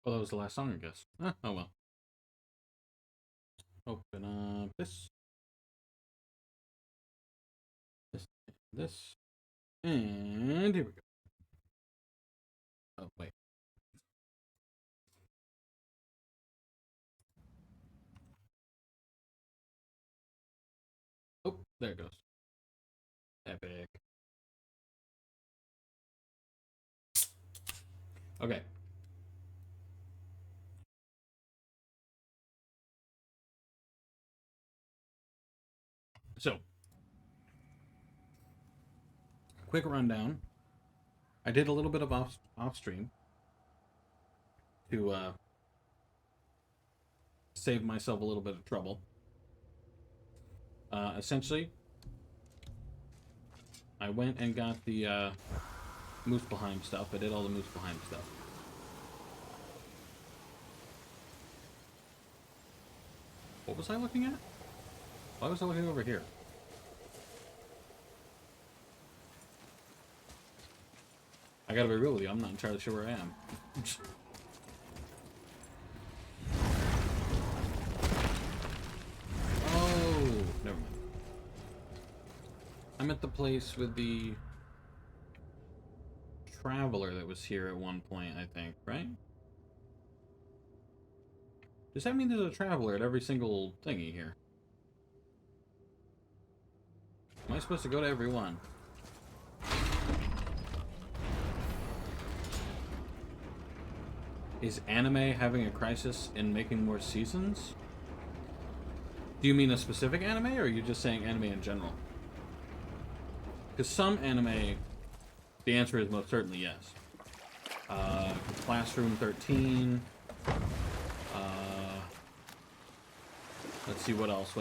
Well, that was the last song, I guess. Oh well. Open up this. This. And here we go. Oh, wait. Oh, there it goes. Epic. Okay. So, quick rundown. I did a little bit of off stream to save myself a little bit of trouble. Essentially, I went and got the Muspelheim stuff. I did all the Muspelheim stuff. What was I looking at? Why was I looking over here? I gotta be real with you, I'm not entirely sure where I am. Oh, never mind. I'm at the place with the traveler that was here at one point, I think, right? Does that mean there's a traveler at every single thingy here? Am I supposed to go to every one? Is anime having a crisis in making more seasons? Do you mean a specific anime, or are you just saying anime in general? Because some anime, the answer is most certainly yes. Classroom 13. Let's see, what else?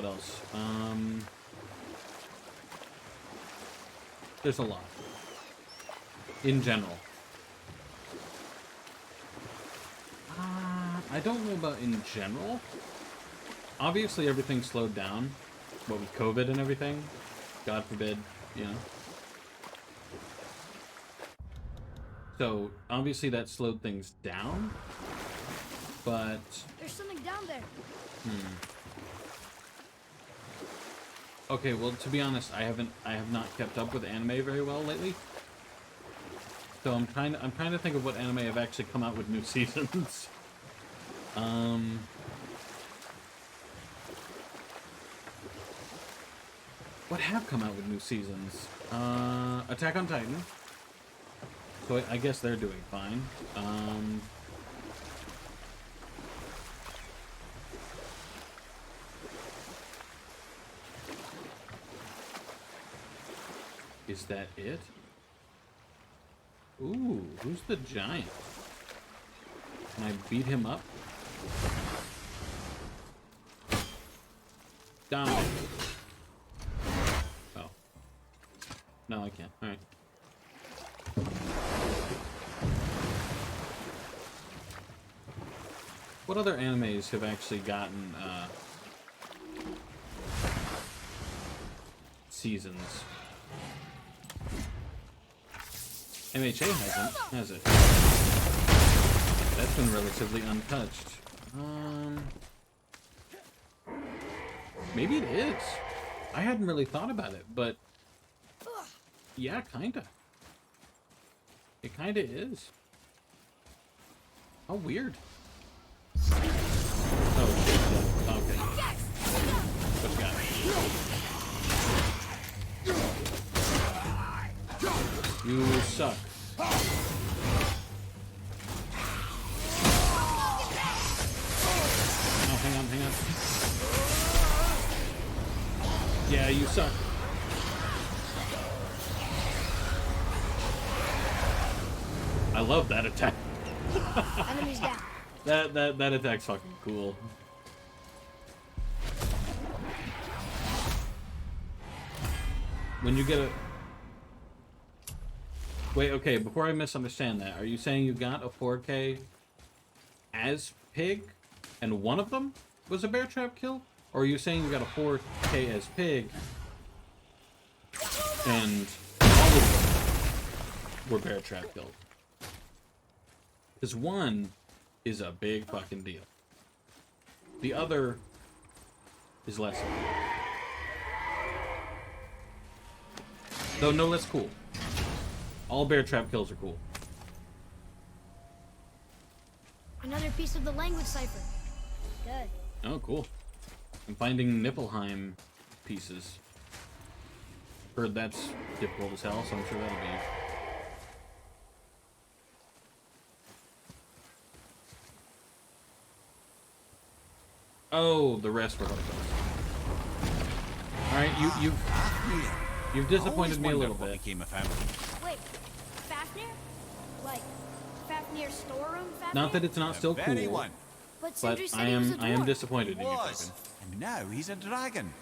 There's a lot. In general. I don't know about in general. Obviously, everything slowed down. What with COVID and everything. God forbid, you know. So, obviously that slowed things down. But... There's something down there. Okay, well, to be honest, I have not kept up with anime very well lately. So I'm trying to think of what anime have actually come out with new seasons. What have come out with new seasons? Attack on Titan. So I guess they're doing fine. Is that it? Ooh, who's the giant? Can I beat him up? Die. Oh. No, I can't. Alright. What other animes have actually gotten, seasons? MHA hasn't, has it? That's been relatively untouched. Maybe it is. I hadn't really thought about it, but yeah, kinda. It kinda is. How weird. Oh shit. Okay. What you got? You suck. Oh, hang on. Yeah, you suck. I love that attack. Enemies down. That attack's fucking cool. When you get a... Wait, okay, before I misunderstand that, are you saying you got a 4K as Pig, and one of them was a bear trap kill? Or are you saying you got a 4K as Pig, and all of them were bear trap killed? Because one is a big fucking deal. The other is less. Though no less cool. All bear trap kills are cool. Another piece of the language cipher. Good. Oh, cool. I'm finding Niflheim pieces. Heard that's difficult as hell, so I'm sure that'll be... Oh, the rest were hooked. Alright, you've disappointed me a little bit. Wait, Fafnir? Like, Fafnir's storeroom Fafnir? Not that it's not still cool, But but Sindri said I he was a am dwarf. disappointed in you, Was. fucking. And now he's a dragon.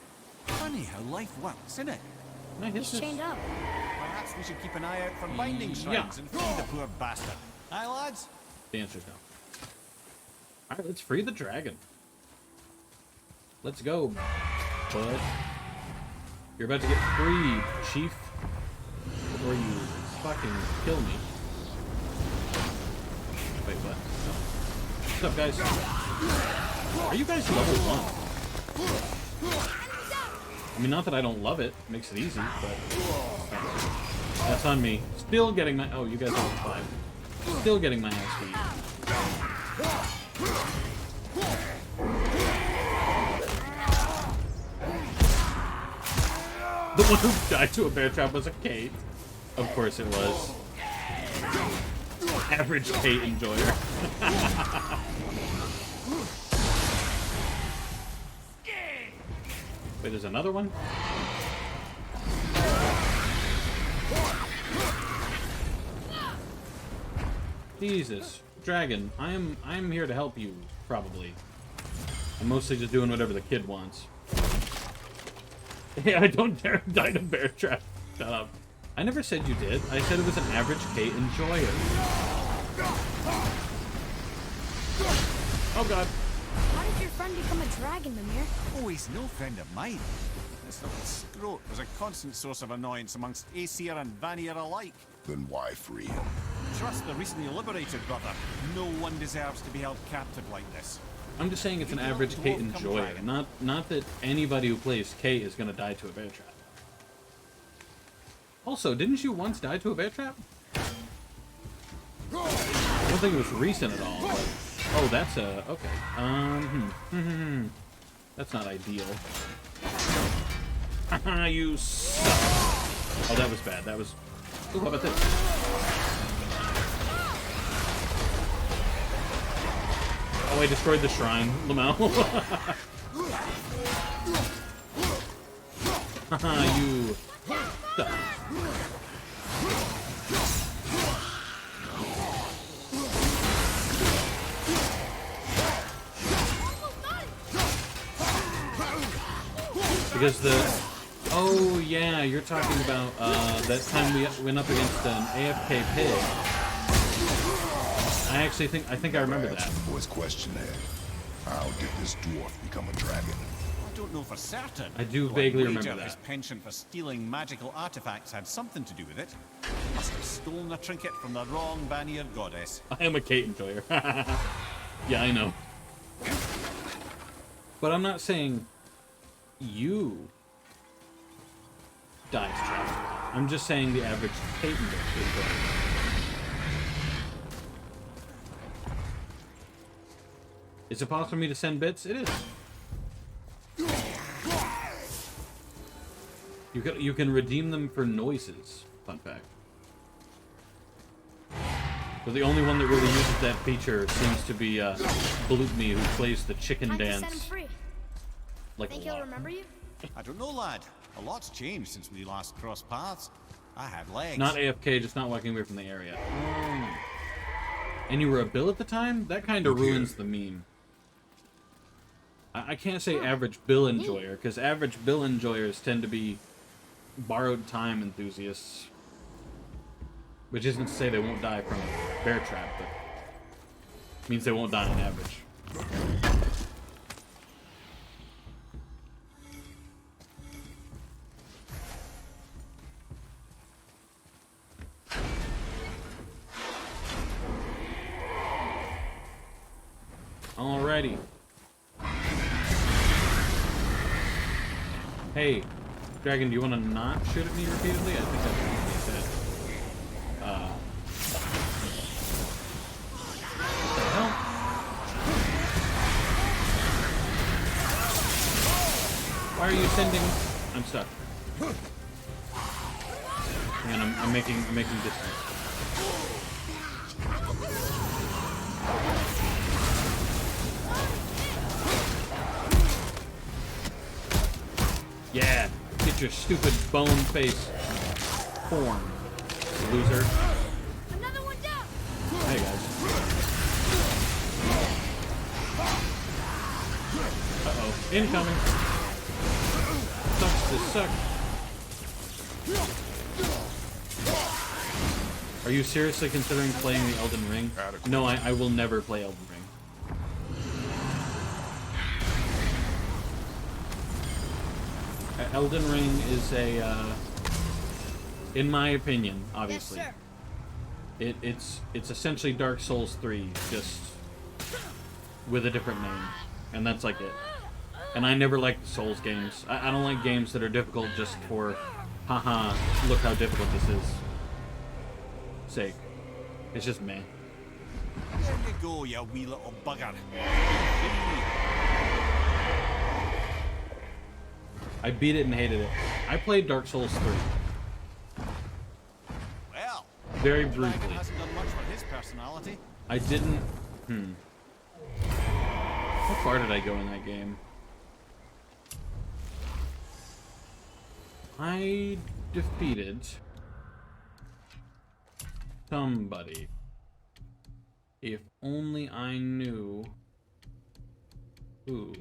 Funny how life works, isn't it? Can I hit He's this? chained up. Perhaps we should keep an eye out for binding shrines and free the poor bastard. Aye, lads? The answer's no. Alright, let's free the dragon. Let's go, bud. You're about to get free, chief. Before you fucking kill me. Wait, what? No. What's up, guys? Are you guys level 1? I mean, not that I don't love it. It makes it easy, but... That's on me. Still getting my... Oh, you guys are level 5. Still getting my ass beat. The one who died to a bear trap was a Kate. Of course it was. Average Kate enjoyer. Wait, there's another one? Jesus. Dragon, I'm here to help you, probably. I'm mostly just doing whatever the kid wants. Hey, I don't dare die to bear trap. Shut up. I never said you did. I said it was an average Kate enjoyer. Oh god. How did your friend become a dragon, Mimir? Oh, he's no friend of mine. This little scrote was a constant source of annoyance amongst Aesir and Vanir alike. Then why free him? Trust the recently liberated brother. No one deserves to be held captive like this. I'm just saying it's an average Kate enjoyer. Not that anybody who plays Kate is gonna die to a bear trap. Also, didn't you once die to a bear trap? I don't think it was recent at all. But... Oh, that's a... Okay. That's not ideal. You suck. Oh, that was bad. That was... Ooh, how about this? Oh, I destroyed the shrine, Lamau. Haha, you suck. Because the... Oh, yeah, you're talking about that time we went up against an AFK pig. I think I remember that. Boy's question there. How did this dwarf become a dragon? I don't know for certain. I do though vaguely I'd remember wager that. His penchant for stealing magical artifacts had something to do with it. He must have stolen a trinket from the wrong Vanir goddess. I am a Kate enjoyer. Yeah, I know. But I'm not saying you died to travel. I'm just saying the average Kate enjoyer. Is it possible for me to send bits? It is. You can redeem them for noises. Fun fact. But the only one that really uses that feature seems to be Balutmi, who plays the chicken I can dance. set him free. Like Think a he'll lot. remember you? I don't know, lad. A lot's changed since we last crossed paths. I had legs. Not AFK, just not walking away from the area. And you were a Bill at the time? That kind of Look here. ruins the meme. I can't say average Bill enjoyer, because average Bill enjoyers tend to be borrowed time enthusiasts. Which isn't to say they won't die from a bear trap, but means they won't die on average. Alrighty. Hey, Dragon, do you want to not shoot at me repeatedly? I think that's what he said. What the hell? Why are you sending? I'm stuck. And I'm making distance. Yeah, get your stupid bone face form, loser. Another one down. Hey guys. Uh-oh, incoming. Sucks to suck. Are you seriously considering playing the Elden Ring? No, I will never play Elden Ring. Elden Ring is a, in my opinion, obviously, Yes, sir. it's essentially Dark Souls 3, just with a different name, and that's like it. And I never liked Souls games. I don't like games that are difficult just for, haha, look how difficult this is. Sake. It's just meh. There you go, you wee little bugger. I beat it and hated it. I played Dark Souls 3. Well, Very Dragon briefly. hasn't done much for his personality. I didn't... How far did I go in that game? I defeated somebody. If only I knew who.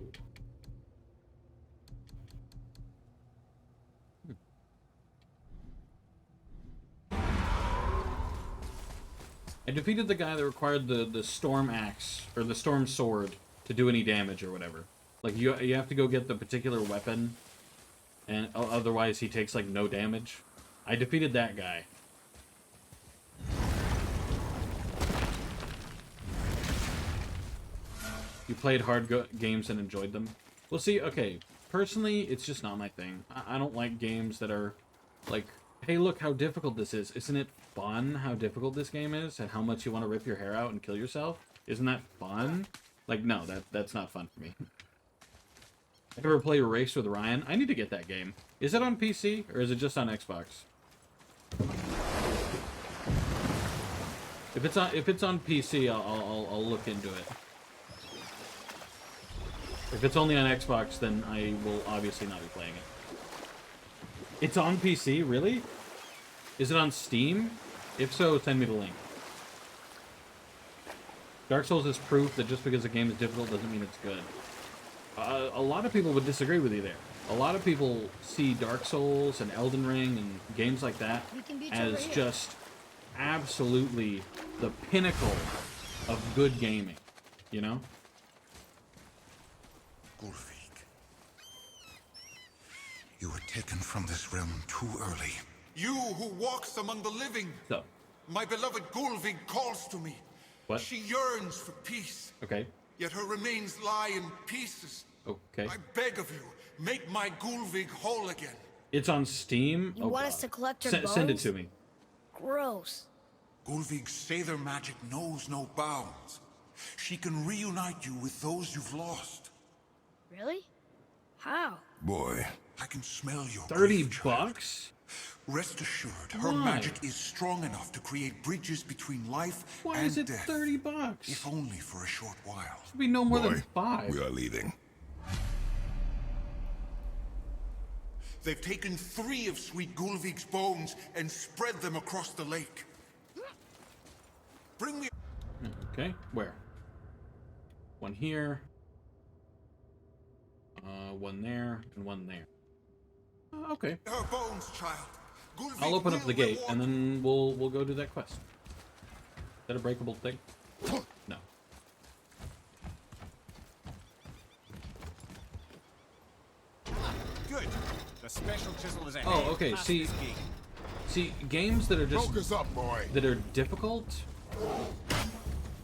I defeated the guy that required the storm axe or the storm sword to do any damage or whatever. Like you have to go get the particular weapon, and otherwise he takes like no damage. I defeated that guy. You played hard games and enjoyed them? Well, see, okay, personally, it's just not my thing. I don't like games that are like, hey, look how difficult this is. Isn't it fun how difficult this game is and how much you want to rip your hair out and kill yourself? Isn't that fun? Like, no, that's not fun for me. Ever play Race with Ryan? I need to get that game. Is it on PC or is it just on Xbox? If it's on PC, I'll look into it. If it's only on Xbox, then I will obviously not be playing it. It's on PC, really? Is it on Steam? If so, send me the link. Dark Souls is proof that just because a game is difficult doesn't mean it's good. A lot of people would disagree with you there. A lot of people see Dark Souls and Elden Ring and games like that as just absolutely the pinnacle of good gaming, you know? Gulvik, you were taken from this realm too early. You who walks among the living. So, My beloved Gulvig calls to me. what? She yearns for peace, Okay. yet her remains lie in pieces. Okay. I beg of you, make my Gulvig whole again. It's on Steam. You want us to collect her Send it bones? to me. Gross. Gulvig's Sather magic knows no bounds. She can reunite you with those you've lost. Really? How? Boy, I can smell your 30 grief, child. bucks? Rest assured, her Why? magic is strong enough to create bridges between life Why and is it death. 30 bucks? If only for a short while. Should be no more boy, than 5. we are leaving. They've taken 3 of Sweet Gulvig's bones and spread them across the lake. Bring me... Okay, where? One here. One there, and one there. Okay. her bones, child. Gulvig I'll open up will the gate, reward and then we'll go do that quest. Is that a breakable thing? No. Good. The special chisel is ahead. Oh, okay, past see- this gate. See, games that are just Focus up, boy. that are difficult,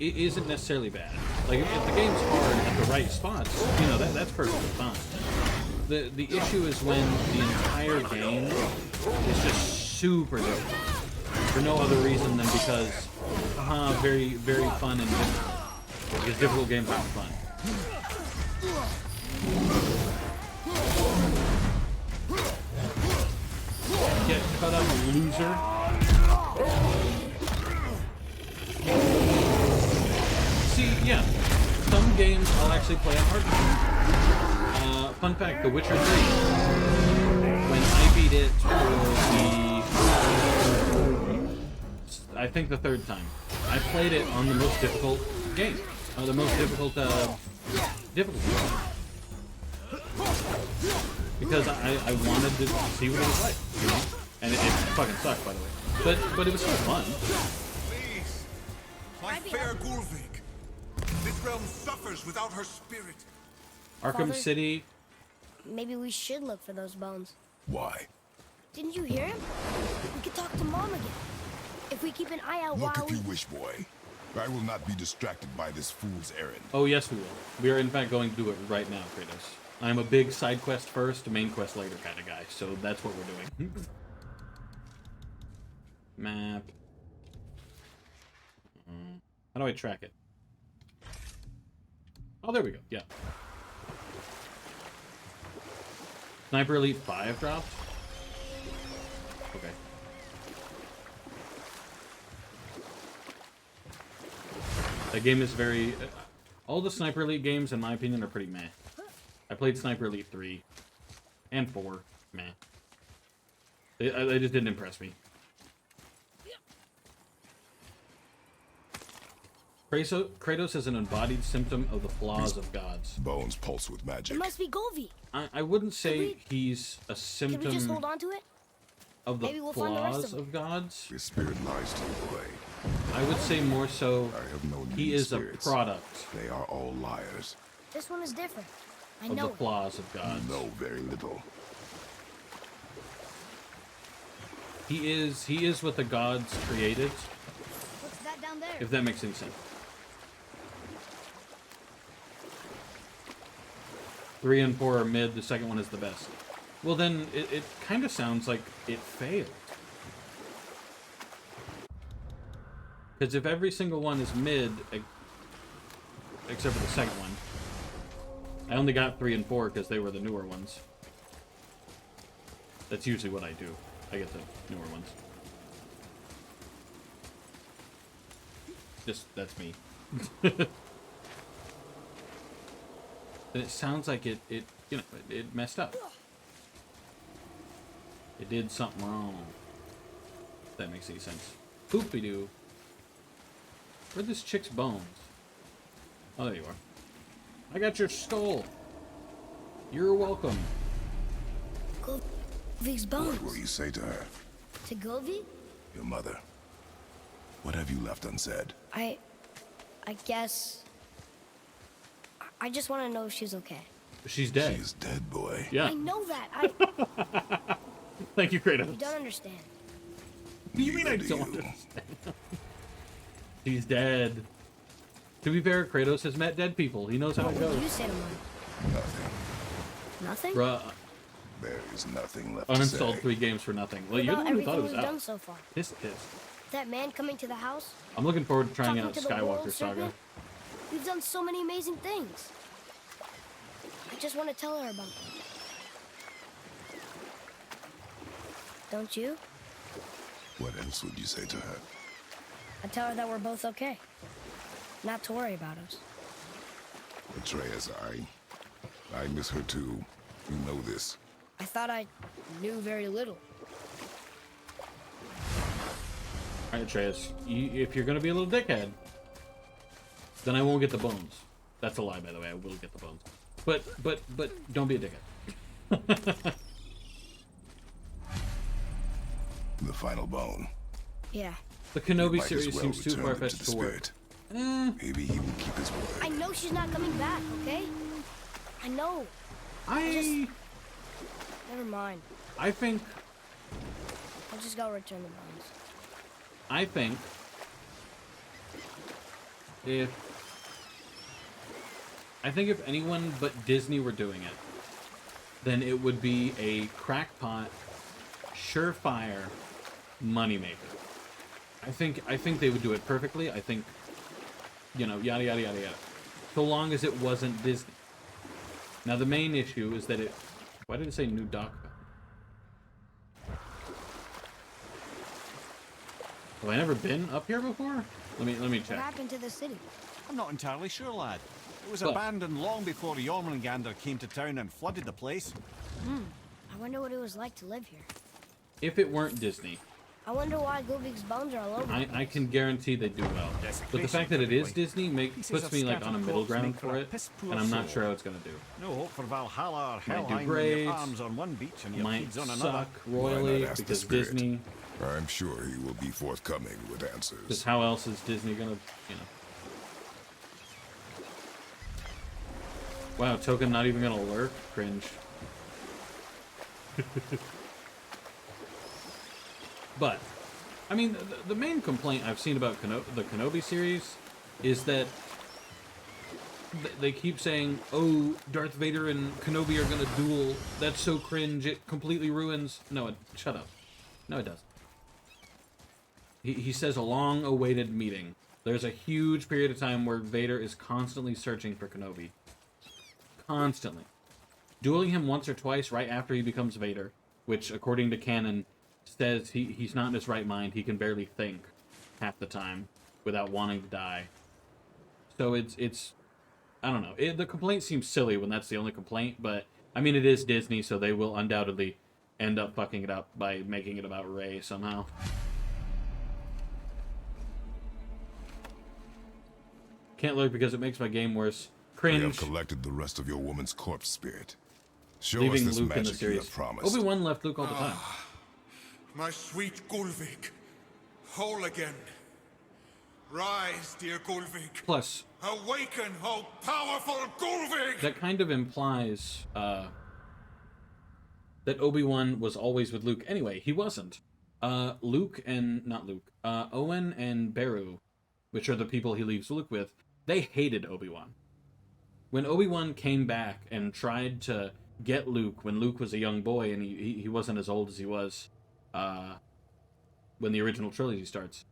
it isn't necessarily bad. Like, if the game's hard at the right spots, you know, that's perfectly fine. The issue is when the entire game is just super difficult. For no other reason than because, very, very fun and difficult. Because difficult games aren't fun. Get cut up, loser. See, yeah, some games I'll actually play on hard mode. Fun fact, The Witcher 3, when I beat it for I think the third time, I played it on the most difficult game. The most difficult, difficulty. Because I wanted to see what it was like, you know? And it fucking sucked, by the way. But it was still fun. Please, my fair Gulvik. This realm suffers without her spirit. Arkham Father? City. Maybe we should look for those bones. Why? Didn't you hear him? We could talk to Mom again. If we keep an eye out Look while if you wish, boy. I will not be distracted by this fool's errand. Oh, yes, we will. We are, in fact, going to do it right now, Kratos. I'm a big side quest first, main quest later kind of guy, so that's what we're doing. Map. How do I track it? Oh, there we go. Yeah. Sniper Elite 5 dropped? Okay. That game is very... all the Sniper Elite games, in my opinion, are pretty meh. I played Sniper Elite 3 and 4. Meh. They just didn't impress me. Kratos is an embodied symptom of the flaws of gods. Bones pulse with magic. it must be Golvi. I wouldn't say he's a Can we just symptom hold on to it? of the Maybe we'll find the rest flaws of of gods. Your spirit lies to you, boy. I would say more so I have known he many is spirits. a product They are all liars. This one is different. I of know the it. flaws of gods. You know very little. He is what the gods created, What's that down there? if that makes any sense. 3 and 4 are mid, the second one is the best. Well then, it kind of sounds like it failed. Because if every single one is mid, except for the second one, I only got 3 and 4 because they were the newer ones. That's usually what I do. I get the newer ones. That's me. It sounds like it you know, it messed up. It did something wrong. If that makes any sense. Poopy-doo. Where're this chick's bones? Oh, there you are. I got your skull. You're welcome. Golvi's bones. What will you say to her? To Golvi? Your mother. What have you left unsaid? I guess... I just want to know if she's okay. She's dead. She is dead, boy. Yeah. I know that. Thank you, Kratos. You don't understand. What do you mean I Neither do don't you. understand? She's dead. To be fair, Kratos has met dead people. He knows how it What would you goes. say to Mom? Nothing. Nothing? Bruh, There is nothing left to uninstalled say. 3 games for nothing. Well, What you're the about one who thought it everything was we've done out. so far? This is. That man coming to the house? I'm looking forward to trying Talking out to the Skywalker wolf Saga. serpent? We've done so many amazing things. I just want to tell her about them. Don't you? What else would you say to her? I tell her that we're both okay. Not to worry about us. Atreus, I miss her too. You know this. I thought I knew very little. Alright, Atreus, if you're gonna be a little dickhead, then I won't get the bones. That's a lie, by the way. I will get the bones. But don't be a dickhead. The final bone. Yeah. The You Kenobi might as series well seems too return them far-fetched to the to work. spirit. Maybe he will keep his word. I know she's not coming back, okay? I know. Never mind. I think I'll just go return the bones. I think I think if anyone but Disney were doing it, then it would be a crackpot, surefire moneymaker. I think they would do it perfectly. I think, you know, yada yada yada yada. So long as it wasn't Disney. Now the main issue is that it. Why did it say new dock? Have I never been up here before? Let me What check. happened to the city? I'm not entirely sure, lad. It was Well- abandoned long before Jormungandr came to town and flooded the place. I wonder what it was like to live here. If it weren't Disney, I wonder why Gulvig's bones are all over. I can guarantee they do well. But the fact that it is Disney puts me like on a middle ground for it, and I'm not sure how it's gonna do. No hope for Valhalla or Might do Helheim when great. your arms on one beach and your Might feet's on another. suck Why royally not ask the because spirit? Disney. I'm sure he will be forthcoming with answers. Because how else is Disney gonna, you know? Wow, Token not even gonna lurk? Cringe. But, I mean, the main complaint I've seen about the Kenobi series is that they keep saying, oh, Darth Vader and Kenobi are gonna duel. That's so cringe, it completely ruins... No, shut up. No, it doesn't. He says a long-awaited meeting. There's a huge period of time where Vader is constantly searching for Kenobi. Constantly. Dueling him once or twice right after he becomes Vader, which, according to canon, says he's not in his right mind. He can barely think half the time without wanting to die. So it's I don't know. The complaint seems silly when that's the only complaint, but, I mean, it is Disney, so they will undoubtedly end up fucking it up by making it about Rey somehow. Can't look because it makes my game worse. We have Cringe. collected the rest of your woman's corpse spirit. Show us Leaving this Luke in the magic you series. have promised. Obi-Wan left Luke all the time. My sweet Gulvig, whole again. Rise, dear Gulvig. Plus, Awaken, oh powerful Gulvig! that kind of implies that Obi-Wan was always with Luke. Anyway, he wasn't. Owen and Beru, which are the people he leaves Luke with, they hated Obi-Wan. When Obi-Wan came back and tried to get Luke when Luke was a young boy and he wasn't as old as he was when the original trilogy starts,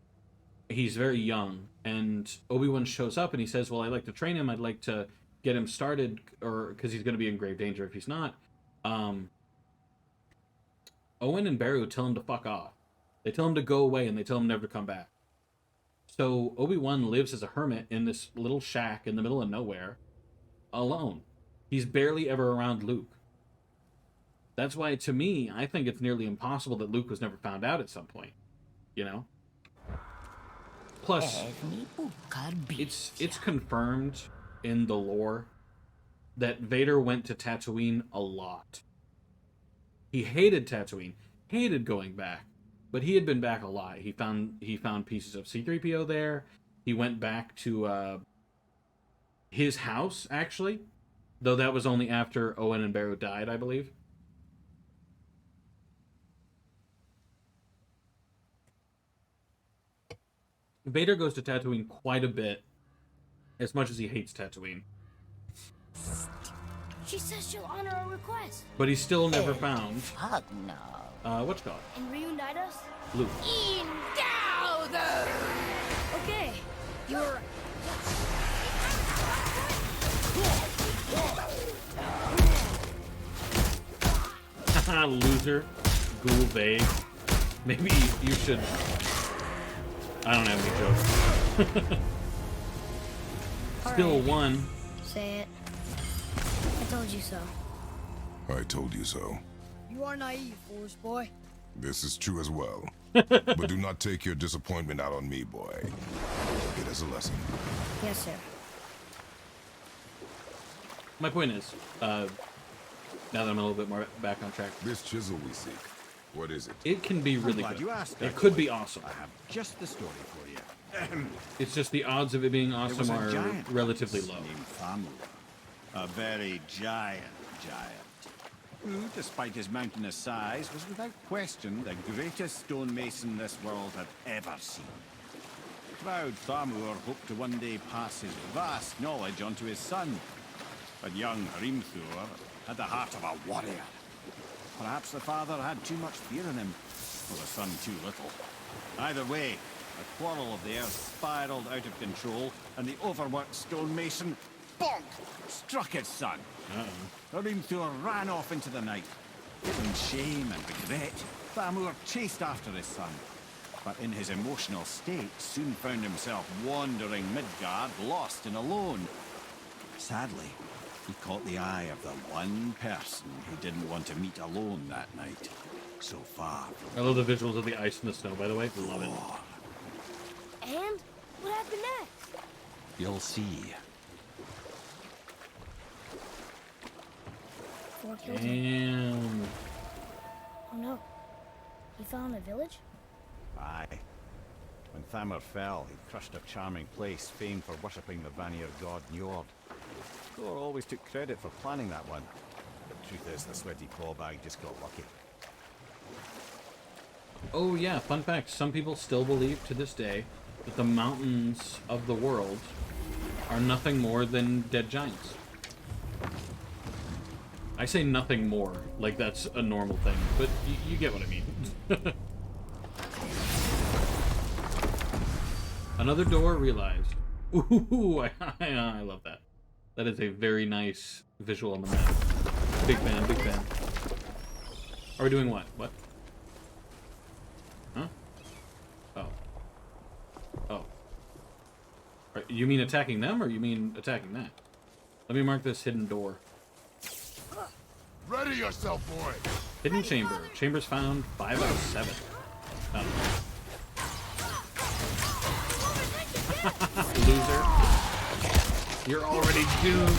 he's very young, and Obi-Wan shows up and he says, well, I'd like to train him, I'd like to get him started, or because he's going to be in grave danger if he's not. Owen and Beru tell him to fuck off. They tell him to go away, and they tell him never to come back. So Obi-Wan lives as a hermit in this little shack in the middle of nowhere, alone. He's barely ever around Luke. That's why, to me, I think it's nearly impossible that Luke was never found out at some point. You know? Plus, it's confirmed in the lore that Vader went to Tatooine a lot. He hated Tatooine, hated going back, but he had been back a lot. He found pieces of C-3PO there. He went back to his house, actually, though that was only after Owen and Beru died, I believe. Vader goes to Tatooine quite a bit, as much as he hates Tatooine. She says she'll honor our request But he's still never found, Fuck no. what's it called? and reunite us. Luke. Okay, you're right. Haha, loser. Ghoul vague. Maybe you should... I don't have any jokes. Still Alright. one. Say it. I told you so. I told you so. You are naive, foolish boy. This is true as well. But do not take your disappointment out on me, boy. Take it as a lesson. Yes, sir. My point is, now that I'm a little bit more back on track, This chisel we seek, what is it? it can be really glad good. you asked, It could be awesome. I have just the story for you. It's just the odds of it being There was awesome a are giant relatively named low. Famula, a very giant, who, despite his mountainous size, was without question the greatest stonemason this world had ever seen. proud Thamur hoped to one day pass his vast knowledge on to his son. But young Hrimthur had the heart of a warrior. Perhaps the father had too much fear in him, or the son too little. Either way, a quarrel of theirs spiraled out of control, and the overworked stonemason, bonk, struck his son. Hrimthur ran off into the night. In shame and regret, Thamur chased after his son, but in his emotional state soon found himself wandering Midgard, lost and alone. Sadly, he caught the eye of the one person he didn't want to meet alone that night. So far. I love the visuals of the ice and the snow, by the way. Love it. And what happened next? You'll see. 4 killed him. Damn. Oh no. He fell in a village? Aye. When Thamur fell, he crushed a charming place famed for worshipping the Vanir god Njord. Thor always took credit for planning that one. The truth is, the sweaty clawbag just got lucky. Oh yeah, fun fact. Some people still believe to this day that the mountains of the world are nothing more than dead giants. I say nothing more, like that's a normal thing, but you get what I mean. Another door realized. Ooh, I love that. That is a very nice visual on the map. Big fan, big fan. Are we doing what? What? Huh? Oh. Oh. You mean attacking them, or you mean attacking that? Let me mark this hidden door. Ready yourself, boy. Hidden chamber. Chambers found 5 out of 7. Loser. You're already doomed.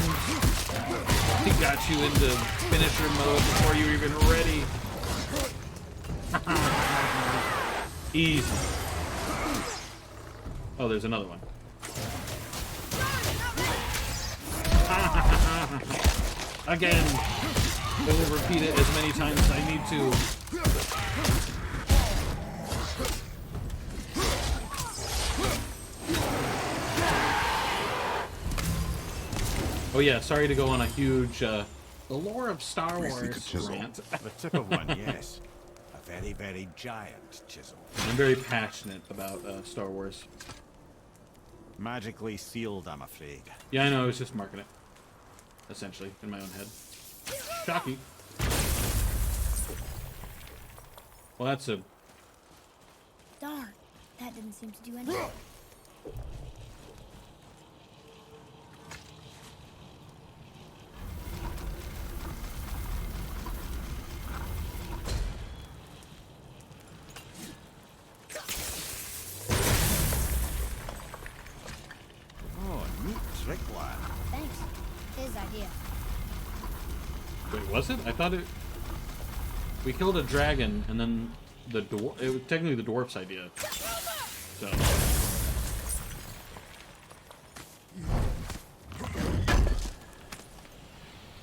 He got you into finisher mode before you were even ready. Easy. Oh, there's another one. Again. I will repeat it as many times as I need to. Oh yeah, sorry to go on a huge, the lore of Star Wars rant. The tip of one, yes. A very, very giant chisel. I'm very passionate about Star Wars. Magically sealed, I'm afraid. Yeah, I know, I was just marking it. Essentially, in my own head. Shocky. Well, that's a... Darn. That didn't seem to do anything. Oh, neat trick, lad. Thanks. His idea. Wait, was it? I thought it... We killed a dragon, and then the dwarf... It was technically the dwarf's idea. So...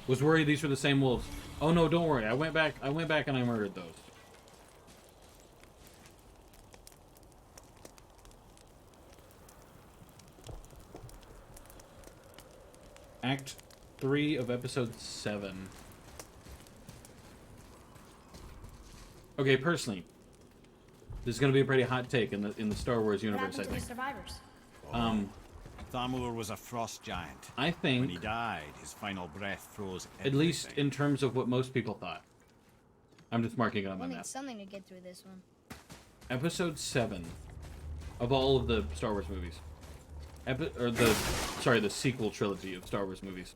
Was worried these were the same wolves. Oh no, don't worry. I went back and I murdered those. Act 3 of episode 7. Okay, personally, this is going to be a pretty hot take in the Star Wars What universe, I happened to the think. survivors? Thamur was a frost giant. I When he think, died, his final breath froze at least everything. in terms of what most people thought. I'm just marking it on my We'll need map. something to get through this one. Episode 7 of all of the Star Wars movies. The sequel trilogy of Star Wars movies.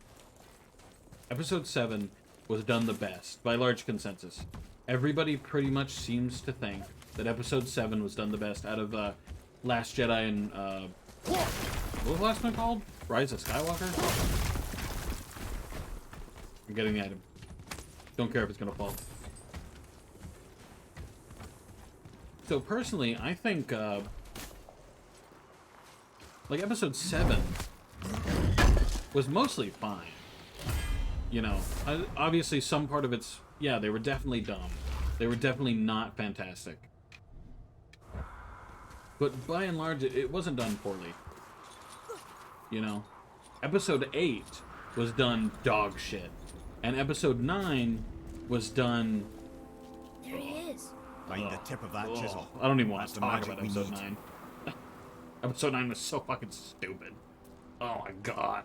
Episode 7 was done the best, by large consensus. Everybody pretty much seems to think that Episode 7 was done the best out of Last Jedi and, what was the last one called? Rise of Skywalker? I'm getting the item. Don't care if it's gonna fall. So personally, I think, like, Episode 7 was mostly fine. You know, obviously some part of it's... Yeah, they were definitely dumb. They were definitely not fantastic. But by and large, it wasn't done poorly. You know? Episode 8 was done dog shit. And Episode 9 was done... There he is. Find the tip of that chisel. I don't even want That's to the talk magic about we Episode need. 9. Episode 9 was so fucking stupid. Oh my god.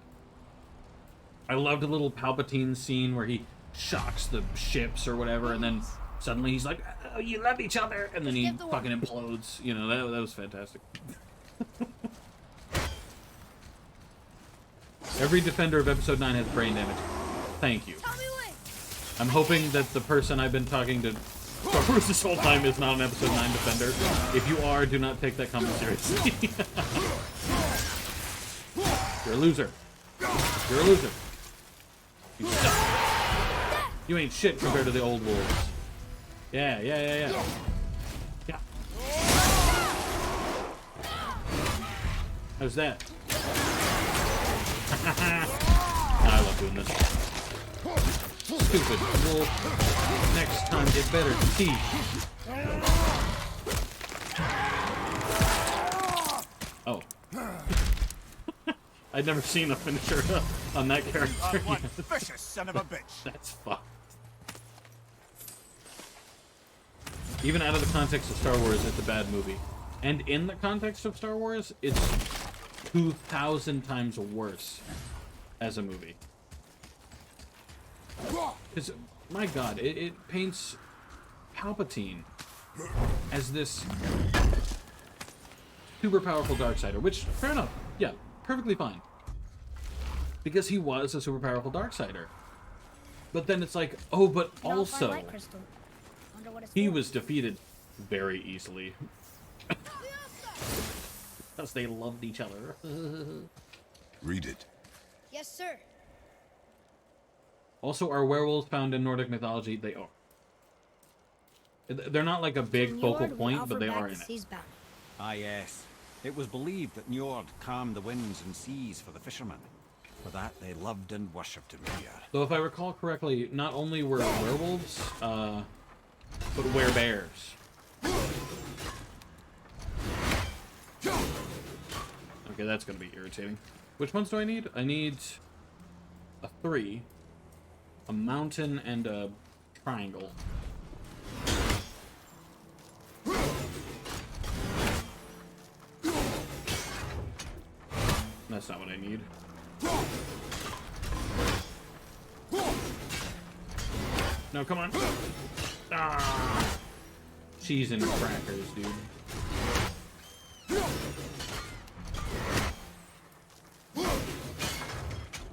I loved a little Palpatine scene where he shocks the ships or whatever, and then suddenly he's like, oh, you love each other, and then he Skip the one. fucking implodes. You know, that was fantastic. Every defender of Episode 9 has brain damage. Thank you. Tommy Wing! I'm hoping that the person I've been talking to Star Wars this whole time is not an Episode 9 defender. If you are, do not take that comment seriously. You're a loser. You're a loser. You suck. You ain't shit compared to the old wolves. Yeah. Yeah. How's that? I love doing this. Stupid wolf. Next time, get better teeth. Oh. I'd never seen a finisher on that character. That one vicious son of a bitch. That's fucked. Even out of the context of Star Wars, it's a bad movie. And in the context of Star Wars, it's 2,000 times worse as a movie. Because, my god, it paints Palpatine as this super powerful Darksider, which, fair enough, yeah, perfectly fine. Because he was a super powerful Darksider. But then it's like, oh, but also, Light crystal. Wonder what it's he for. was defeated very easily. Because they loved each other. Read it. Yes, sir. Also, are werewolves found in Nordic mythology? They are. They're not like a big In focal Njord, we point, offer but they back are the in it. sea's bounty. Ah, yes. It was believed that Njord calmed the winds and seas for the fishermen. For that, they loved and worshipped him here. Though if I recall correctly, not only were werewolves, but werebears. Okay, that's gonna be irritating. Which ones do I need? I need a 3, a mountain, and a triangle. That's not what I need. No, come on. Ah! Cheese and crackers, dude.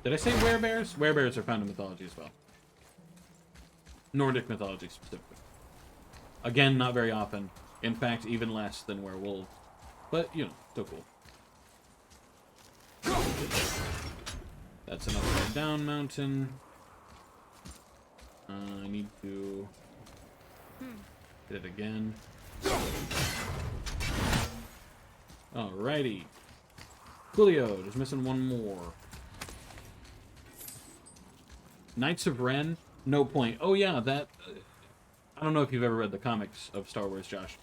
Did I say werebears? Werebears are found in mythology as well. Nordic mythology specifically. Again, not very often. In fact, even less than werewolves. But, you know, still cool. That's an upside down mountain. I need to hit it again. Alrighty. Coolio, just missing one more. Knights of Ren, no point. Oh yeah, that... I don't know if you've ever read the comics of Star Wars, Josh.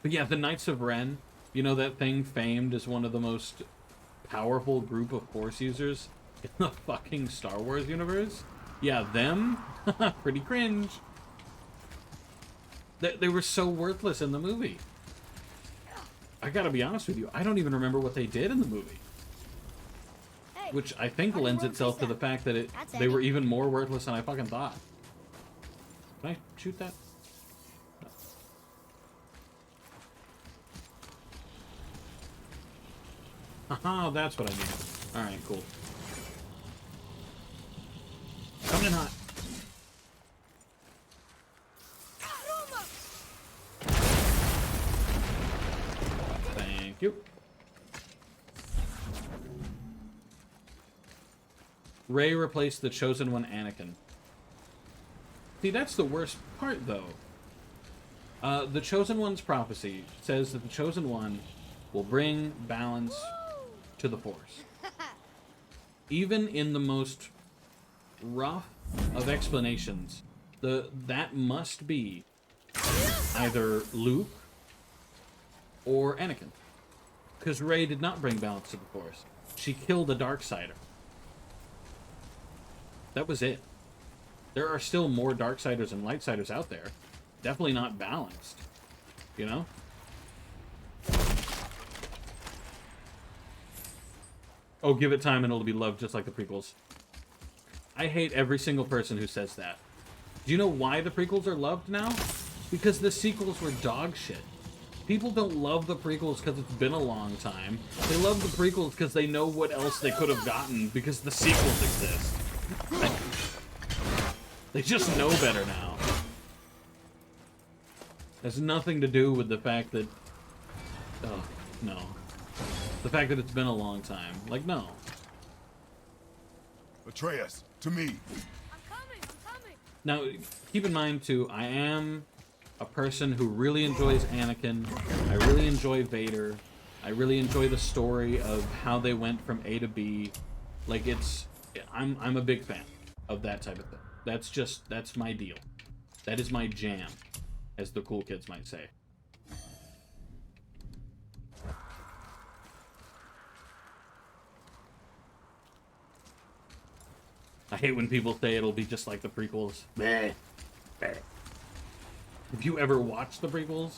But yeah, the Knights of Ren, you know that thing famed as one of the most powerful group of Force users in the fucking Star Wars universe? Yeah, them? Pretty cringe. They were so worthless in the movie. I gotta be honest with you, I don't even remember what they did in the movie. Hey, Which I think how do you lends wanna itself face to the that? fact that That's they were Eddie. even more worthless than I fucking thought. Can I shoot that? No. Haha, that's what I needed. Alright, cool. Coming in hot. Thank you. Rey replaced the Chosen One Anakin. See, that's the worst part, though. The Chosen One's prophecy says that the Chosen One will bring balance to the Force. Even in the most rough of explanations, that must be either Luke or Anakin. Because Rey did not bring balance to the Force. She killed a Darksider. That was it. There are still more Darksiders and Lightsiders out there. Definitely not balanced. You know? Oh, give it time and it'll be loved just like the prequels. I hate every single person who says that. Do you know why the prequels are loved now? Because the sequels were dog shit. People don't love the prequels because it's been a long time. They love the prequels because they know what else they could have gotten because the sequels exist. They just know better now. Has nothing to do with the fact that... Oh, no. The fact that it's been a long time. Like, no. Atreus, to me. I'm coming. Now, keep in mind, too, I am a person who really enjoys Anakin. I really enjoy Vader. I really enjoy the story of how they went from A to B. Like, it's... I'm a big fan of that type of thing. That's my deal. That is my jam, as the cool kids might say. I hate when people say it'll be just like the prequels. Bleh. Bleh. If you ever watched the prequels,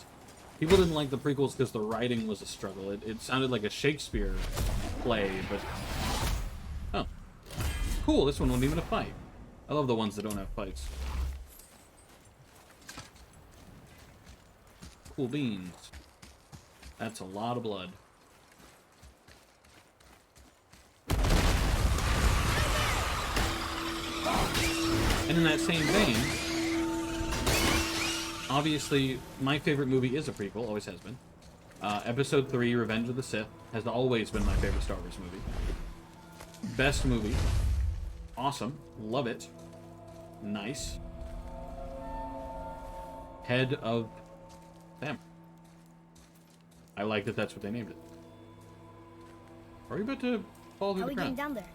people didn't like the prequels because the writing was a struggle. It sounded like a Shakespeare play, but... Oh. Cool, this one wasn't even a fight. I love the ones that don't have fights. Cool beans. That's a lot of blood. And in that same vein, obviously, my favorite movie is a prequel, always has been. Episode 3, Revenge of the Sith, has always been my favorite Star Wars movie. Best movie. Awesome. Love it. Nice. Head of... Damn. I like that that's what they named it. Are you about to fall through How are the we ground? getting down there?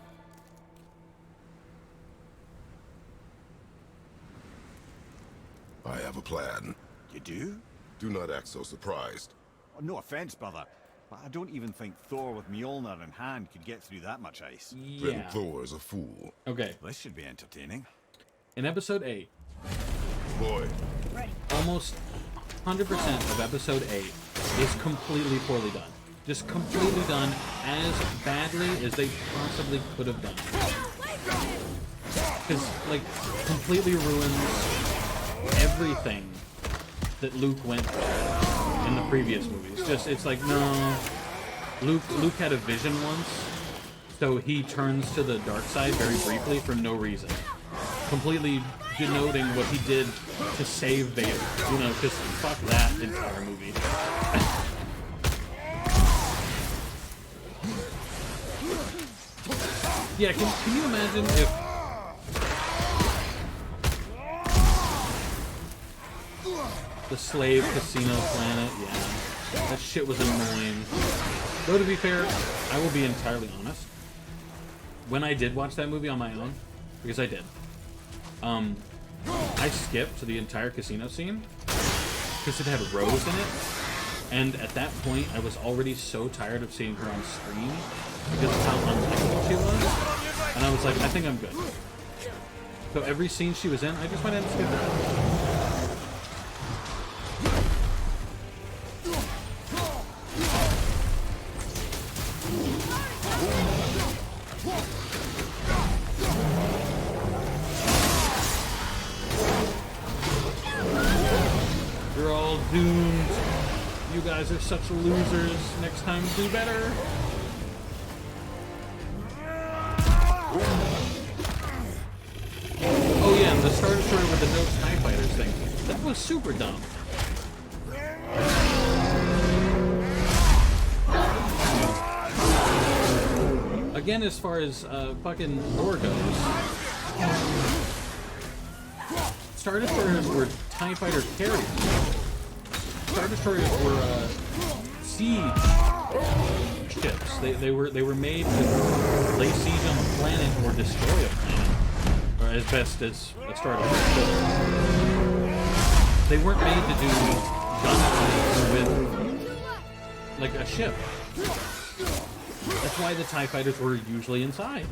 I have a plan. You do? Do not act so surprised. Oh, no offense, brother, but I don't even think Thor with Mjolnir in hand could get through that much ice. Then Yeah. Thor is a fool. Okay. This should be entertaining. In episode 8, Boy, Ready. almost 100% of episode 8 is completely poorly done. Just completely done as badly as they possibly could have done. Because, like, completely ruins everything that Luke went through in the previous movies. Just, it's like, no. Luke had a vision once, so he turns to the dark side very briefly for no reason. Completely denoting what he did to save Vader. You know, because fuck that entire movie. Yeah, can you imagine if... The slave casino planet, yeah. That shit was annoying. Though, to be fair, I will be entirely honest. When I did watch that movie on my own, because I did, I skipped the entire casino scene because it had Rose in it. And at that point, I was already so tired of seeing her on screen because of how unlikable she was. And I was like, I think I'm good. So every scene she was in, I just went in and skipped it. You're all doomed. You guys are such losers. Next time, do better. Oh yeah, and the Star Destroyer with the no TIE Fighters thing. That was super dumb. Again, as far as fucking lore goes, Star Destroyers were TIE Fighter carriers. Star Destroyers were siege ships. They were made to lay siege on a planet or destroy a planet, or as best as a Star Destroyer could. They weren't made to do gunfights with like a ship. That's why the TIE fighters were usually inside.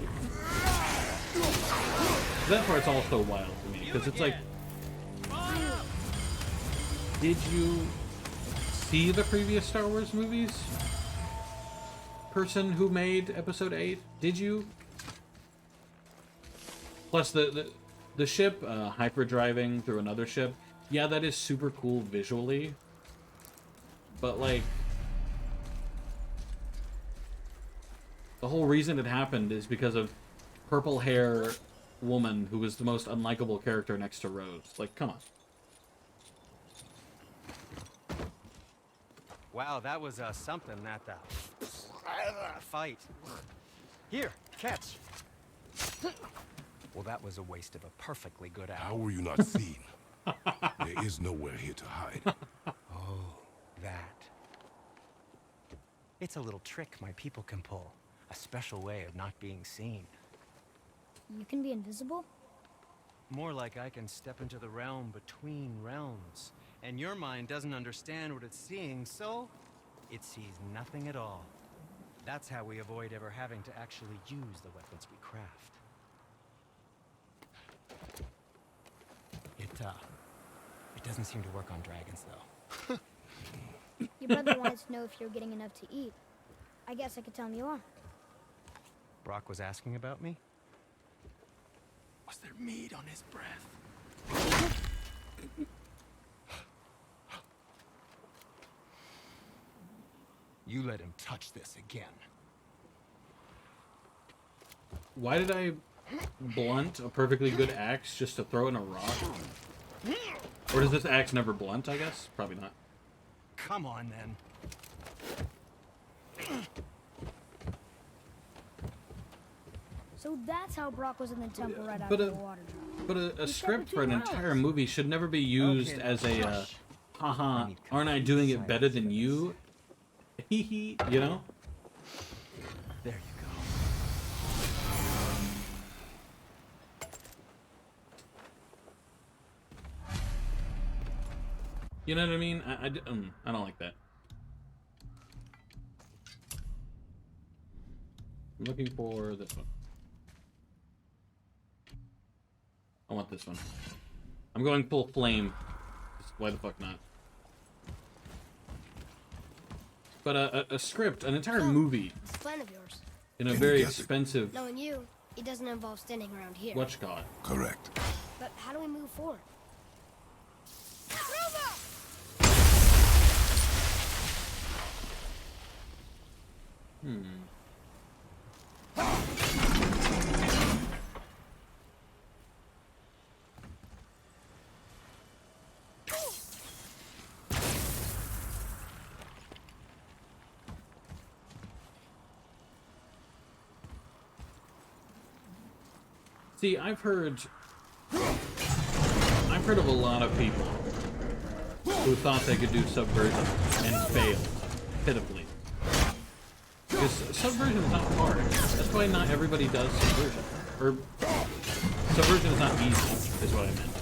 That part's also wild to me, because it's like, did you see the previous Star Wars movies? Person who made Episode 8? Did you? Plus the ship hyperdriving through another ship. Yeah, that is super cool visually. But like, the whole reason it happened is because of purple hair woman who was the most unlikable character next to Rose. Like, come on. Wow, that was something, that fight. Here, catch. Well, that was a waste of a perfectly good How hour. were you not seen? There is nowhere here to hide. Oh, that. It's a little trick my people can pull. A special way of not being seen. You can be invisible? More like I can step into the realm between realms. And your mind doesn't understand what it's seeing, so it sees nothing at all. That's how we avoid ever having to actually use the weapons we craft. It doesn't seem to work on dragons, though. Your brother wanted to know if you're getting enough to eat. I guess I could tell him you are. Brock was asking about me? Was there meat on his breath? You let him touch this again. Why did I blunt a perfectly good axe just to throw in a rock? Or does this axe never blunt, I guess? Probably not. Come on, then. So that's how Brock was in the temple right But after the water drop. But a He script stepped for an between entire realms. movie should never be used Okay, now as a, shush. haha, I need aren't I complete doing it better silence than for you? Hee hee, you know? There you go. You know what I mean? I don't like that. I'm looking for this one. I want this one. I'm going full flame. Why the fuck not? But a script, an entire movie, It's a plan of yours. in a Can very you guess it? expensive Knowing you, it doesn't involve standing around here. whatchcallit. Correct. But how do we move forward? See, I've heard of a lot of people who thought they could do subversion and failed pitifully. Because subversion is not hard. That's why not everybody does subversion. Or subversion is not easy, is what I meant.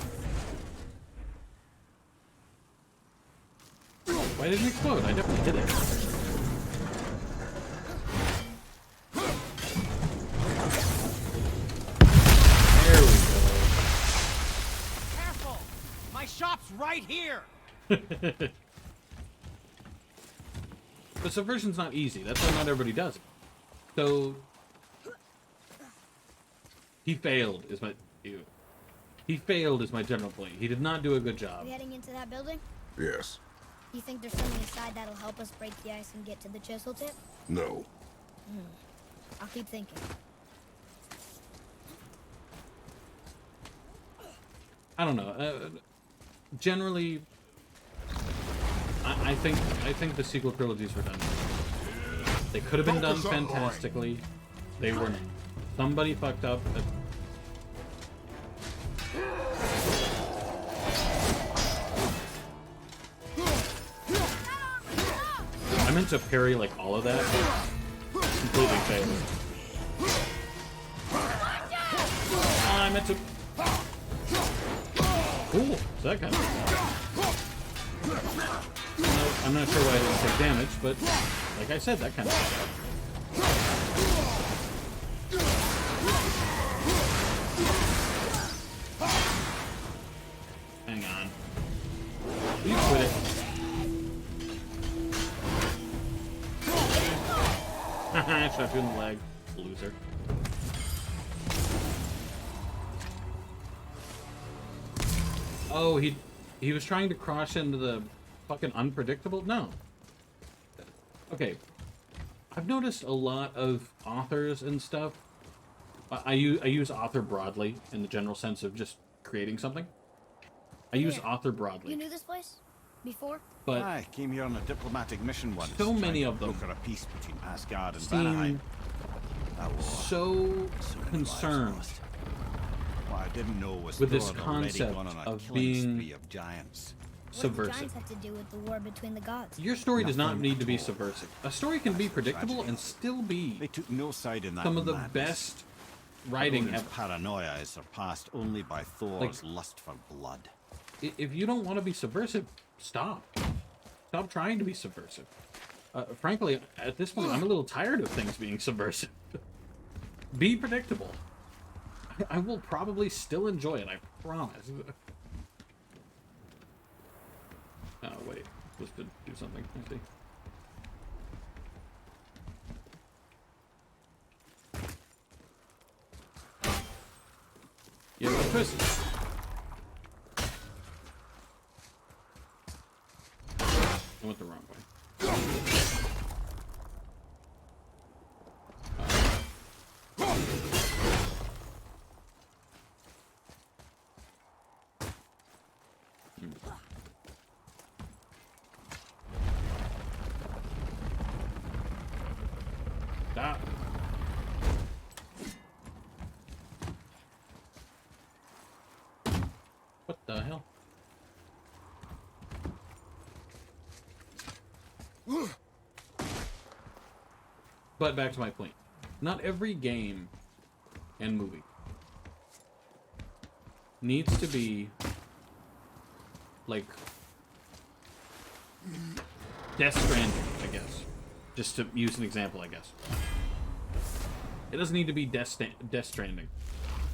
Why didn't it explode? I definitely hit it. There we go. Careful! My shop's right here! But subversion's not easy. That's why not everybody does it. So he failed is my he failed is my general point. He did not do a good Are job. we heading into that building? Yes. You think there's something inside that'll help us break the ice and get to the chisel tip? No. I'll keep thinking. I don't know. Generally, I think the sequel trilogies were done. They could have been done Focus on fantastically. They were not. Somebody fucked up. I meant to parry like all of that. Completely failed. I meant to. Cool. So that kind of. No, I'm not sure why I didn't take damage, but like I said, that kind of stuff. Hang on. You quit it. I shot you in the leg, loser. Oh, he was trying to cross into the fucking unpredictable? No. Okay. I've noticed a lot of authors and stuff. I use author broadly in the general sense of just creating something. I use author broadly. You knew this place before? But I came here on a diplomatic mission once. so many trying of to them broker a peace between Asgard and seem Vanaheim. That war, so many lives concerned lost. What I didn't know was with this Thor had already concept gone on a of killing being spree of giants. What do the subversive. giants have to do with the war between the gods? Your story does not Nothing need to be at all. subversive. A story can be That's the predictable tragedy. and still be They took no side in that some of the madness. best writing Odin's ever. paranoia is surpassed only by Thor's lust for blood. If you don't want to be subversive, stop. Stop trying to be subversive. Frankly, at this point, I'm a little tired of things being subversive. Be predictable. I will probably still enjoy it, I promise. Oh, wait. Supposed to do something. I see. Yeah, well, twist. I went the wrong way. Stop. What the hell? But back to my point. Not every game and movie needs to be like Death Stranding, I guess. Just to use an example, I guess. It doesn't need to be Death Stranding.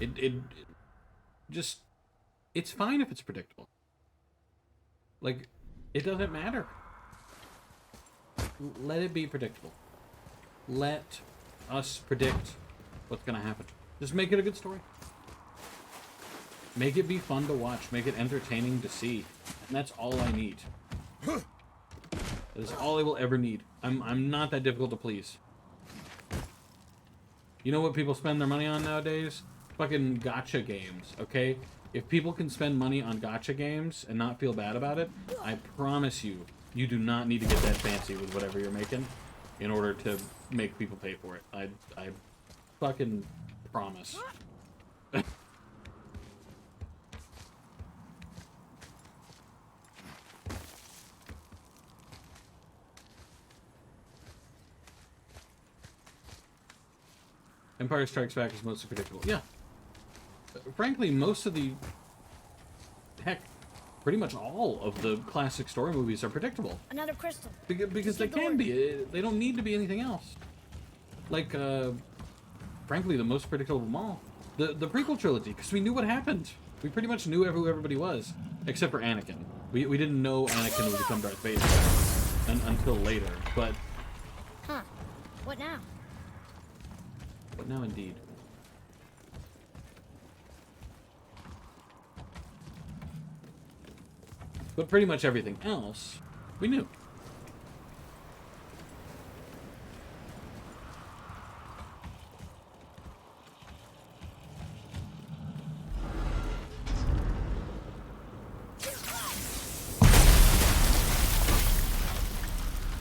It just... It's fine if it's predictable. Like, it doesn't matter. Let it be predictable. Let us predict what's gonna happen. Just make it a good story. Make it be fun to watch. Make it entertaining to see. And that's all I need. That is all I will ever need. I'm not that difficult to please. You know what people spend their money on nowadays? Fucking gacha games, okay? If people can spend money on gacha games and not feel bad about it, I promise you, you do not need to get that fancy with whatever you're making in order to make people pay for it. I fucking promise. Empire Strikes Back is mostly predictable. Yeah. Frankly, most of the... Heck, pretty much all of the classic story movies are predictable. Another crystal. Because they can be. They don't need to be anything else. Like, frankly, the most predictable of them all. The prequel trilogy, because we knew what happened. We pretty much knew who everybody was. Except for Anakin. We didn't know Anakin would become Darth Vader until later, but... Huh. What now? But now, indeed. But pretty much everything else, we knew.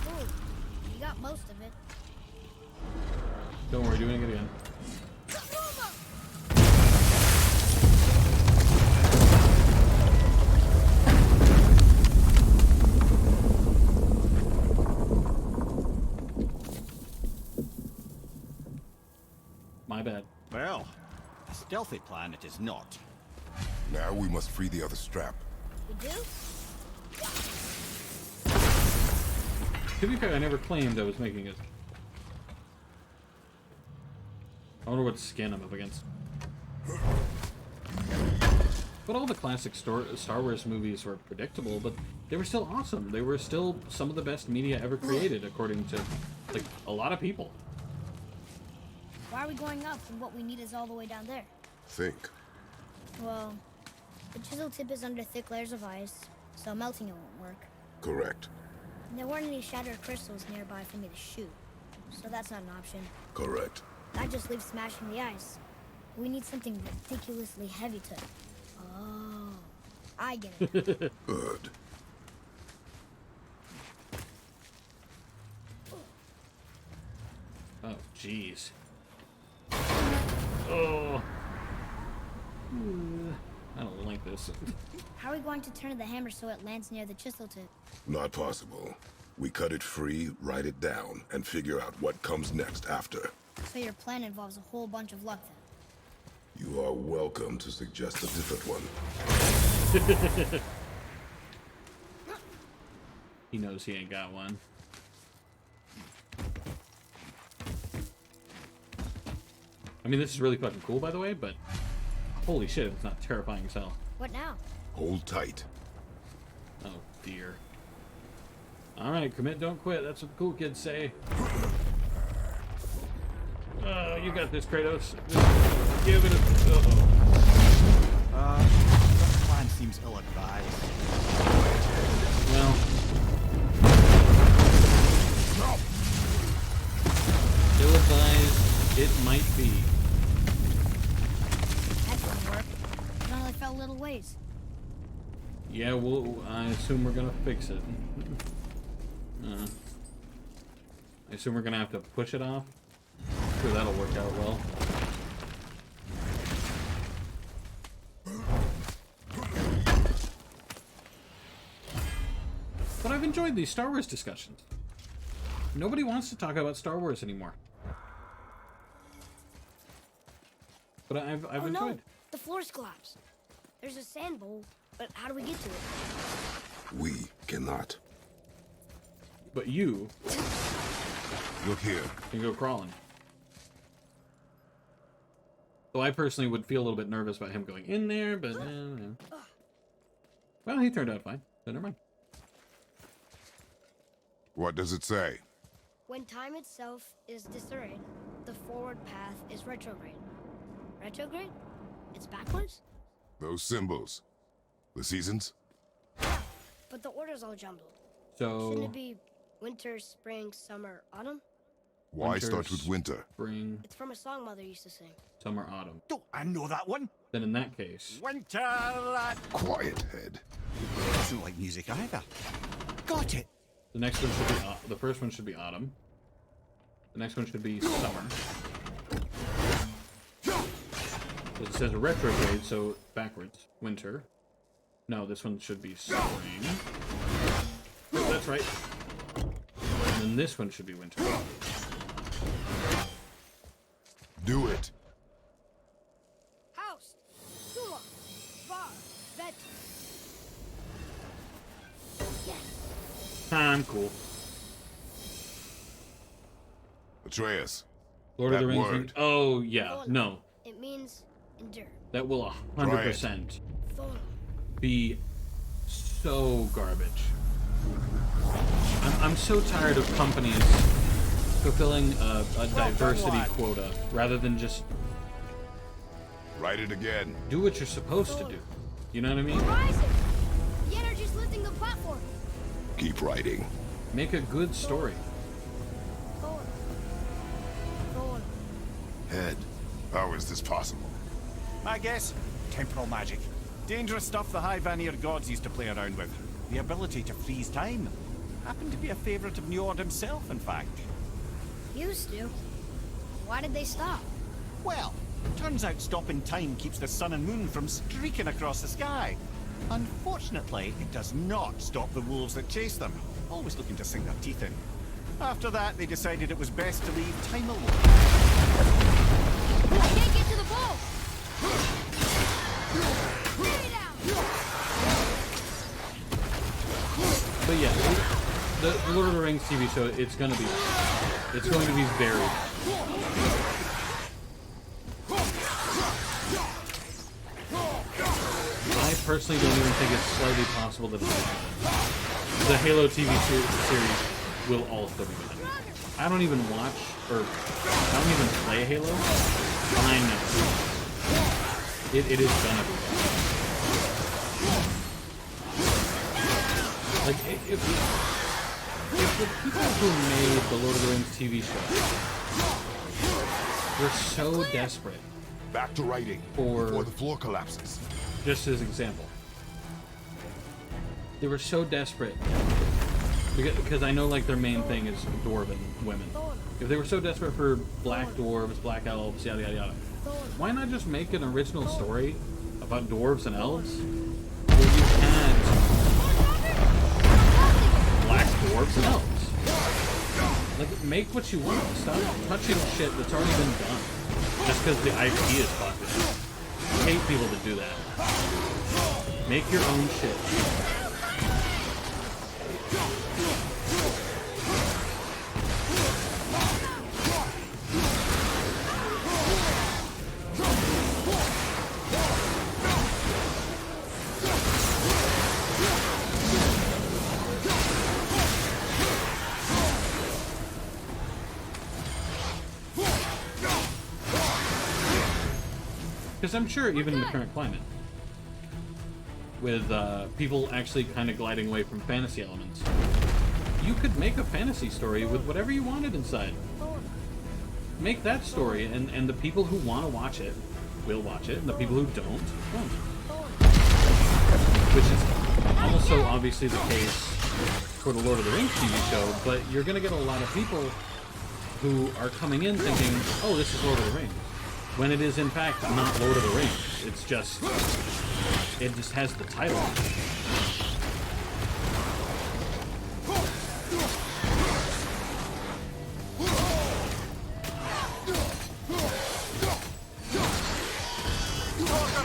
Ooh, you got most of it. Don't worry, doing it again. My bad. Well, a stealthy plan it is not. Now we must free the other strap. We do? To be fair, I never claimed I was making it. I wonder what skin I'm up against. But all the classic Star Wars movies were predictable, but they were still awesome. They were still some of the best media ever created, according to, like, a lot of people. Why are we going up when what we need is all the way down there? Think. Well, the chisel tip is under thick layers of ice, so melting it won't work. Correct. And there weren't any shattered crystals nearby for me to shoot, so that's not an option. Correct. That just leaves smashing the ice. We need something ridiculously heavy to... Oh, I get it. Good. Oh, jeez. Oh. I don't like this. How are we going to turn the hammer so it lands near the chisel tip? Not possible. We cut it free, write it down, and figure out what comes next after. So your plan involves a whole bunch of luck then? You are welcome to suggest a different one. He knows he ain't got one. I mean, this is really fucking cool, by the way, but holy shit, it's not terrifying as hell. What now? Hold tight. Oh, dear. Alright, commit, don't quit. That's what the cool kids say. Oh, you got this, Kratos. Just give it a... Uh-oh. That plan seems ill-advised. Well... Ill-advised, it might be. That didn't work. It only fell a little ways. Yeah, well, I assume we're gonna fix it. I assume we're gonna have to push it off. Sure, that'll work out well. But I've enjoyed these Star Wars discussions. Nobody wants to talk about Star Wars anymore. But I've Oh enjoyed. no! The floor's collapsed. There's a sand bowl, but how do we get to it? We cannot. But you Look here. can go crawling. Though I personally would feel a little bit nervous about him going in there, but well, he turned out fine. So never mind. What does it say? When time itself is disarrayed, the forward path is retrograde. Retrograde? It's backwards? Those symbols. The seasons? But the order's all jumbled. So Shouldn't it be winter, spring, summer, autumn? Why Winter, start with winter? spring, It's from a song Mother used to sing. summer, autumn. Don't I know that one? Then in that case, Winter, lad. Quiet, head. Doesn't like music either. Got it. the next one should be the first one should be autumn. The next one should be summer. So it says retrograde, so backwards. Winter. No, this one should be spring. Oh, that's right. And then this one should be winter. Do it. House! Suma! Var! Vet! Yes! I'm cool. Atreus. Lord of That the Rings. word. Oh yeah, no, It means endure. that will 100% Thor. be so garbage. I'm so tired of companies fulfilling a diversity quota rather than just Write it again. do what you're supposed to do. You know what I mean? Rising! The energy's lifting the platform. Keep writing. Make a good story. Thor. Thor. Head. How is this possible? My guess? Temporal magic. Dangerous stuff the High Vanir gods used to play around with. The ability to freeze time. Happened to be a favorite of Njord himself, in fact. Used to. Why did they stop? Well, turns out stopping time keeps the sun and moon from streaking across the sky. Unfortunately, it does not stop the wolves that chase them, always looking to sink their teeth in. After that, they decided it was best to leave time alone. I can't get to the ball! Stay down! But yeah, the Lord of the Rings TV show, it's going to be varied. I personally don't even think it's slightly possible that it's the Halo TV series will also be bad. I don't even watch, or I don't even play Halo, and I know it is gonna be bad. Like, if the people who made the Lord of the Rings TV show were so desperate Back to writing before the floor collapses. just as an example, they were so desperate because I know like their main thing is dwarven women. If they were so desperate for black dwarves, black elves, yada yada yada, why not just make an original story about dwarves and elves where you had black dwarves and elves? Like, make what you want. Stop touching shit that's already been done just because the IP is popular. I hate people that do that. Make your own shit. Because I'm sure even in the current climate, with people actually kind of gliding away from fantasy elements, you could make a fantasy story with whatever you wanted inside. Make that story, and the people who want to watch it will watch it, and the people who don't, won't. Which is also obviously the case for the Lord of the Rings TV show, but you're going to get a lot of people who are coming in thinking, oh, this is Lord of the Rings, when it is in fact not Lord of the Rings. It's just, it just has the title.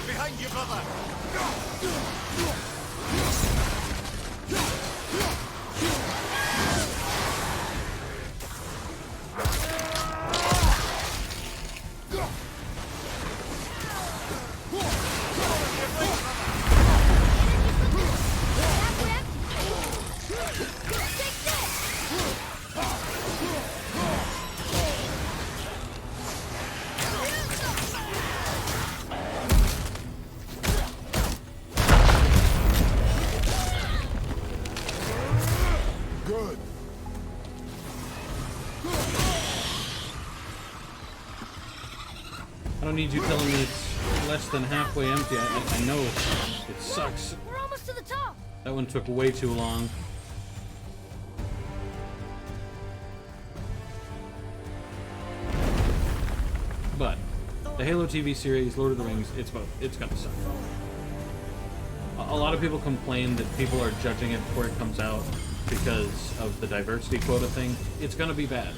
Behind you, brother! Good. I don't need you telling me it's less than halfway empty. I know it sucks. We're almost to the top. That one took way too long. But the Halo TV series, Lord of the Rings, it's both. It's gonna suck. A lot of people complain that people are judging it before it comes out because of the diversity quota thing. It's gonna be bad.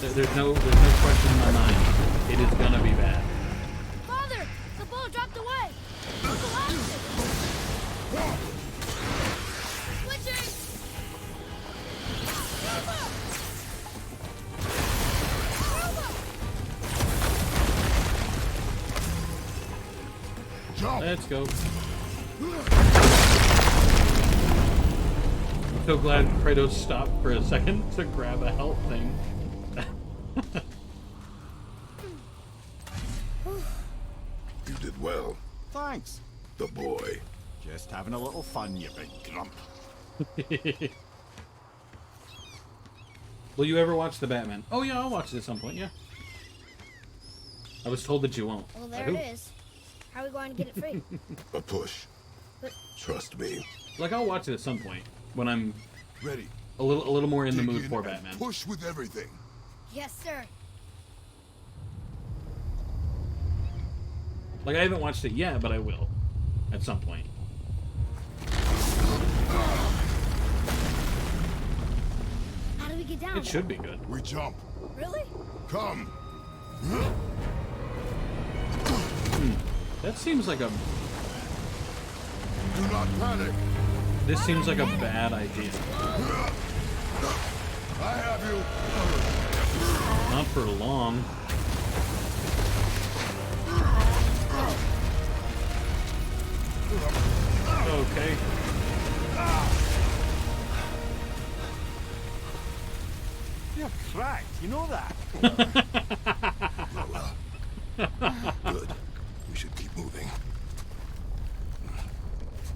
There's no question in my mind. It is gonna be bad. Father, the ball dropped away. Look around. Switching. Jump. Let's go. I'm so glad Kratos stopped for a second to grab a health thing. You did well, Thanks. the boy. Just having a little fun, you big grump. Will you ever watch the Batman? Oh yeah, I'll watch it at some point, yeah. I was told that you won't. Well, By there who? it is. How are we going to get it free? A push. But- Trust me. Like, I'll watch it at some point when I'm Ready. a little more in the Dig mood in for and Batman. Push with everything. Yes, sir. Like, I haven't watched it yet, but I will at some point. How do we get down? It should be good. We jump. Really? Come. That seems like a. Do not panic. This seems like a bad idea. I have you. Not for long. Okay. You're cracked, you know that? Good. We should keep moving.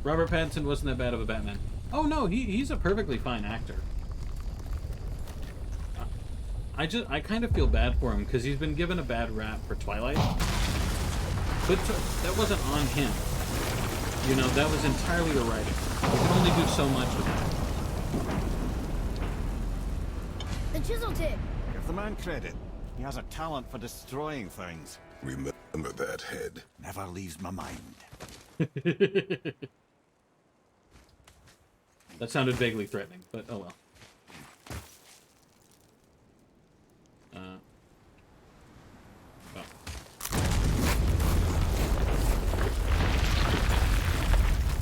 Robert Pattinson wasn't that bad of a Batman. Oh no, he's a perfectly fine actor. I kind of feel bad for him because he's been given a bad rap for Twilight, but that wasn't on him. You know, that was entirely the writing. You can only do so much with that. The chisel tip. Give the man credit. He has a talent for destroying things. Remember that head. Never leaves my mind. That sounded vaguely threatening, but oh well. Well.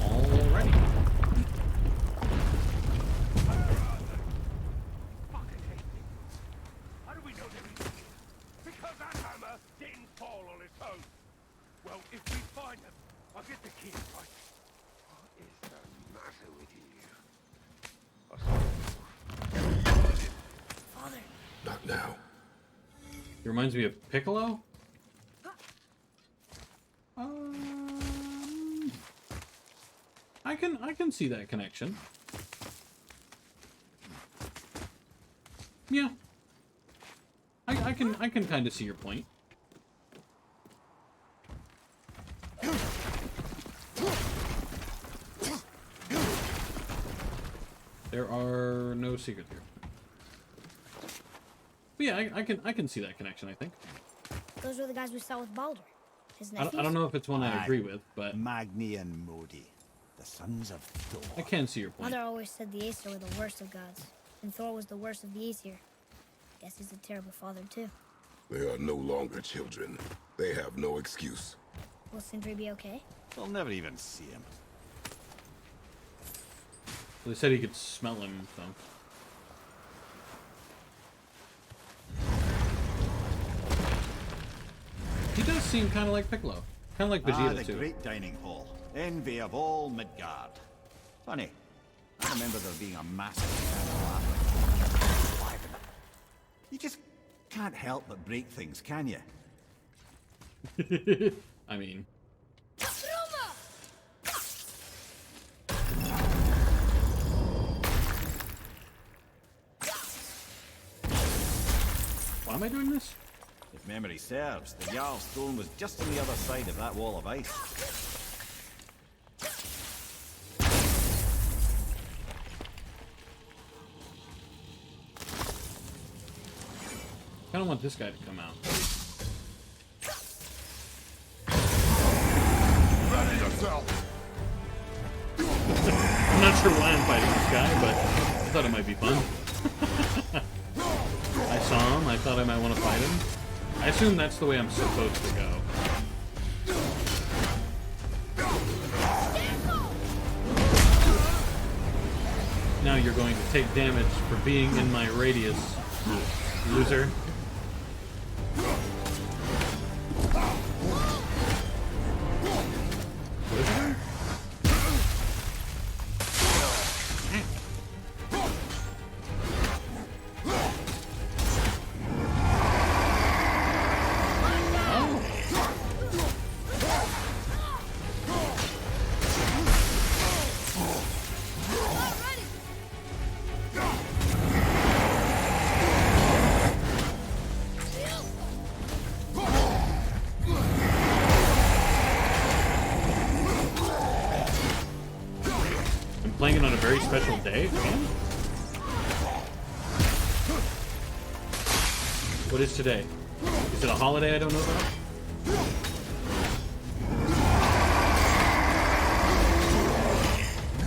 Alrighty. How do we know they're in here? Because that hammer didn't fall on its own. Well, if we find them, I'll get the key, right? What is the matter with you? Father. Not now. He reminds me of Piccolo? I can see that connection. Yeah. I can kind of see your point. There are no secrets here. But yeah, I can see that connection, I think. Those were the guys we saw with Baldur. His I nephews. don't know if it's one I agree with, but Magni and Modi, the sons of Thor. I can see your point. Mother always said the Aesir were the worst of gods, and Thor was the worst of the Aesir. Guess he's a terrible father too. They are no longer children. They have no excuse. Will Sindri be okay? We'll never even see him. They said he could smell him, so. He does seem kind of like Piccolo. Kind of like Vegeta, the too. great dining hall. Envy of all Midgard. Funny, I remember there being a massive candle. You just can't help but break things, can you? I mean... Why am I doing this? If memory serves, the Jarl's throne was just on the other side of that wall of ice. I don't want this guy to come out. Ready yourself! I'm not sure why I'm fighting this guy, but I thought it might be fun. I saw him, I thought I might want to fight him. I assume that's the way I'm supposed to go. Now you're going to take damage for being in my radius, loser. What is it doing? Playing it on a very special day? What is today? Is it a holiday I don't know about?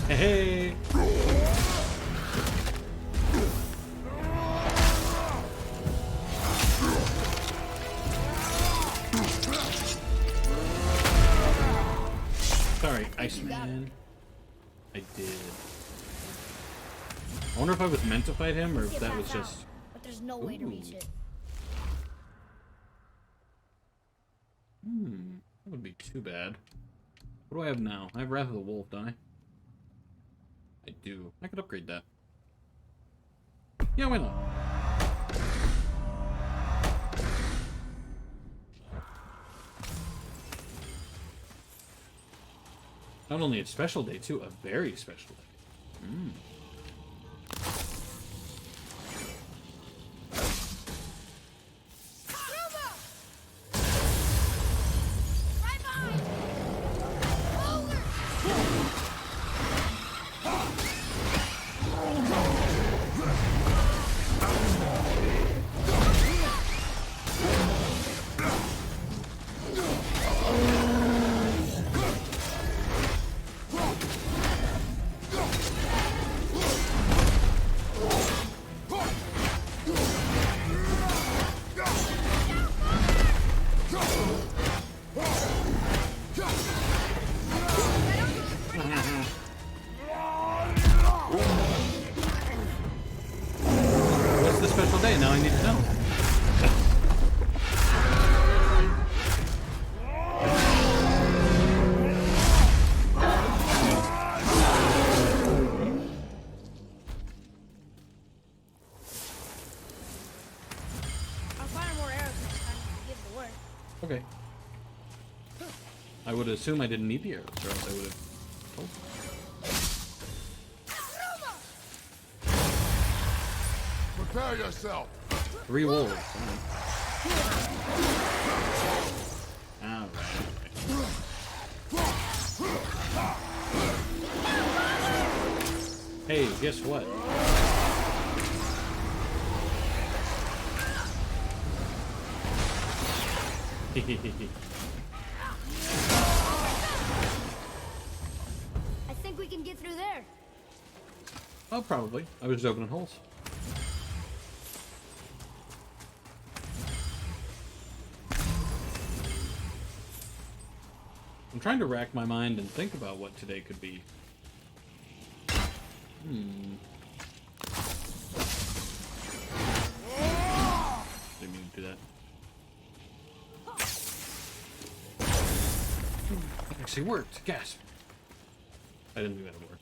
Hey! Sorry, Iceman. I did. I wonder if I was meant to fight him or See if a that path was out, just... but there's no way to reach Ooh. it. That would be too bad. What do I have now? I have Wrath of the Wolf, don't I? I do. I could upgrade that. Yeah, why not? Not only a special day, too, a very special day. Right behind! Over! What's the special day? Now I need to know. I'll find more arrows next time to give the word. Okay. I would assume I didn't need the arrows, or else I would have told you. 'Prepare yourself. 3 wolves. Alright. Hey, guess what? I think we can get through there. Oh, probably. I was just opening holes. I'm trying to rack my mind and think about what today could be. Didn't mean to do that. That actually worked. Gasp. I didn't think that would work.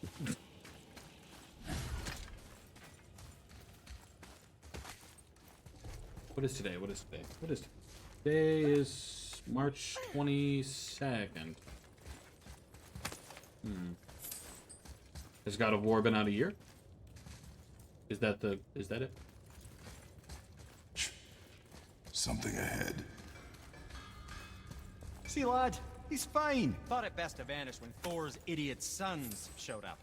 What is today? What is today? What is today? Today is March 22nd. Has God of War been out a year? Is that it? Something ahead. See, lad, he's fine. Thought it best to vanish when Thor's idiot sons showed up.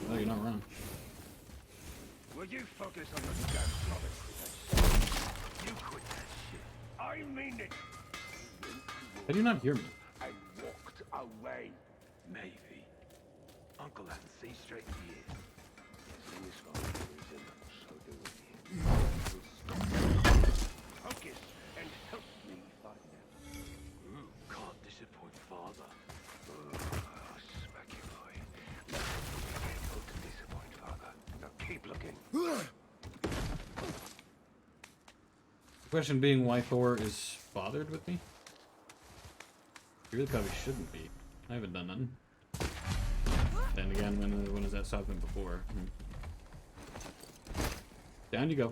Oh, you're not wrong. Will you focus on the damn brother quit that shit? You quit that shit. I mean it. How do you not hear me? I walked away. Maybe. Uncle hadn't seen straight in the ear. Seen this one reason, so do it. Focus and help me find them. Can't disappoint father. I'll smack you, boy. Be able to disappoint father. Now keep looking. The question being why Thor is bothered with me? He really probably shouldn't be. I haven't done nothing. Then again, when has that stopped him before? Down you go.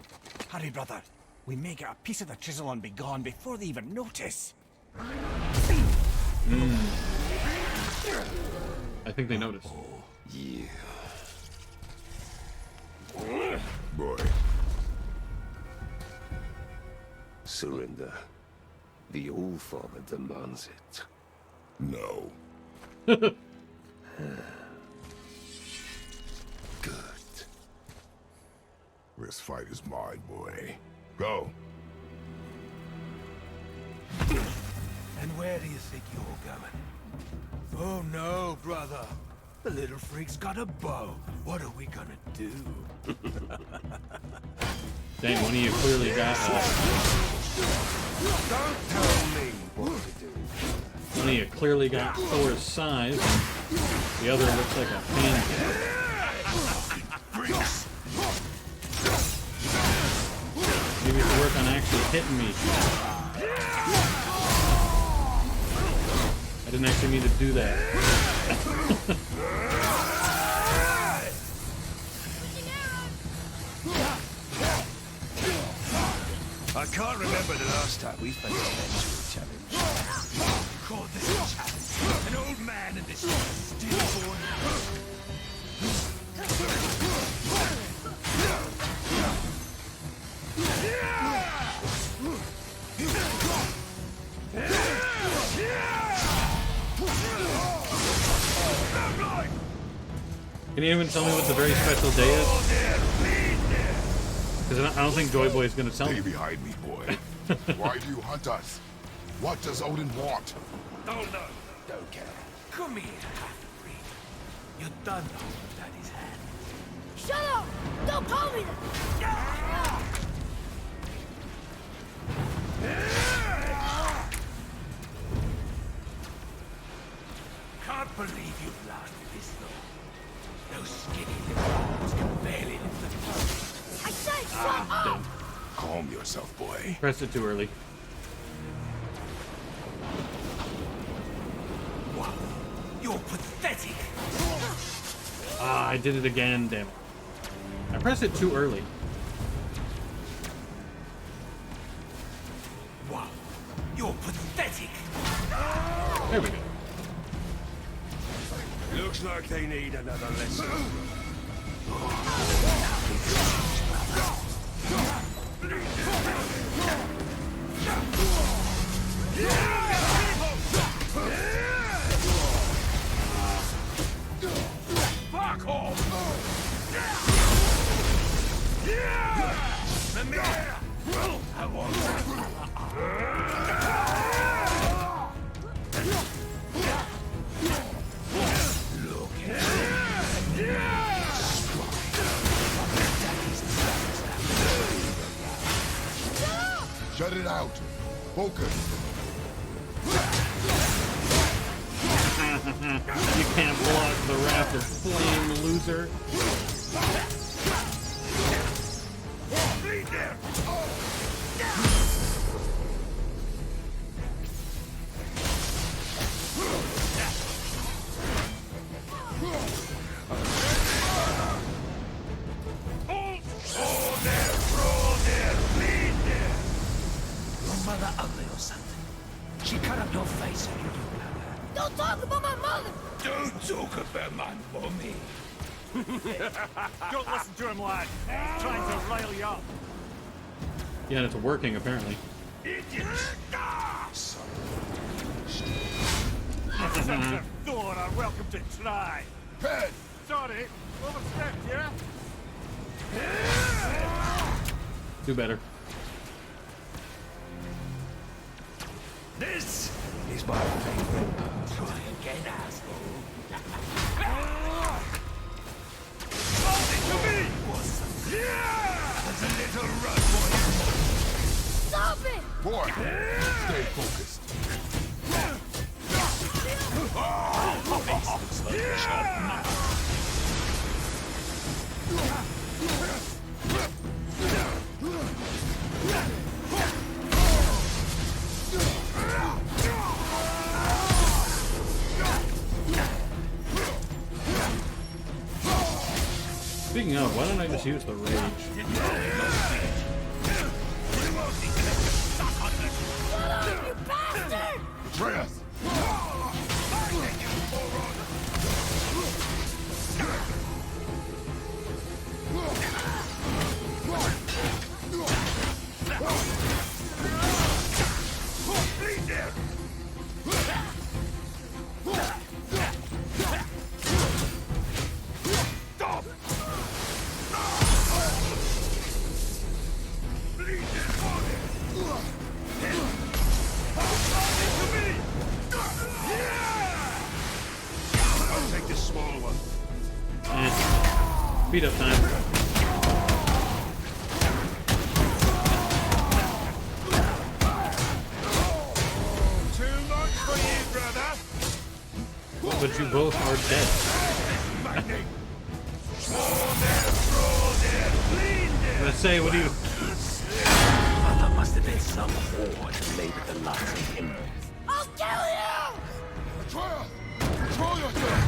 Hurry, brother. We may get a piece of the chisel and be gone before they even notice. I think they noticed. Yeah. Boy. Surrender. The old father demands it. No. Good. This fight is mine, boy. Go. And where do you think you're going? Oh no, brother. The little freak's got a bow. What are we gonna do? Dang, one of you clearly got Don't tell me what to do. one of you clearly got Thor's size. The other looks like a pancake. hitting me? I didn't actually mean to do that. I can't remember the last time we faced an challenge. Call this a challenge. An old man and this stillborn. Can you even tell me what the very special day is? Because I don't think Joy Boy is going to tell Stay me. behind me, boy. Why do you hunt us? What does Odin want? Oh no, don't care. Come here, half-breed. You done know with Daddy's hand. Shut up! Don't call me that! Can't believe you've lasted this long. Those skinny little arms can barely lift the phone. I said shut up! Damn. Calm yourself, boy. Pressed it too early. Wow, you're pathetic. Ah, I did it again, damn it. I pressed it too early. Wow, you're pathetic. There we go. Looks like they need another lesson. Fuck off! I want Shut it out. Focus. You can't block the wrath of flame, loser. mother ugly or something. She cut up your face when you do that. Don't talk about my mother! Don't talk about my mommy. Don't listen to him, lad. He's trying to rile you up. Yeah, and it's working, apparently. Sons of Thor are welcome to try. Pen! Sorry, overstepped, yeah? Do better. This is my favorite. Try again, asshole. Hold it to me! Awesome. Yeah! There's a little run for you. Stop it! Boy, stay focused. Face looks like a sharp knife. Speaking of, why don't I just use the rage? Shut up, you bastard! Atreus! Speed up time. Too much for you, brother. But you both are dead. I'm gonna say, what do you... must have been some horde who labored the likes of him. I'll kill you! Atreya! Control yourself!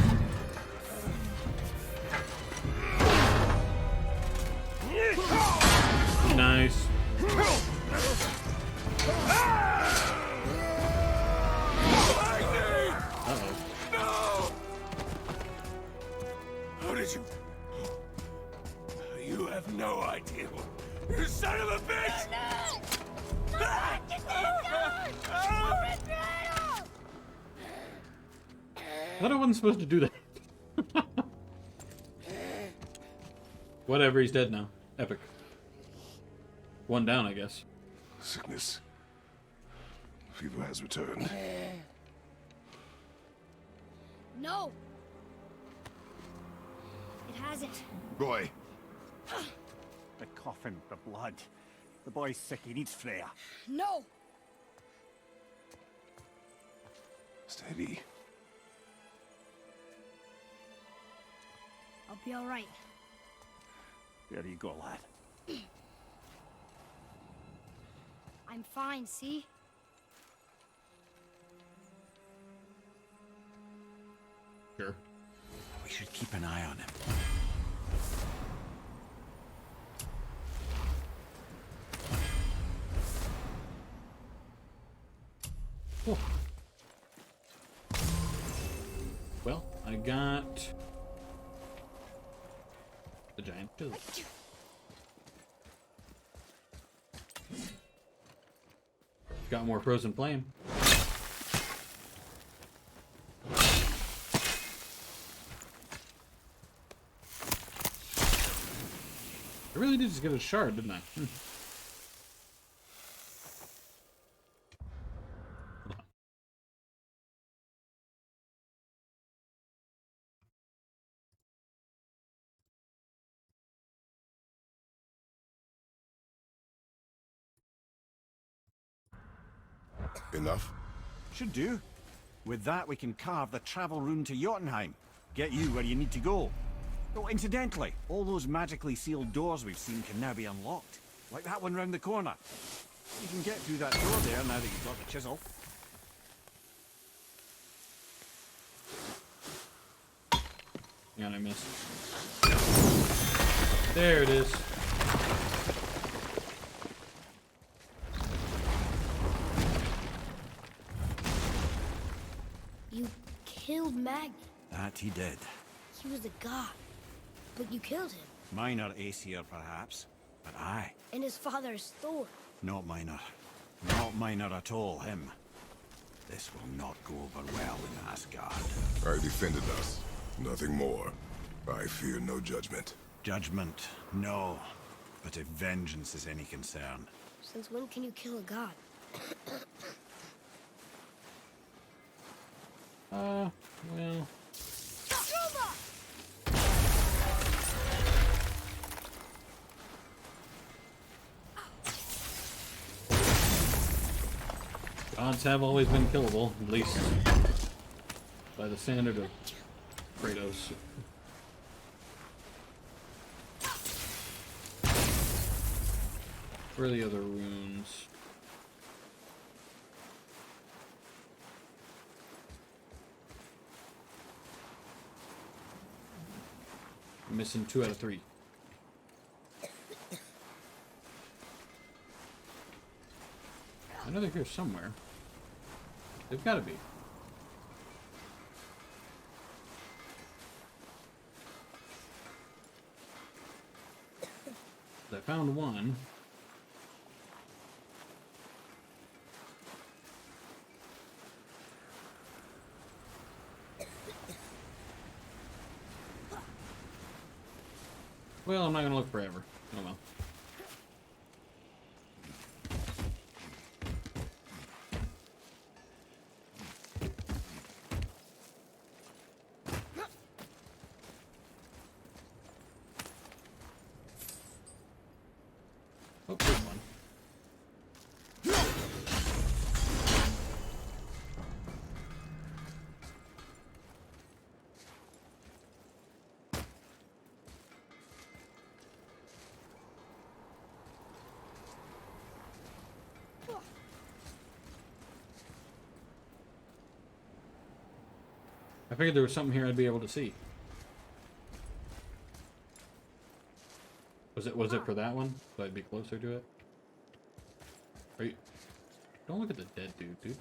Nice. Uh-oh. No! How did you... You have no idea. You son of a bitch! I thought I wasn't supposed to do that. Whatever, he's dead now. Epic. One down, I guess. Sickness. Fever has returned. No! It hasn't. Boy, The coffin, the blood. The boy's sick, he needs Freya. No! steady. I'll be alright. There you go, lad. I'm fine, see? Sure. We should keep an eye on him. Cool. Well, I got the giant chisel. Got more frozen flame. I really did just get a shard, didn't I? Enough? Should do. With that, we can carve the travel rune to Jotunheim. Get you where you need to go. Oh, incidentally, all those magically sealed doors we've seen can now be unlocked. Like that one round the corner. You can get through that door there now that you've got the chisel. Hang on, I missed. There it is. You killed Magni. That he did. He was a god. But you killed him. Minor Aesir, perhaps. But I. And his father's Thor. Not minor. Not minor at all, him. This will not go over well in Asgard. I defended us. Nothing more. I fear no judgment. Judgment, no. But if vengeance is any concern, Since when can you kill a god? Well... Gods have always been killable, at least by the standard of Kratos. Where are the other runes? I'm missing 2 out of 3. I know they're here somewhere. They've got to be. I found one. Well, I'm not gonna look forever. Oh well. Oh, there's one. I figured there was something here I'd be able to see. Was it for that one? So I'd be closer to it? Are you... Don't look at the dead dude.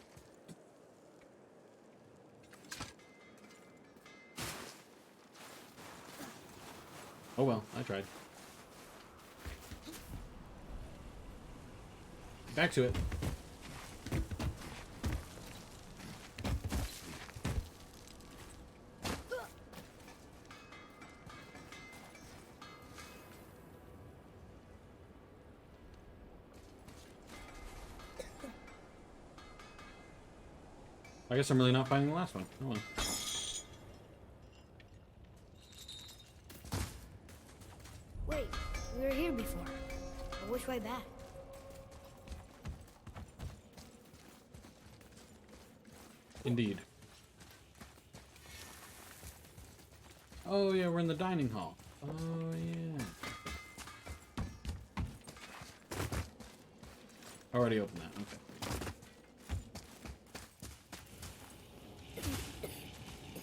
Oh well, I tried. Back to it. I guess I'm really not finding the last one. Oh well. Wait, we were here before. But which way back? Indeed. Oh yeah, we're in the dining hall. Oh yeah. Already opened that, okay.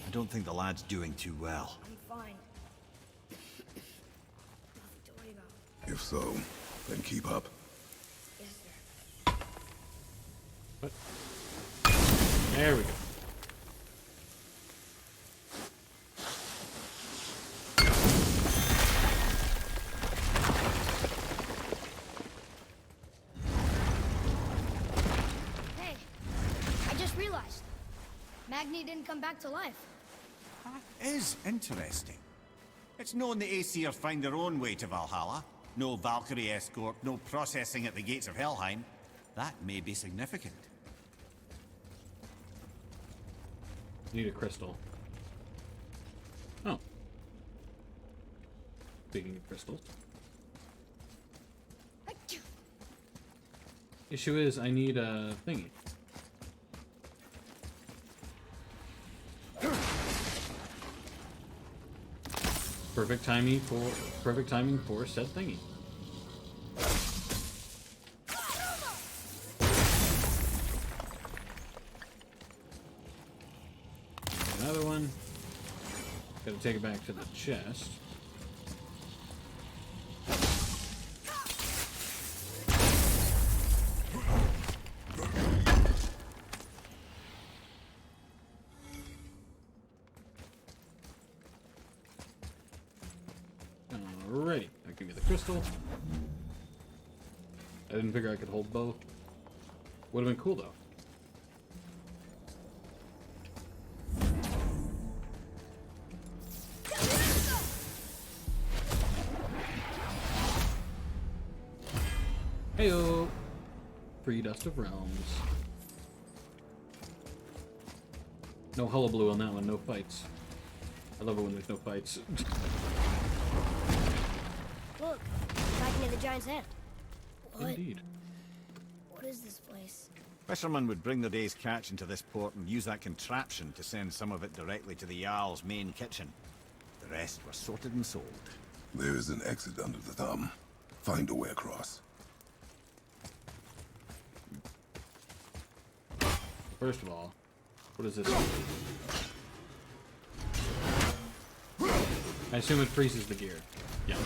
I don't think the lad's doing too well. I'm fine. Nothing to worry about. If so, then keep up. Yes, sir. What? There we go. Hey, I just realized. Magni didn't come back to life. That is interesting. It's known the Aesir find their own way to Valhalla. No Valkyrie escort, no processing at the gates of Helheim. That may be significant. Need a crystal. Oh. Speaking of crystals. Issue is, I need a thingy. Perfect timing for said thingy. Another one. Gotta take it back to the chest. Alrighty, now give me the crystal. I didn't figure I could hold both. Would have been cool though. Heyo! Free Dust of Realms. No hullabaloo on that one, no fights. I love it when there's no fights. Look, back into the giant's hand. What? Indeed. What is this place? Fishermen would bring their day's catch into this port and use that contraption to send some of it directly to the Jarl's main kitchen. The rest were sorted and sold. There is an exit under the thumb. Find a way across. First of all, what is this? I assume it freezes the gear. Yeah.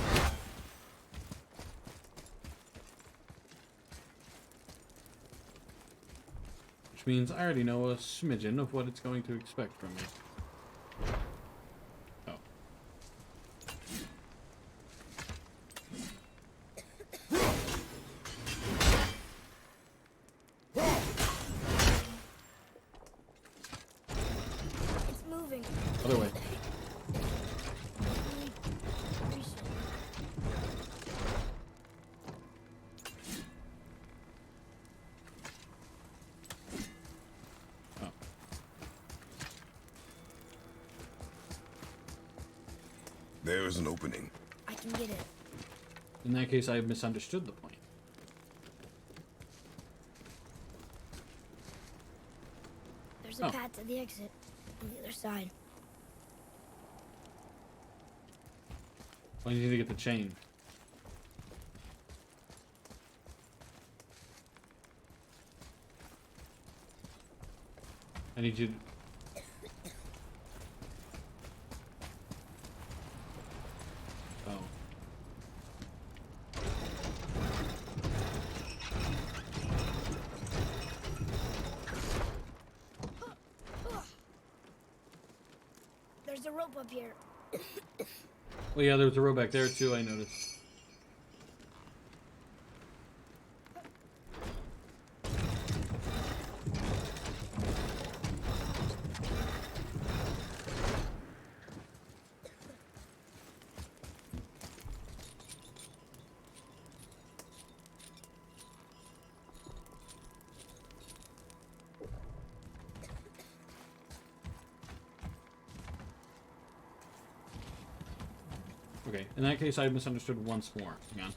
Which means I already know a smidgen of what it's going to expect from me. Oh. It's moving. Other way. Oh. There is an opening. I can get it. In that case, I misunderstood the point. There's a Oh. path to the exit on the other side. I need to get the chain. I need you to... rope up here. Well, yeah, there was a row back there too, I noticed. Okay, in that case, I misunderstood once more. Hang on.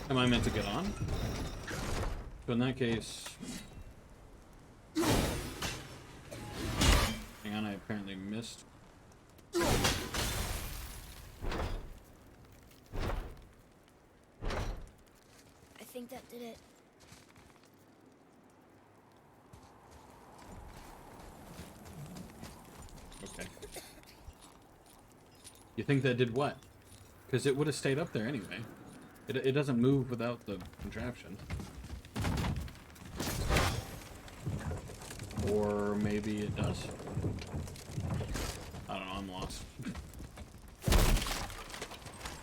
Am I meant to get on? So in that case... Hang on, I apparently missed. I think that did it. Okay. You think that did what? Because it would have stayed up there anyway. It doesn't move without the contraption. Or maybe it does. I don't know, I'm lost.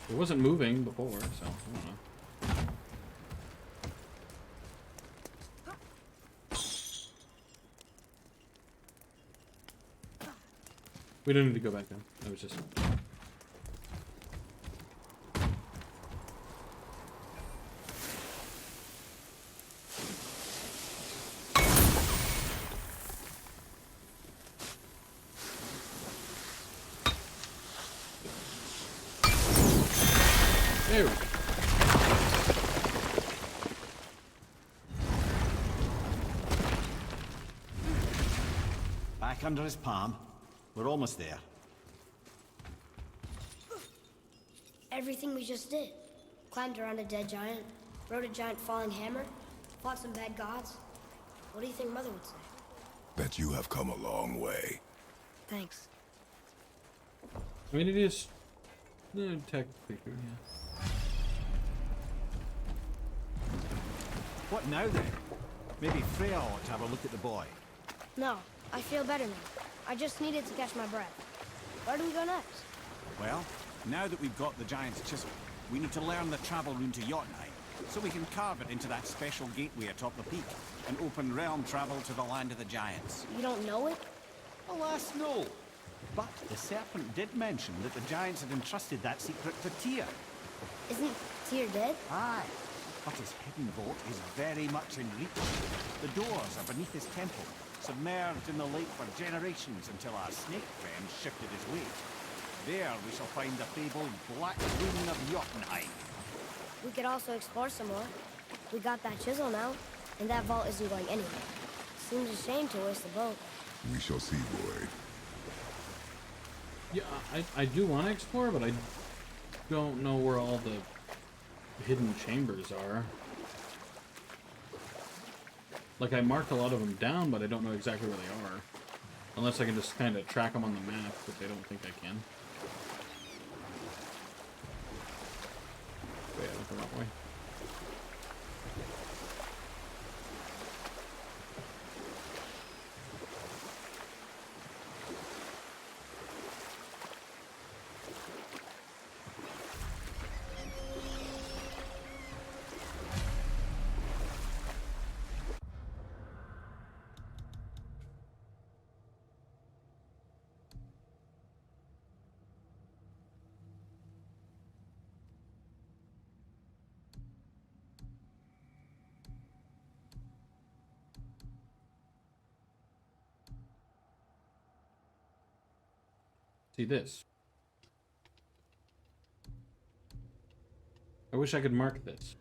It wasn't moving before, so I don't know. We don't need to go back down. I was just... There we go. Back under his palm. We're almost there. Everything we just did. Climbed around a dead giant, rode a giant falling hammer, fought some bad gods. What do you think Mother would say? Bet you have come a long way. Thanks. I mean, it is... technically true, yeah. What now then? Maybe Freya ought to have a look at the boy. No, I feel better now. I just needed to catch my breath. Where do we go next? Well, now that we've got the giant's chisel, we need to learn the travel rune to Jotunheim, so we can carve it into that special gateway atop the peak, and open realm travel to the land of the giants. You don't know it? Alas, no. But the serpent did mention that the giants had entrusted that secret to Tyr. Isn't Tyr dead? Aye. But his hidden vault is very much in reach. The doors are beneath his temple, submerged in the lake for generations until our snake friend shifted his weight. There we shall find the fabled Black Rune of Jotunheim. We could also explore some more. We got that chisel now, and that vault isn't going anywhere. Seems a shame to waste the boat. We shall see, boy. Yeah, I do want to explore, but I don't know where all the hidden chambers are. Like, I marked a lot of them down, but I don't know exactly where they are. Unless I can just kind of track them on the map, which I don't think I can. Wait, I went the wrong way. See this. I wish I could mark this.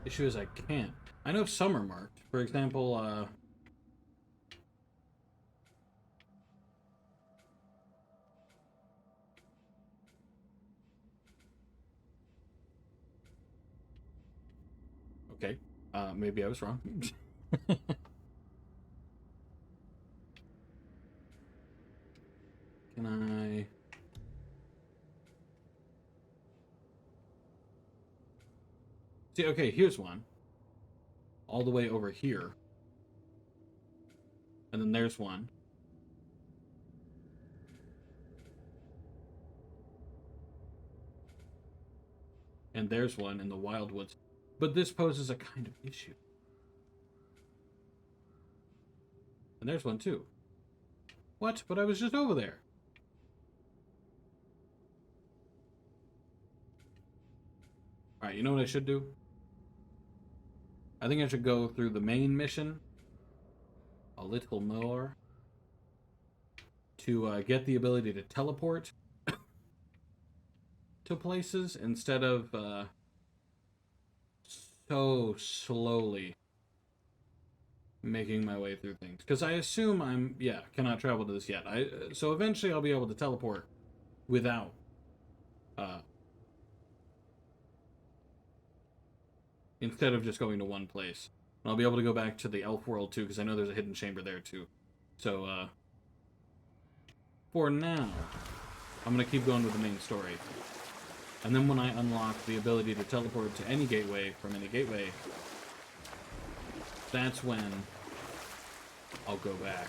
Issue is I can't. I know some are marked. For example, okay. Maybe I was wrong. Can I... See, okay, here's one. All the way over here. And then there's one. And there's one in the Wildwoods. But this poses a kind of issue. And there's one too. What? But I was just over there. Alright, you know what I should do? I think I should go through the main mission a little more to get the ability to teleport to places instead of so slowly making my way through things. Because I assume I'm, cannot travel to this yet. So eventually I'll be able to teleport without instead of just going to one place. And I'll be able to go back to the elf world too, because I know there's a hidden chamber there too. So, for now, I'm going to keep going with the main story. And then when I unlock the ability to teleport to any gateway from any gateway, that's when I'll go back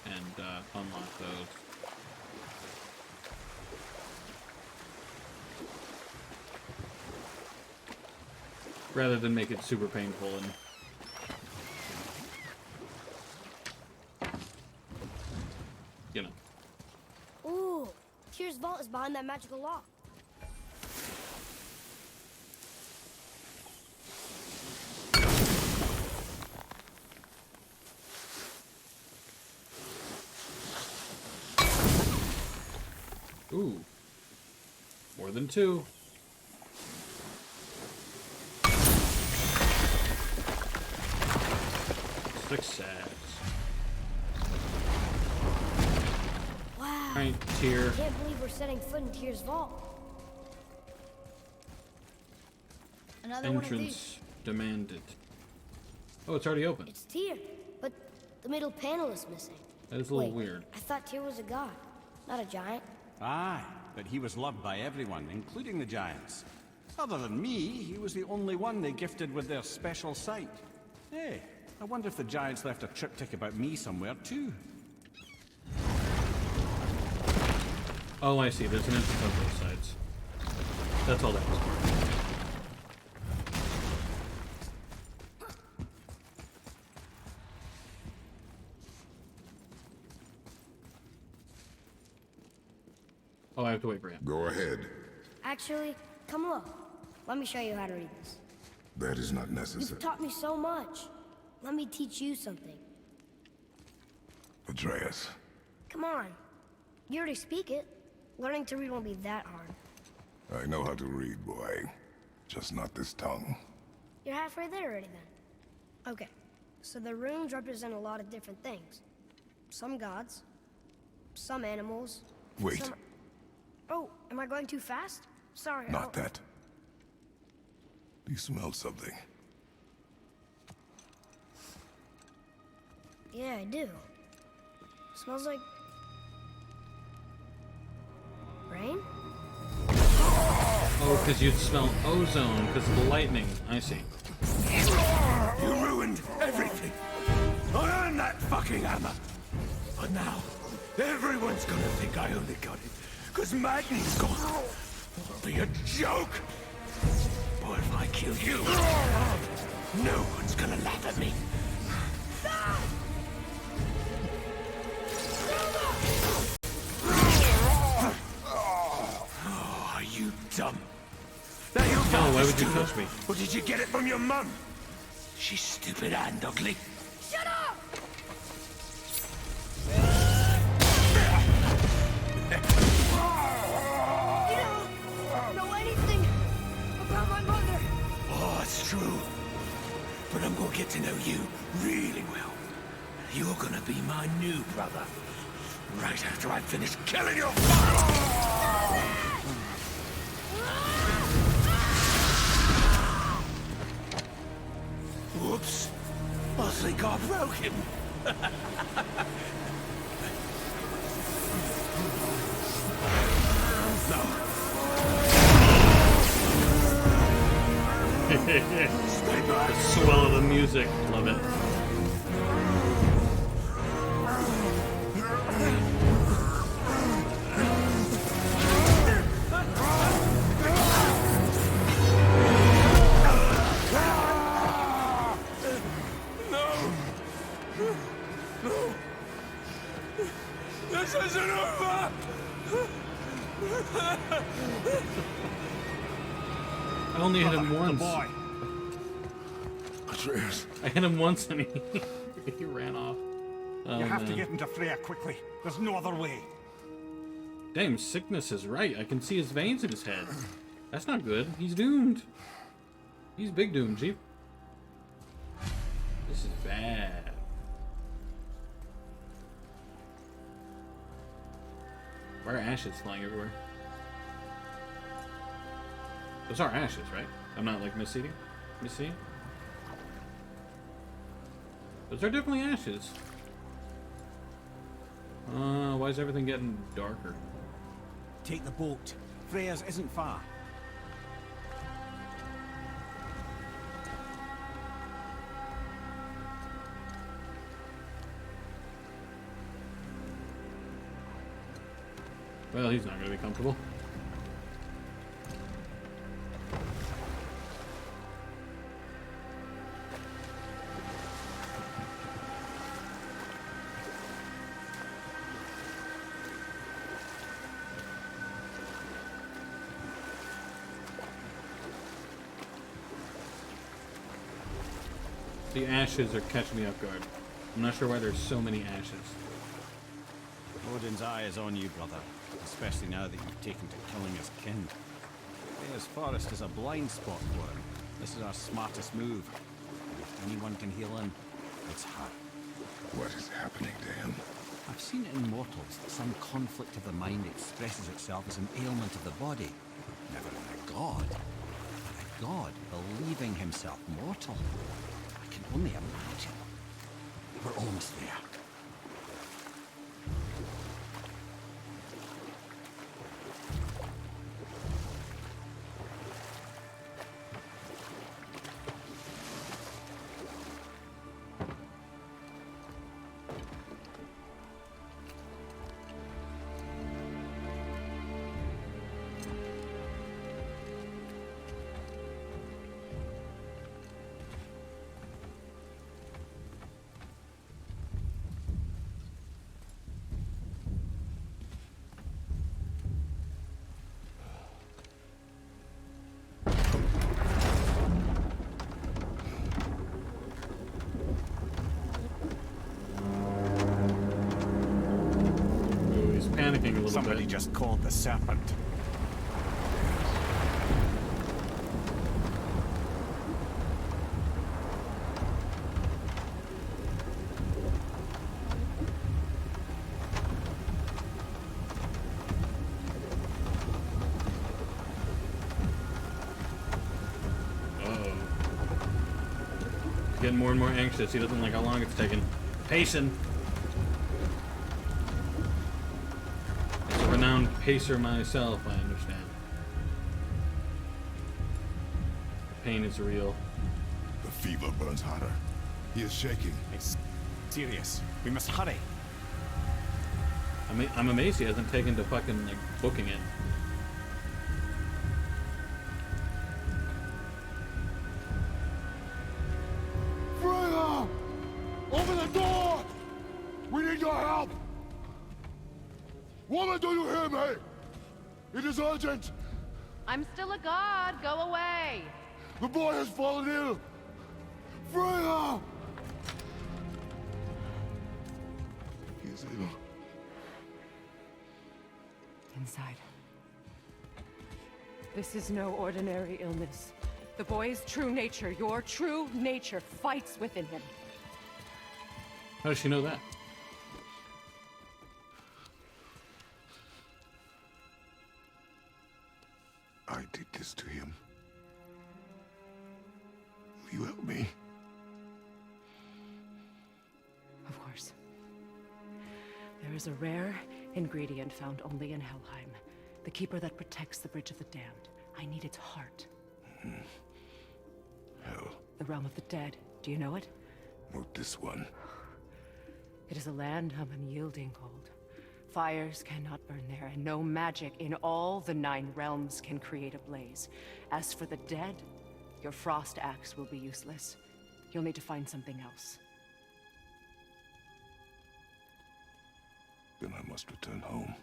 and unlock those. Rather than make it super painful and... you know. Ooh, Tyr's vault is behind that magical lock. Ooh. More than two. Success. Wow. Right, Tyr. I can't believe we're setting foot in Tyr's vault. Another one of these. Entrance demanded. Oh, it's already open. It's Tyr, but the middle panel is missing. That is a little weird. I thought Tyr was a god, not a giant. Aye, but he was loved by everyone, including the giants. Other than me, he was the only one they gifted with their special sight. Hey, I wonder if the giants left a triptych about me somewhere, too. Oh, I see. There's an entrance on both sides. That's all that was for. Oh, I have to wait for him. Go ahead. Actually, come look. Let me show you how to read this. That is not necessary. You've taught me so much. Let me teach you something. Atreus. Come on. You already speak it. Learning to read won't be that hard. I know how to read, boy. Just not this tongue. You're halfway there already then. Okay, so the runes represent a lot of different things. Some gods, some animals. Wait. Some... Oh, am I going too fast? Sorry. Not that. Do you smell something? Yeah, I do. Smells like... rain? Oh, because you'd smell ozone because of the lightning. I see. You ruined everything. I earned that fucking hammer. But now, everyone's gonna think I only got it because Magni's gone. It'll be a joke. Boy, if I kill you, no one's gonna laugh at me. Oh, are you dumb? That your No, why would you father's touch me? Or did you get it from your mum? She's stupid and ugly. Shut up! You don't know anything about my mother. Oh, it's true. But I'm gonna get to know you really well. You're gonna be my new brother. Right after I finish killing your father! Whoops. I'll think I broke him. The swell of the music. Love it. This isn't over! I only hit him once. Boy. Atreus. I hit him once and he ran off. Oh, You have to man. get into Freya quickly. There's no other way. Damn, sickness is right. I can see his veins in his head. That's not good. He's doomed. He's big doomed, Jeep. This is bad. Why are ashes flying everywhere? Those are ashes, right? I'm not like misseeing? Those are definitely ashes. Why is everything getting darker? Take the boat. Freya's isn't far. Well, he's not going to be comfortable. The ashes are catching me off guard. I'm not sure why there's so many ashes. Odin's eye is on you, brother. Especially now that you've taken to killing his kin. Freya's forest is a blind spot for him. This is our smartest move. And if anyone can heal him, it's her. What is happening to him? I've seen it in mortals that some conflict of the mind expresses itself as an ailment of the body. Never in a god. But a god believing himself mortal. I can only imagine. We're almost there. Panicking a little Somebody bit. just called the serpent. Uh-oh. He's getting more and more anxious. He doesn't like how long it's taking. Pacing. As a renowned pacer myself, I understand. The pain is real. The fever burns hotter. He is shaking. It's serious. We must hurry. I'm amazed he hasn't taken to fucking, like, booking it. Freya! Open the door! We need your help! Woman, do you hear me? It is urgent! I'm still a god. Go away. The boy has fallen ill! Freya! He is ill. Inside. This is no ordinary illness. The boy's true nature, your true nature, fights within him. How does she know that? I did this to him. Will you help me? There is a rare ingredient found only in Helheim. The keeper that protects the Bridge of the Damned. I need its heart. Hell, The realm of the dead. Do you know it? not this one. It is a land of unyielding cold. Fires cannot burn there, and no magic in all the 9 realms can create a blaze. As for the dead, your frost axe will be useless. You'll need to find something else. Then I must return home.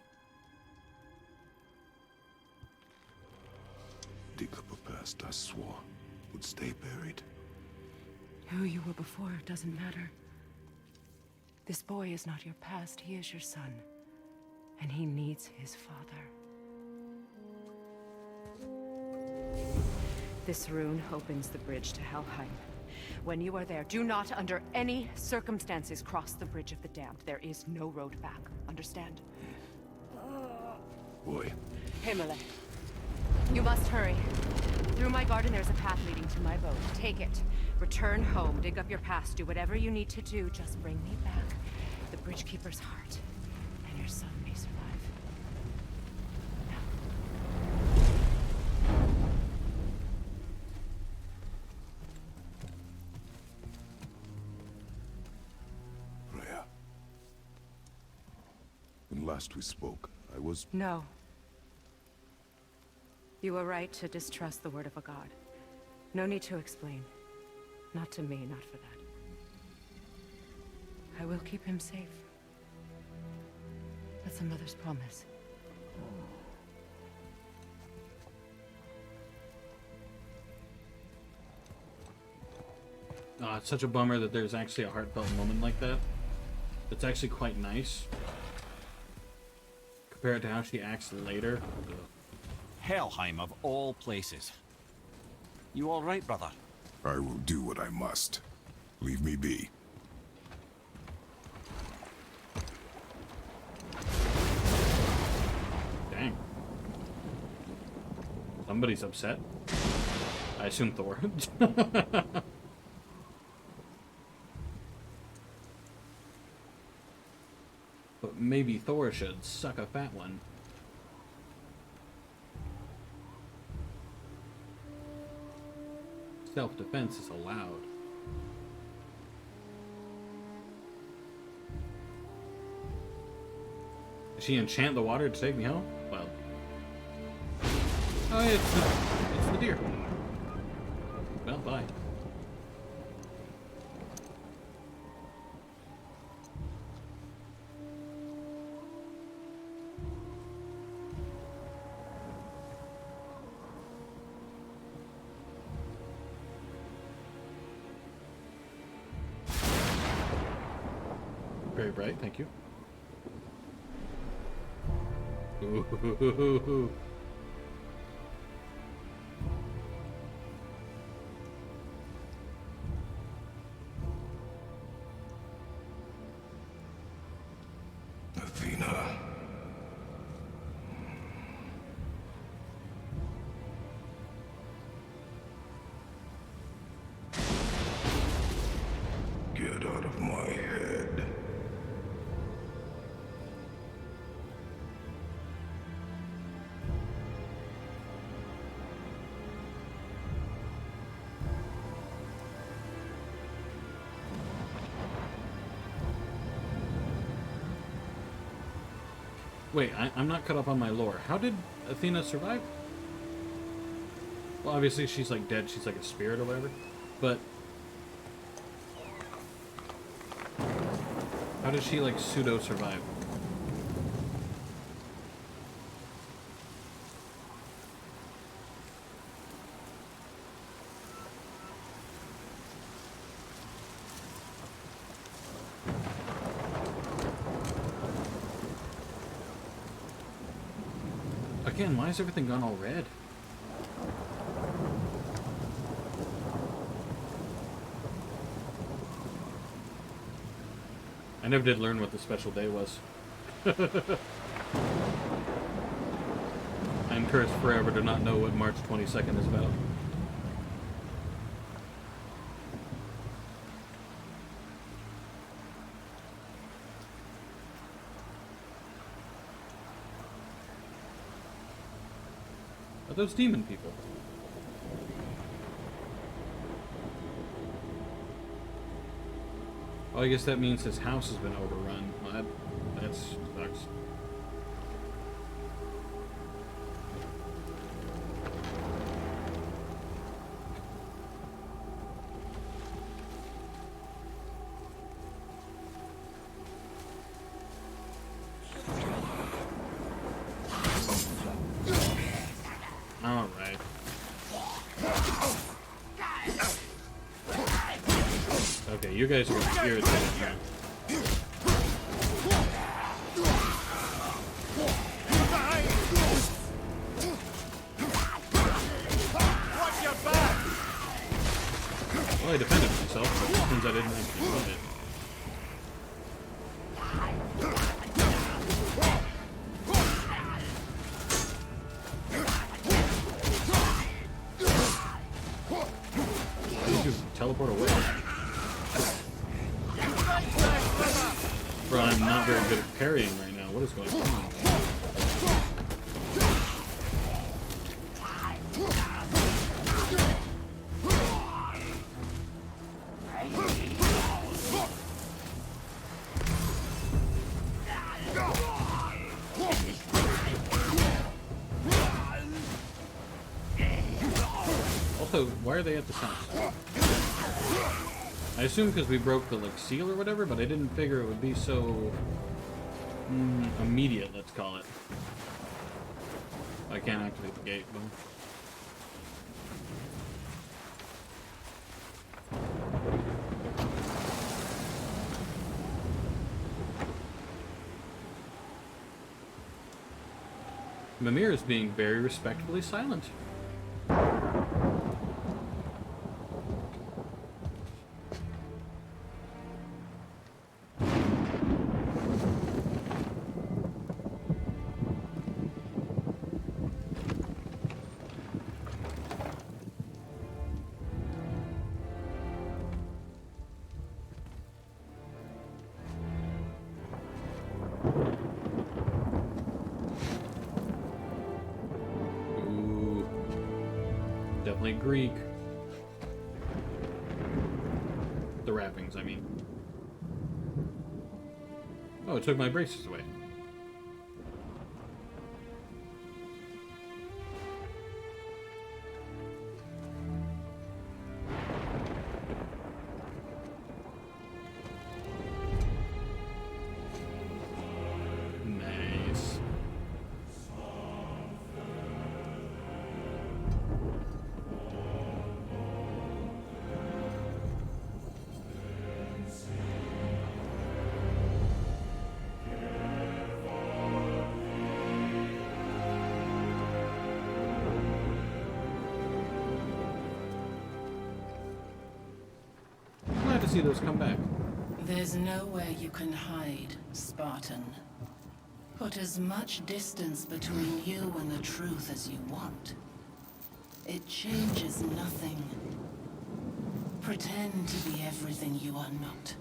Dig up a past I swore would stay buried. Who you were before doesn't matter. This boy is not your past, he is your son. And he needs his father. This rune opens the bridge to Helheim. When you are there, do not under any circumstances cross the Bridge of the Damned. There is no road back. Understand? Boy, Himmele. You must hurry. Through my garden, there's a path leading to my boat. Take it. Return home. Dig up your past. Do whatever you need to do. Just bring me back the Bridgekeeper's heart. And your son may survive. Freya. When last we spoke, I was... No. You were right to distrust the word of a god. No need to explain. Not to me, not for that. I will keep him safe. That's a mother's promise. It's such a bummer that there's actually a heartfelt moment like that. It's actually quite nice. Compared to how she acts later. Ugh. Helheim of all places. You all right, brother? I will do what I must. Leave me be. Dang. Somebody's upset. I assume Thor. But maybe Thor should suck a fat one. Self-defense is allowed. Did she enchant the water to take me home? Well. Oh, yeah, it's the deer. Well, bye. Very bright, thank you. Ooh. Athena. Get out of my head. Wait, I'm not caught up on my lore. How did Athena survive? Well, obviously she's like dead. She's like a spirit or whatever. But how did she like pseudo survive? Again, why is everything gone all red? I never did learn what the special day was. I'm cursed forever to not know what March 22nd is about. Are those demon people? Oh, I guess that means his house has been overrun. Well, that sucks. Alright. Okay, you guys are irritated now. Well, I defended myself, but it seems I didn't actually want it. Did you teleport away? Bro, I'm not very good at parrying right now. What is going on? Also, why are they at this house? I assume because we broke the like seal or whatever, but I didn't figure it would be so immediate, let's call it. I can't activate the gate, though. Mimir is being very respectfully silent. Definitely Greek. The wrappings, I mean. Oh, it took my braces away. Nice. Glad to see those come back. There's nowhere you can hide, Spartan. Put as much distance between you and the truth as you want. It changes nothing. Pretend to be everything you are not.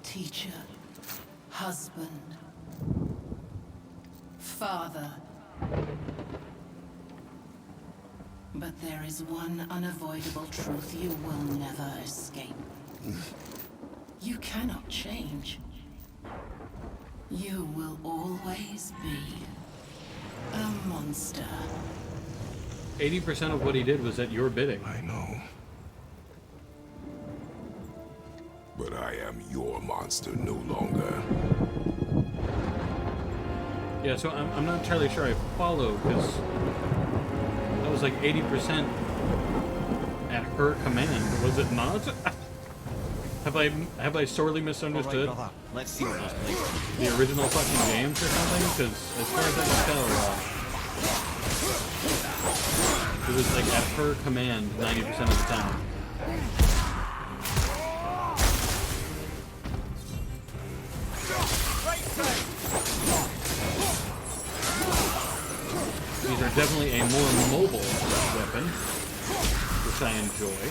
Teacher, husband, father. But there is one unavoidable truth you will never escape. You cannot change. You will always be a monster. 80% of what he did was at your bidding. I know. But I am your monster no longer. Yeah, so I'm not entirely sure I follow, because that was like 80% at her command, was it not? Have I sorely misunderstood? All right, brother. Let's see what those places are. The original fucking games or something? Because as far as I can tell, it was like at her command 90% of the time. These are definitely a more mobile weapon, which I enjoy.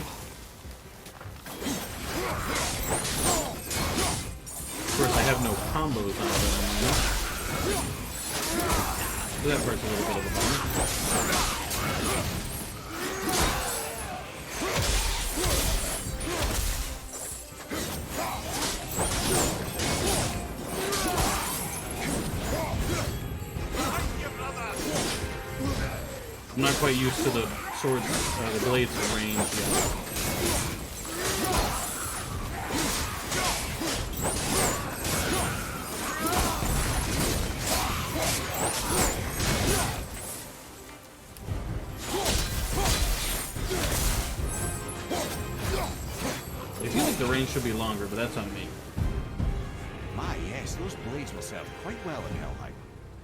Of course, I have no combos on it at the moment. So that part's a little bit of a bummer. I'm not quite used to the swords, the blades at range yet. I feel like the range should be longer, but that's on me. My, yes, those blades will serve quite well in Helheim.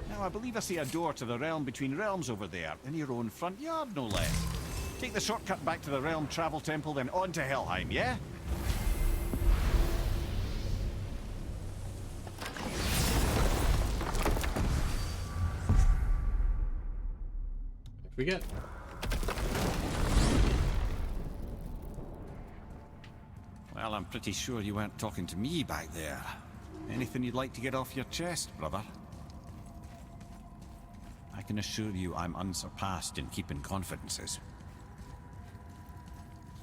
Now, I believe I see a door to the realm between realms over there, in your own front yard, no less. Take the shortcut back to the Realm Travel Temple, then on to Helheim, yeah? We get. Well, I'm pretty sure you weren't talking to me back there. Anything you'd like to get off your chest, brother? I can assure you I'm unsurpassed in keeping confidences.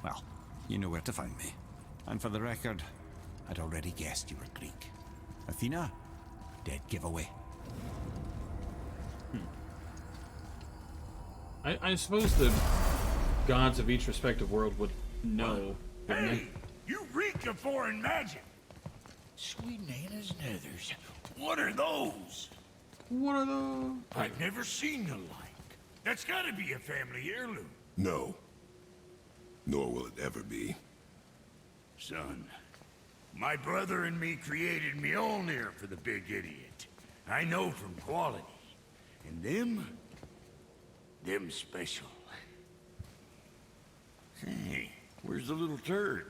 Well, you know where to find me. And for the record, I'd already guessed you were Greek. Athena? Dead giveaway. I suppose the gods of each respective world would know. Hey! You reek of foreign magic! Sweet Nana's nethers. What are those? What are those? I've never seen the like. That's gotta be a family heirloom. No. Nor will it ever be. Son, my brother and me created Mjolnir for the big idiot. I know from quality. And them special. Hey, where's the little turd?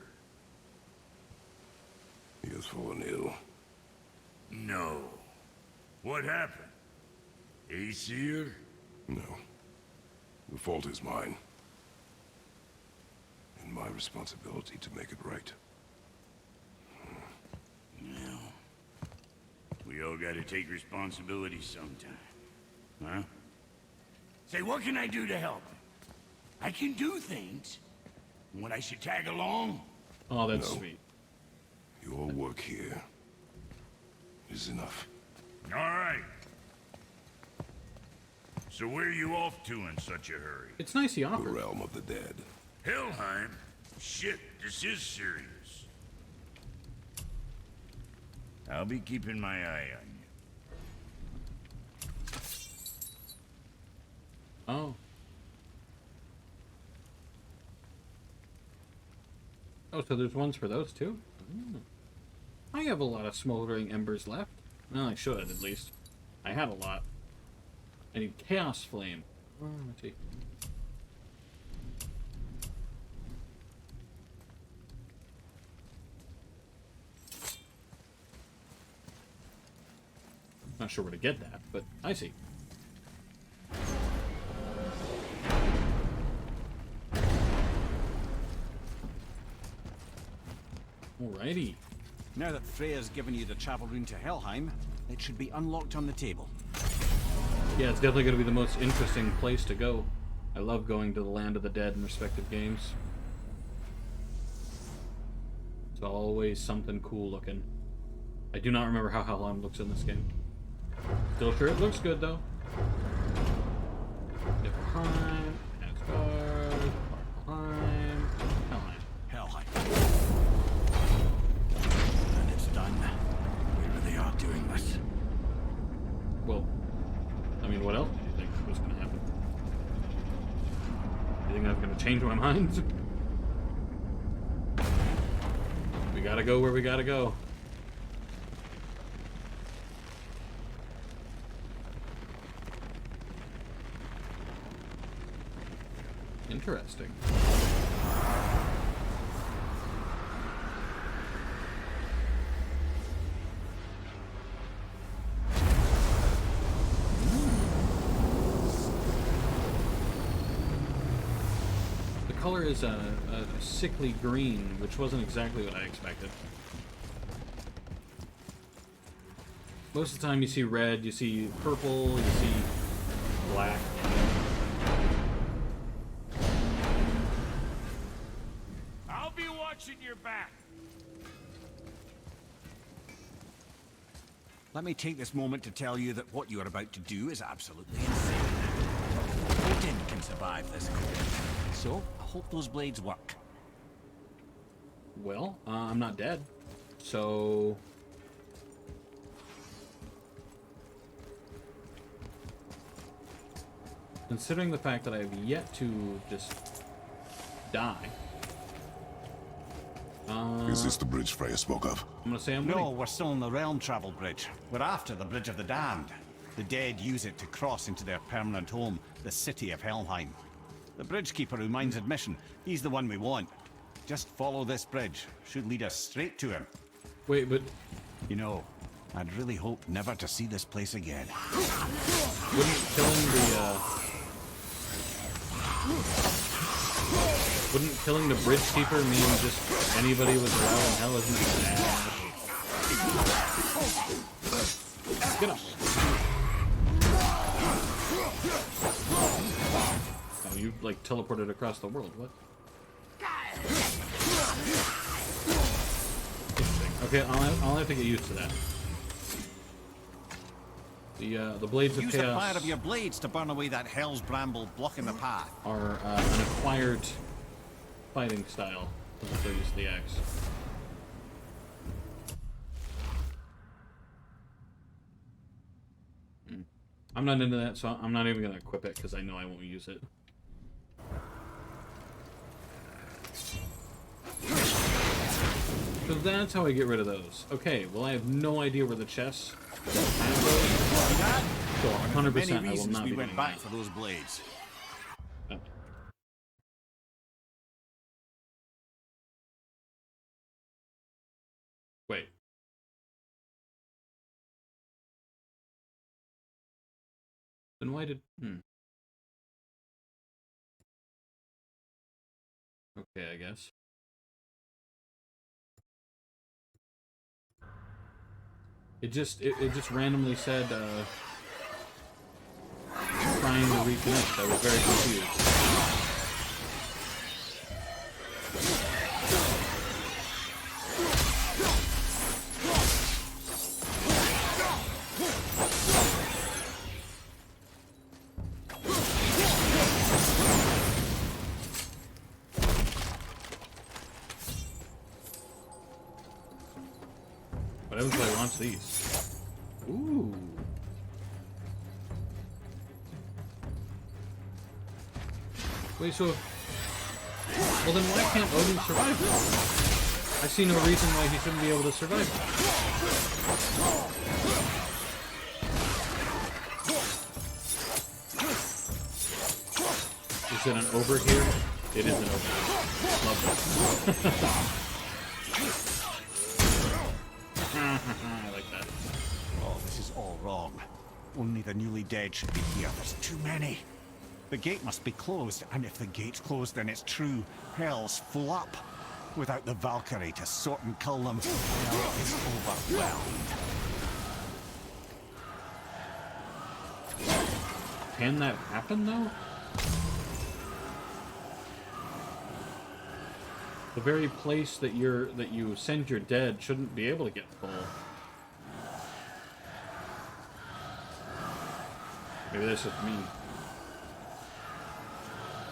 He has fallen ill. No. What happened? Aesir? No. The fault is mine. And my responsibility to make it right. Well, we all gotta take responsibility sometime. Huh? Say, what can I do to help? I can do things. When I should tag along? Oh, that's No. sweet. Your work here is enough. All right. So where are you off to in such a hurry? It's nice he The offered. realm of the dead. Helheim? Shit, this is serious. I'll be keeping my eye on you. Oh. Oh, so there's ones for those too? Mm. I have a lot of smoldering embers left. Well, I should, at least. I had a lot. I need Chaos Flame. Oh, let's see. Not sure where to get that, but I see. Alrighty. Now that Freya's given you the travel rune to Helheim, it should be unlocked on the table. Yeah, it's definitely going to be the most interesting place to go. I love going to the land of the dead in respective games. It's always something cool looking. I do not remember how Helheim looks in this game. Still sure it looks good though. Niflheim, Asgard, Svartalfheim, Helheim. Helheim. And it's done. Where they are doing this. Well, I mean, what else do you think was going to happen? You think that's going to change my mind? We gotta go where we gotta go. Interesting. The color is a sickly green, which wasn't exactly what I expected. Most of the time you see red, you see purple, you see black. I'll be watching your back. Let me take this moment to tell you that what you are about to do is absolutely insane. Odin can survive this cold. So, I hope those blades work. Well, I'm not dead. So... considering the fact that I have yet to just die... Is this the bridge Freya spoke of? I'm gonna say I'm No, winning. we're still on the realm travel bridge. We're after the Bridge of the Damned. The dead use it to cross into their permanent home, the city of Helheim. The bridgekeeper who minds admission, he's the one we want. Just follow this bridge. Should lead us straight to him. Wait, but... You know, I'd really hope never to see this place again. Wouldn't killing the bridgekeeper mean just anybody with a row in hell isn't bad? Get up. Oh, you like teleported across the world. What? Okay, I'll have to get used to that. The blades of Use chaos the fire of your blades to burn away that hell's bramble blocking the path. are an acquired fighting style. I'm so used to the axe. I'm not into that, so I'm not even gonna equip it because I know I won't use it. So that's how I get rid of those. Okay, well I have no idea where the chests go. So 100% I will not we be went doing back that. for those blades. Oh. Wait. Then why did... Okay, I guess. It just randomly said trying to reconnect. I was very confused. What happens if I launch these? Ooh. Wait, so... well, then why can't Odin survive this? I see no reason why he shouldn't be able to survive this. Is it an over here? It is an over here. Love that. I like that. Oh, this is all wrong. Only the newly dead should be here. There's too many. The gate must be closed, and if the gate's closed, then it's true. Hell's full up. Without the Valkyrie to sort and cull them, hell is overwhelmed. Can that happen, though? The very place that you send your dead shouldn't be able to get full. Maybe that's just me.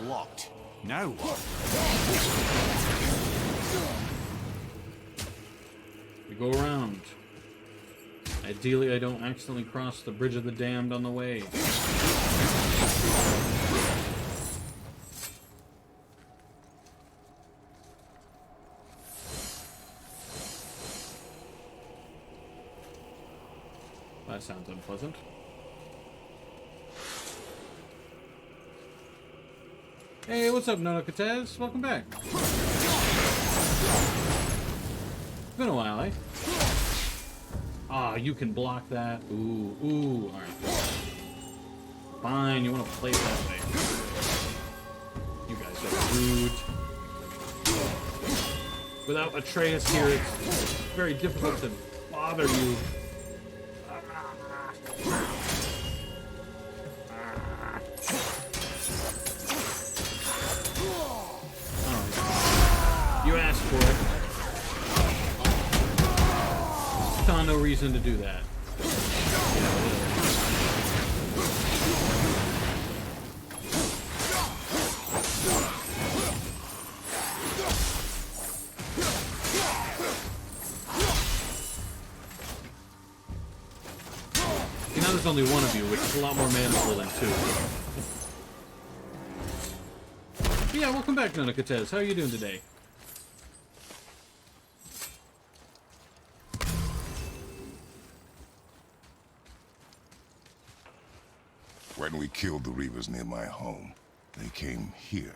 Locked. Now what? We go around. Ideally, I don't accidentally cross the Bridge of the Damned on the way. That sounds unpleasant. Hey, what's up, Nonokatez? Welcome back. Been a while, eh? Ah, you can block that. Ooh, alright. Fine, you want to play that way. You guys are rude. Without Atreus here, it's very difficult to bother you. You asked for it. Saw no reason to do that. only one of you, which is a lot more manageable than two. But yeah, welcome back, Nona Cortez. How are you doing today? When we killed the Reavers near my home, they came here.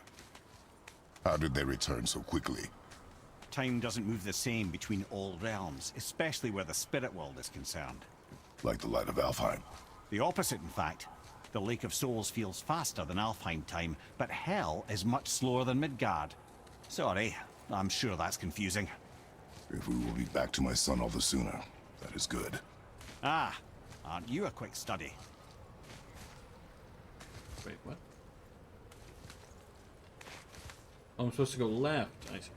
How did they return so quickly? Time doesn't move the same between all realms, especially where the spirit world is concerned. Like the light of Alfheim. The opposite, in fact. The Lake of Souls feels faster than Alfheim time, but Hell is much slower than Midgard. Sorry, I'm sure that's confusing. If we will be back to my son all the sooner, that is good. Ah, aren't you a quick study? Wait, what? Oh, I'm supposed to go left. I see.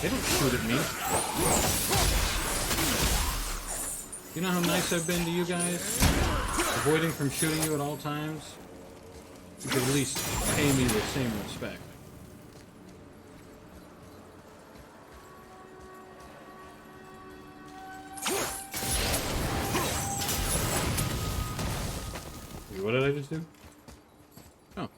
They don't shoot at me. You know how nice I've been to you guys? Avoiding from shooting you at all times? You could at least pay me the same respect. Wait, what did I just do? Oh.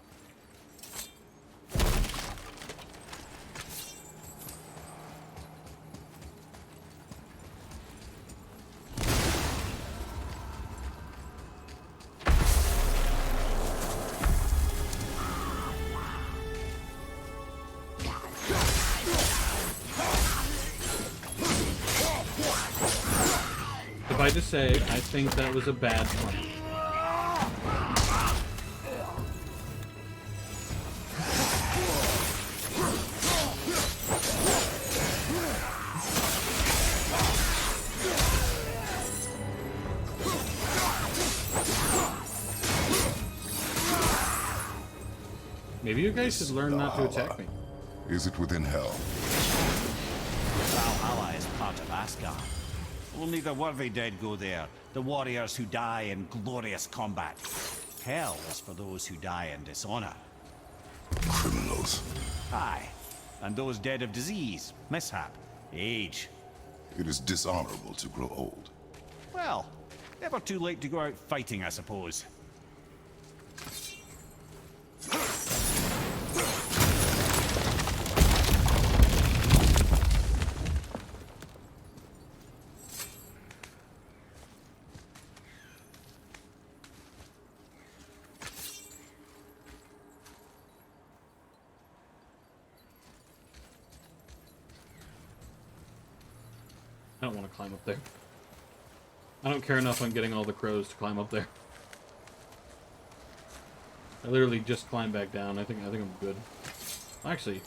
I just say, I think that was a bad plan. Maybe you guys should learn not to attack me. Is it within Hell? Valhalla is part of Asgard. Only the worthy dead go there, the warriors who die in glorious combat. Hell is for those who die in dishonor. Criminals. Aye, and those dead of disease, mishap, age. It is dishonorable to grow old. Well, never too late to go out fighting, I suppose. I don't want to climb up there. I don't care enough on getting all the crows to climb up there. I literally just climbed back down. I think I'm good. Actually.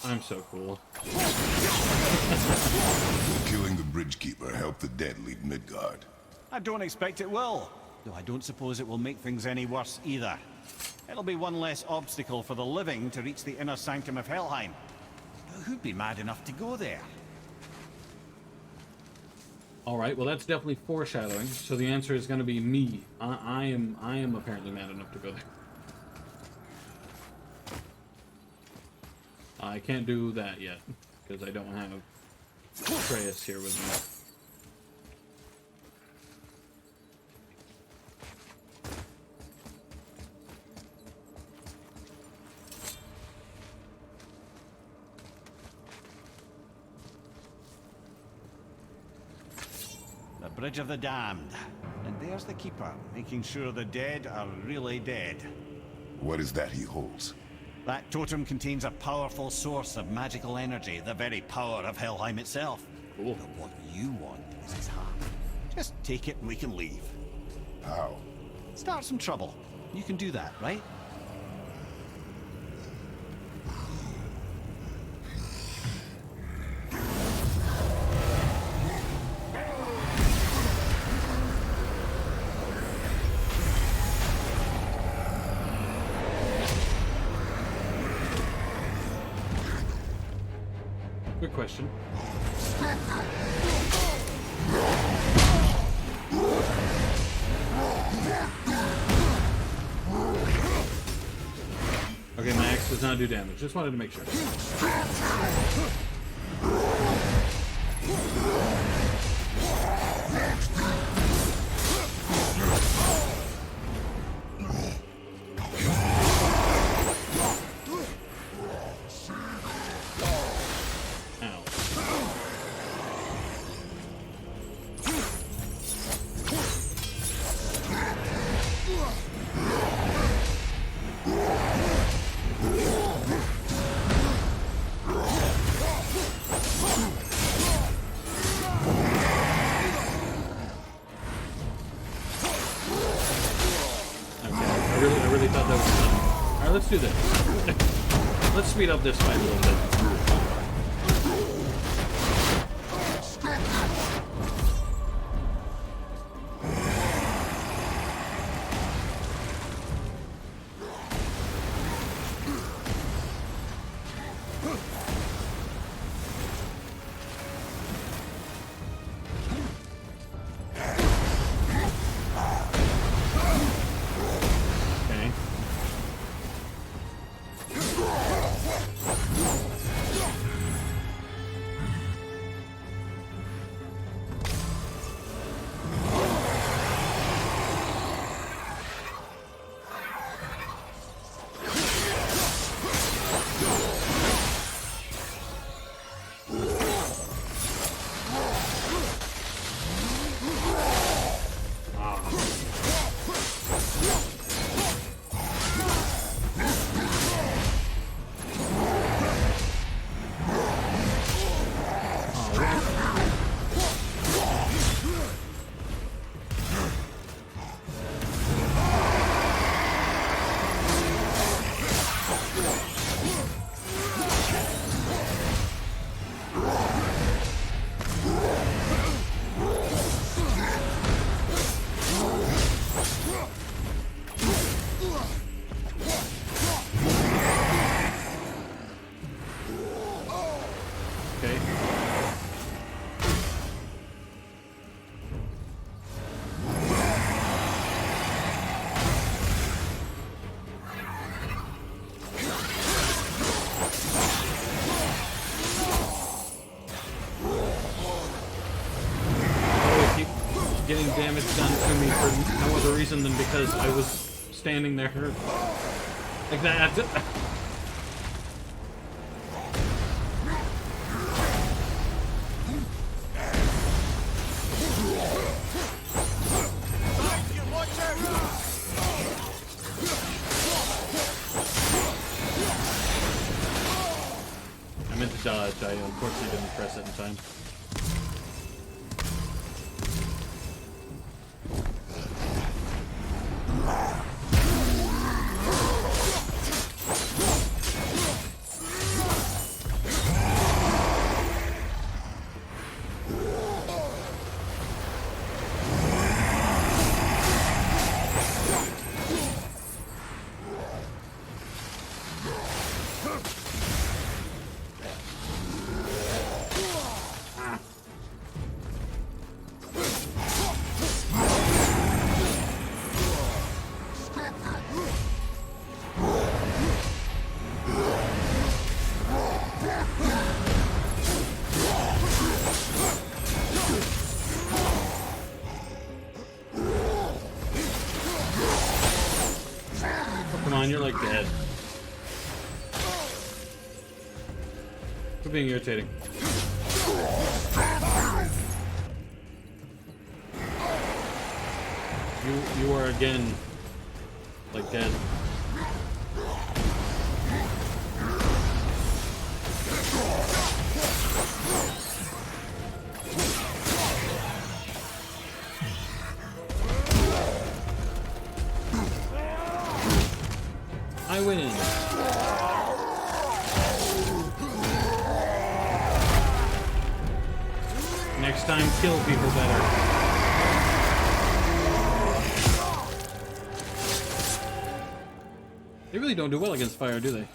I'm so cool. Killing the Bridgekeeper helped the dead leave Midgard. I don't expect it will, though I don't suppose it will make things any worse either. It'll be one less obstacle for the living to reach the inner sanctum of Helheim. But who'd be mad enough to go there? Alright, well that's definitely foreshadowing, so the answer is going to be me. I am apparently mad enough to go there. I can't do that yet, because I don't have Atreus here with me. The Bridge of the Damned. And there's the Keeper, making sure the dead are really dead. What is that he holds? That totem contains a powerful source of magical energy, the very power of Helheim itself. Cool. But what you want is his heart. Just take it and we can leave. How? Start some trouble. You can do that, right? Good question. Okay, my axe does not do damage. Just wanted to make sure. Let's do this. Let's speed up this fight a little bit. Getting damage done to me for no other reason than because I was standing there like that. I meant to dodge. I unfortunately didn't press it in time. You're like dead. Quit being irritating. You are again like dead. I win. Next time, kill people better. They really don't do well against fire, do they?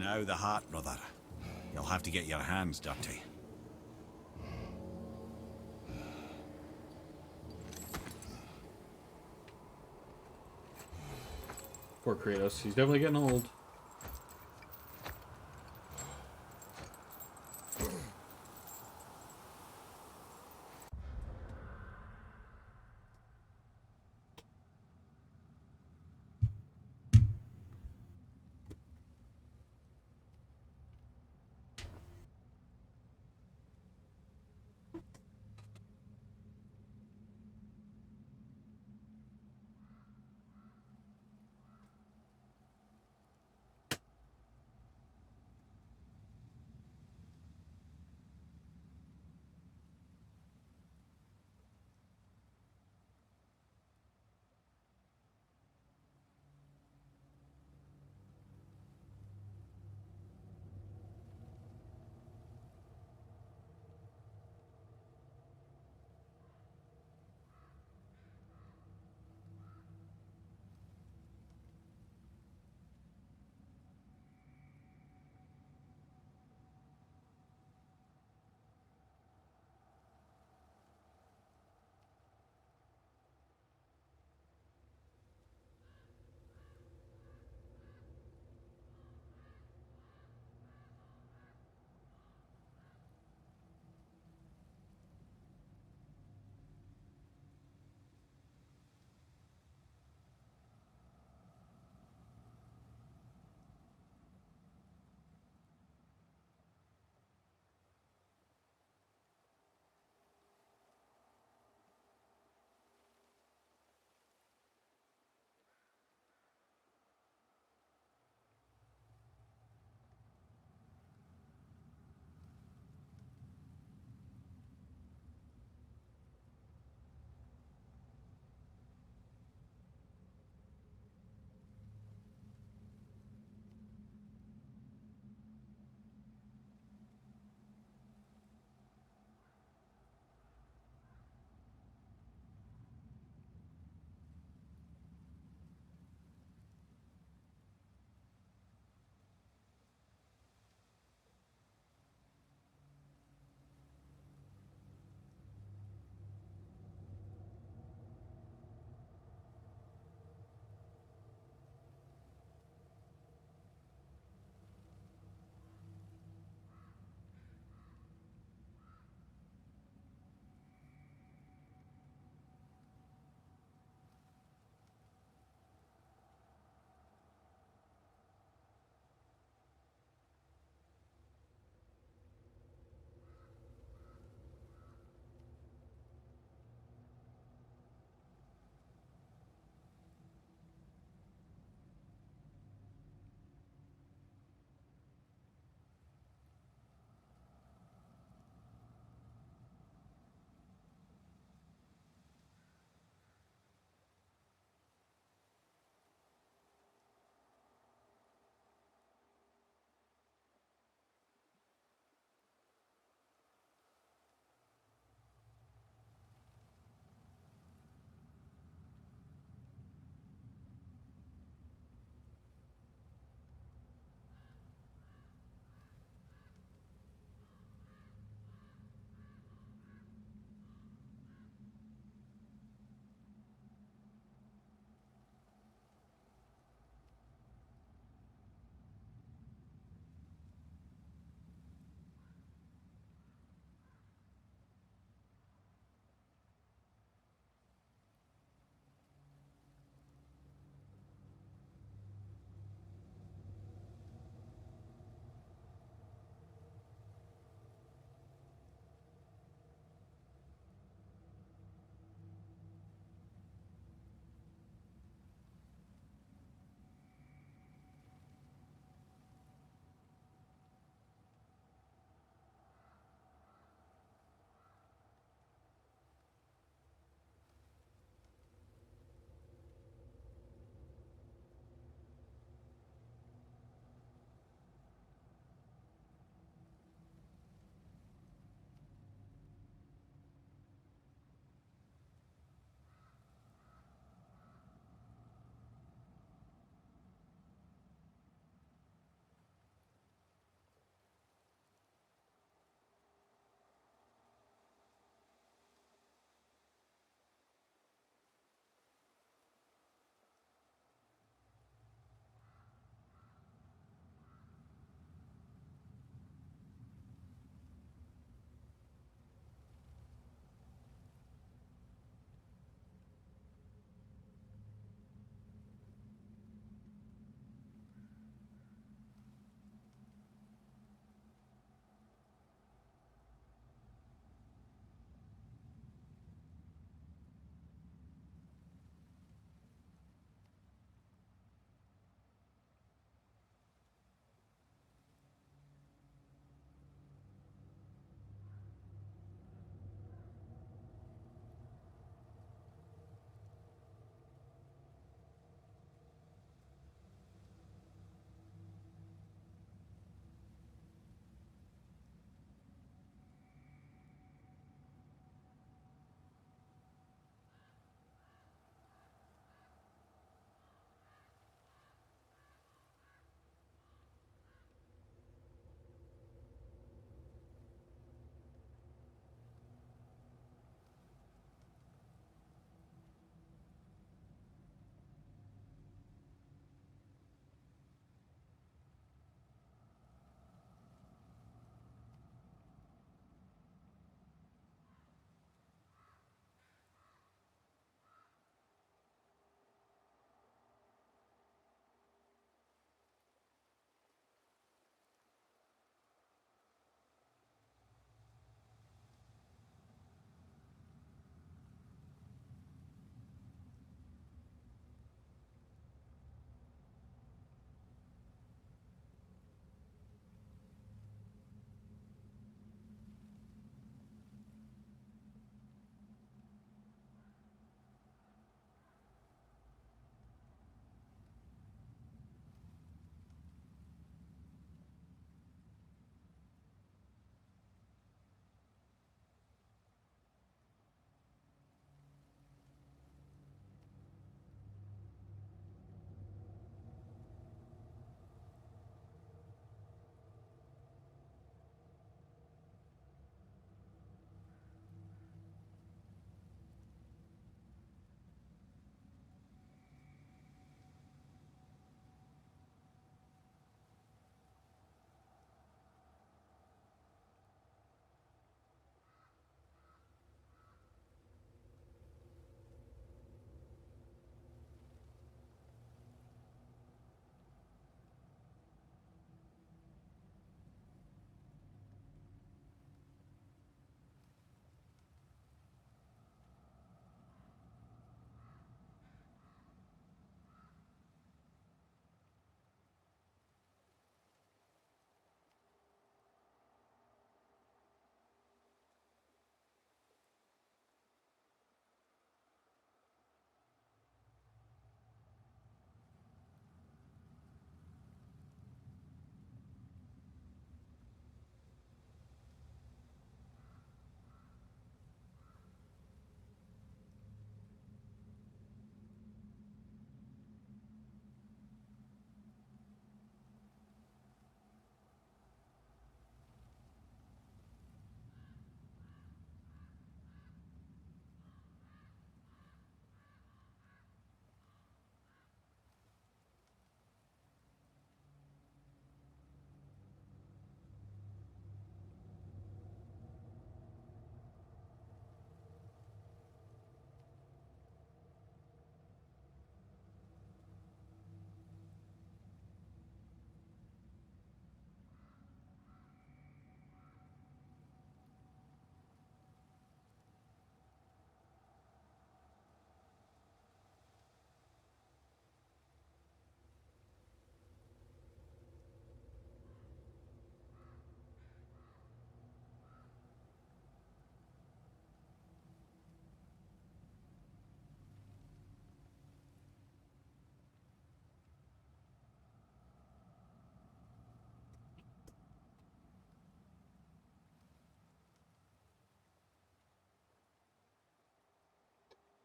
Now the heart, brother. You'll have to get your hands dirty. Poor Kratos. He's definitely getting old.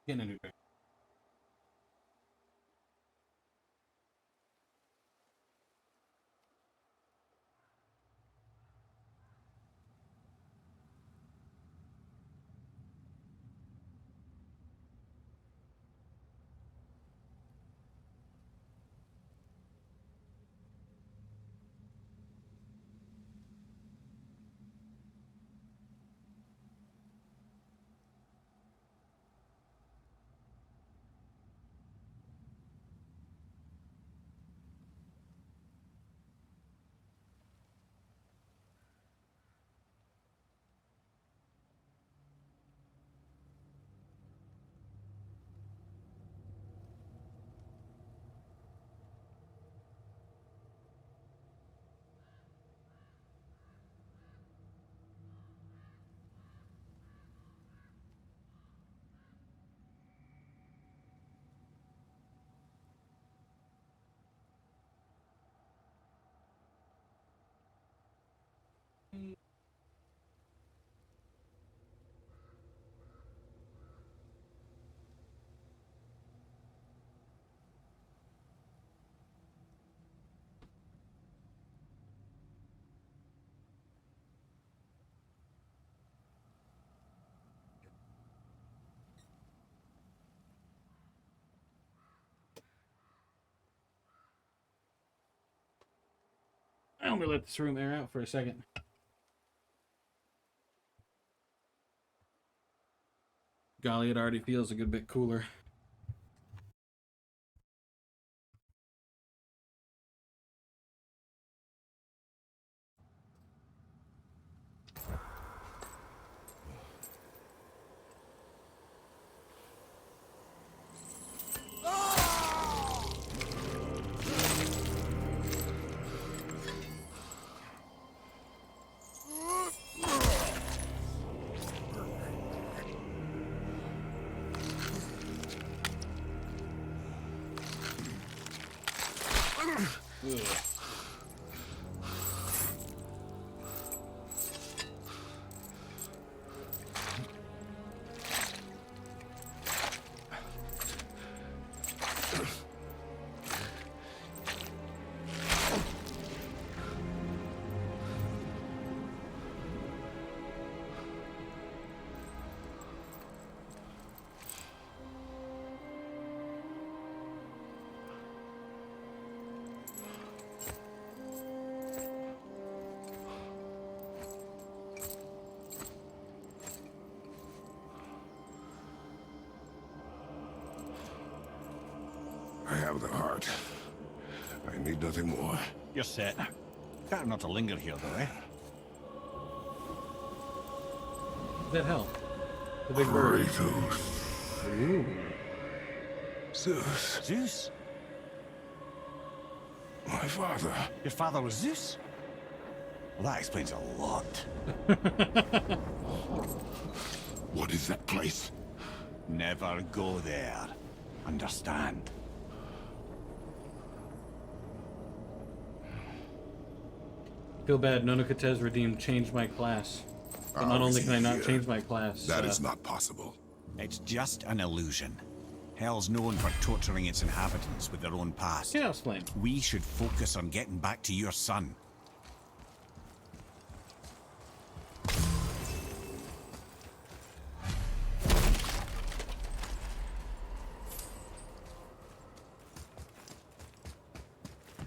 Getting a new drink. I'm gonna let this room air out for a second. Golly, it already feels a good bit cooler. Ugh. I have the heart. I need nothing more. You're set. Better not to linger here, though, eh? What that hell? The big bird. Kratos. Ooh. Zeus. Zeus? My father. Your father was Zeus? Well, that explains a lot. What is that place? Never go there. Understand? Feel bad. Nonokatez redeemed changed my class. But not only can I not change my class. That is not possible. It's just an illusion. Hell's known for torturing its inhabitants with their own past. Chaos Flame. We should focus on getting back to your son.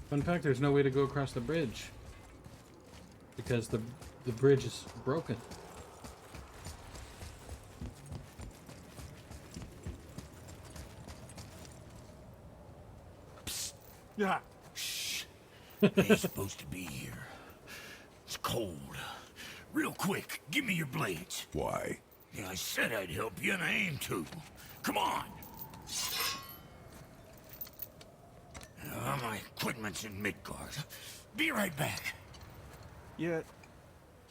Fun fact, there's no way to go across the bridge. Because the bridge is broken. Yeah. Shh. You're supposed to be here. It's cold. Real quick, give me your blades. Why? Yeah, I said I'd help you, and I aim to. Come on. My equipment's in Midgard. Be right back. You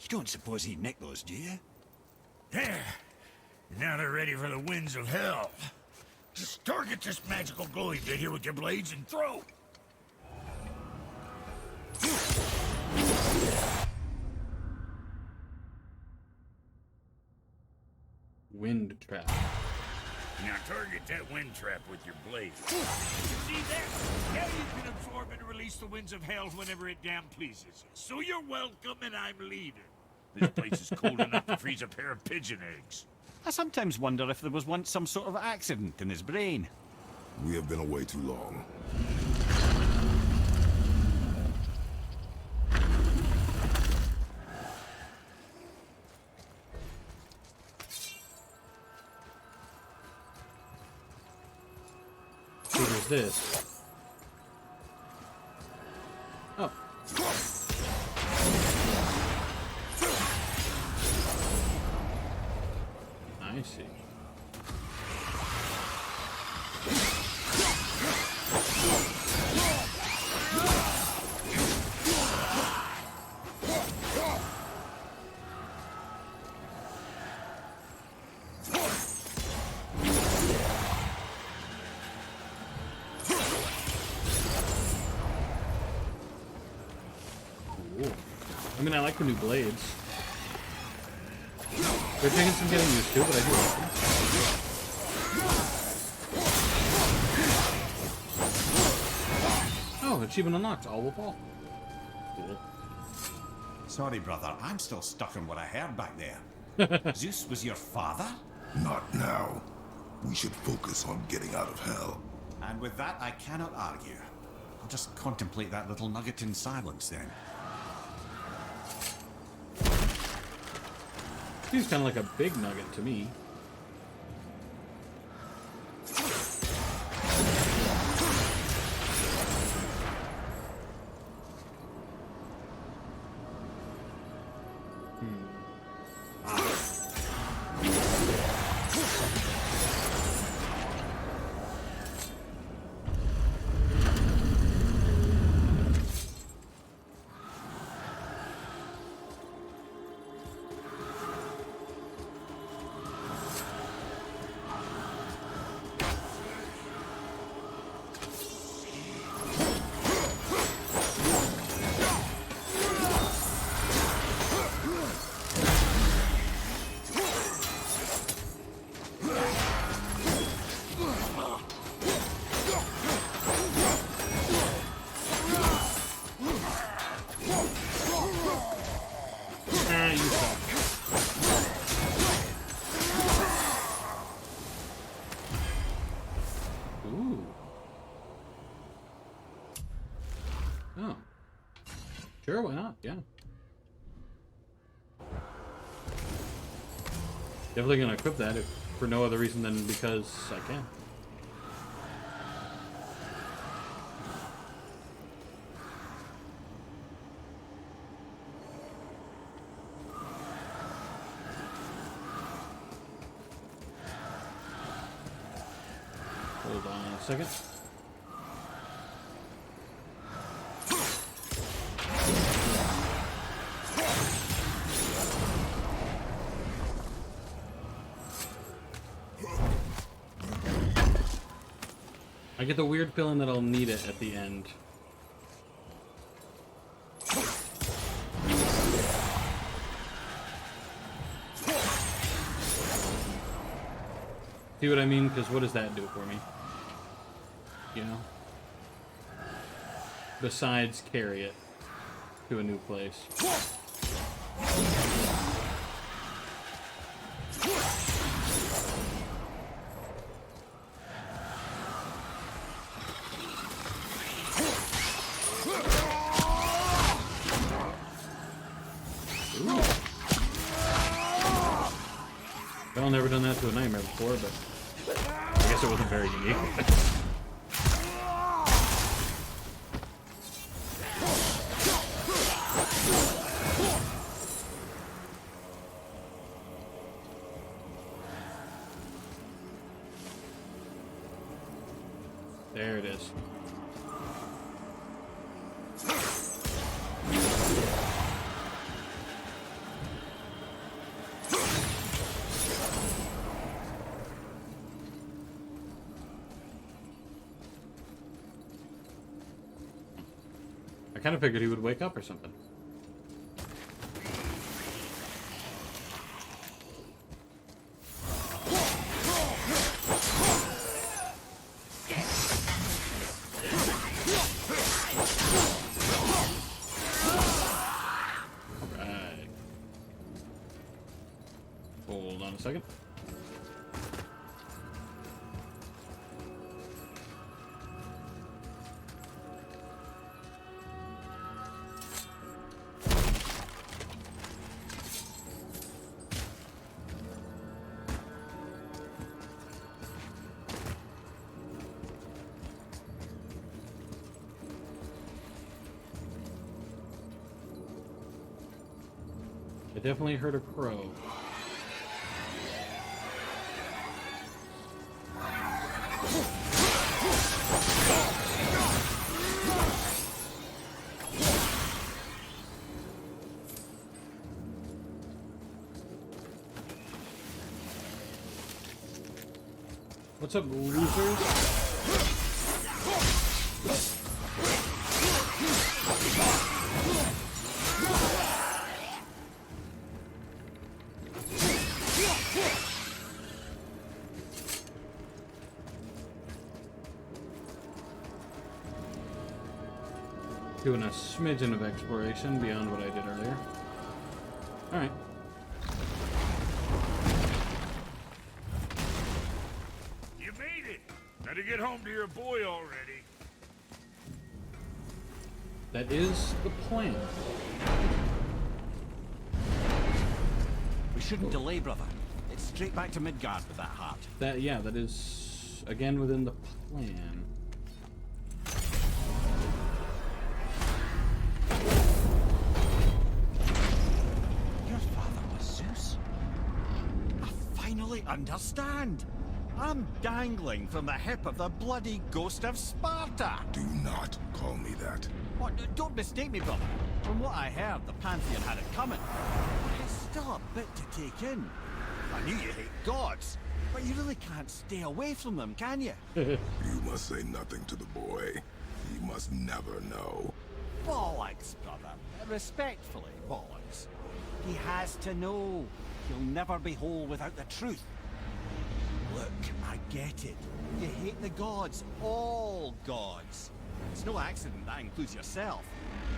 don't suppose he nicked those, do you? There. Now they're ready for the winds of hell. Just target this magical glowy bit here with your blades and throw. Wind trap. Now target that wind trap with your blade. See that? Now you can absorb and release the winds of hell whenever it damn pleases you. So you're welcome and I'm leaving. This place is cold enough to freeze a pair of pigeon eggs. I sometimes wonder if there was once some sort of accident in his brain. We have been away too long. So there's this. Oh. I see. Cool. I mean, I like the new blades. They're taking some getting used to, but I do like them. Oh, achievement unlocked. All will fall. Cool. Sorry, brother. I'm still stuck on what I heard back there. Zeus was your father? Not now. We should focus on getting out of hell. And with that, I cannot argue. I'll just contemplate that little nugget in silence then. Seems kind of like a big nugget to me. Oh. Sure, why not? Yeah. Definitely gonna equip that if for no other reason than because I can. Hold on a second. I get the weird feeling that I'll need it at the end. See what I mean? Because what does that do for me? You know? Besides carry it to a new place. I've never done that to a nightmare before, but I guess it wasn't very unique. There it is. I kind of figured he would wake up or something. a second. I definitely heard a crow. What's up, losers? Doing a smidgen of exploration beyond what I did earlier. Alright. You made it! Better get home to your boy already. That is the plan. We shouldn't delay, brother. It's straight back to Midgard with that heart. That, yeah, that is, again, within the plan. Your father was Zeus? I finally understand. I'm dangling from the hip of the bloody ghost of Sparta. Do not call me that. What? Don't mistake me, brother. From what I heard, the Pantheon had it coming. But it's still a bit to take in. I knew you hate gods, but you really can't stay away from them, can you? You must say nothing to the boy. He must never know. Bollocks, brother. Respectfully, bollocks. He has to know. He'll never be whole without the truth. Look, I get it. You hate the gods. All gods. It's no accident that includes yourself.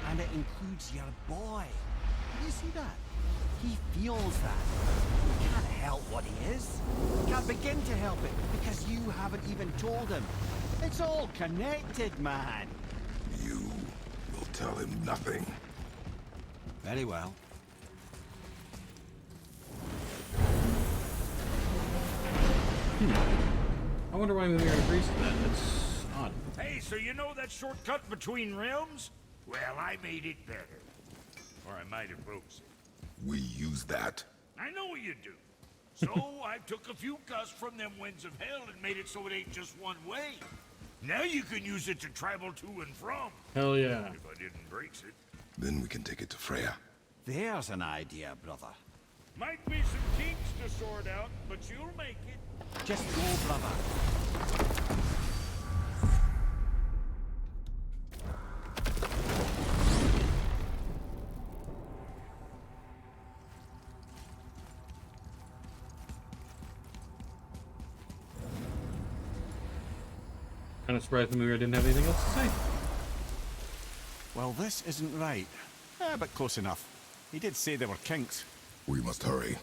And it includes your boy. You see that? He feels that. He can't help what he is. He can't begin to help it because you haven't even told him. It's all connected, man. You will tell him nothing. Very well. I wonder why we agrees to that. That's odd. Hey, so you know that shortcut between realms? Well, I made it better. Or I might have broke it. We use that. I know you do. So I took a few gusts from them winds of hell and made it so it ain't just one way. Now you can use it to travel to and from. Hell yeah. If I didn't break it. Then we can take it to Freya. There's an idea, brother. Might be some kinks to sort out, but you'll make it. Just go, brother. Kind of surprised the movie didn't have anything else to say. Well, this isn't right. But close enough. He did say there were kinks. We must hurry.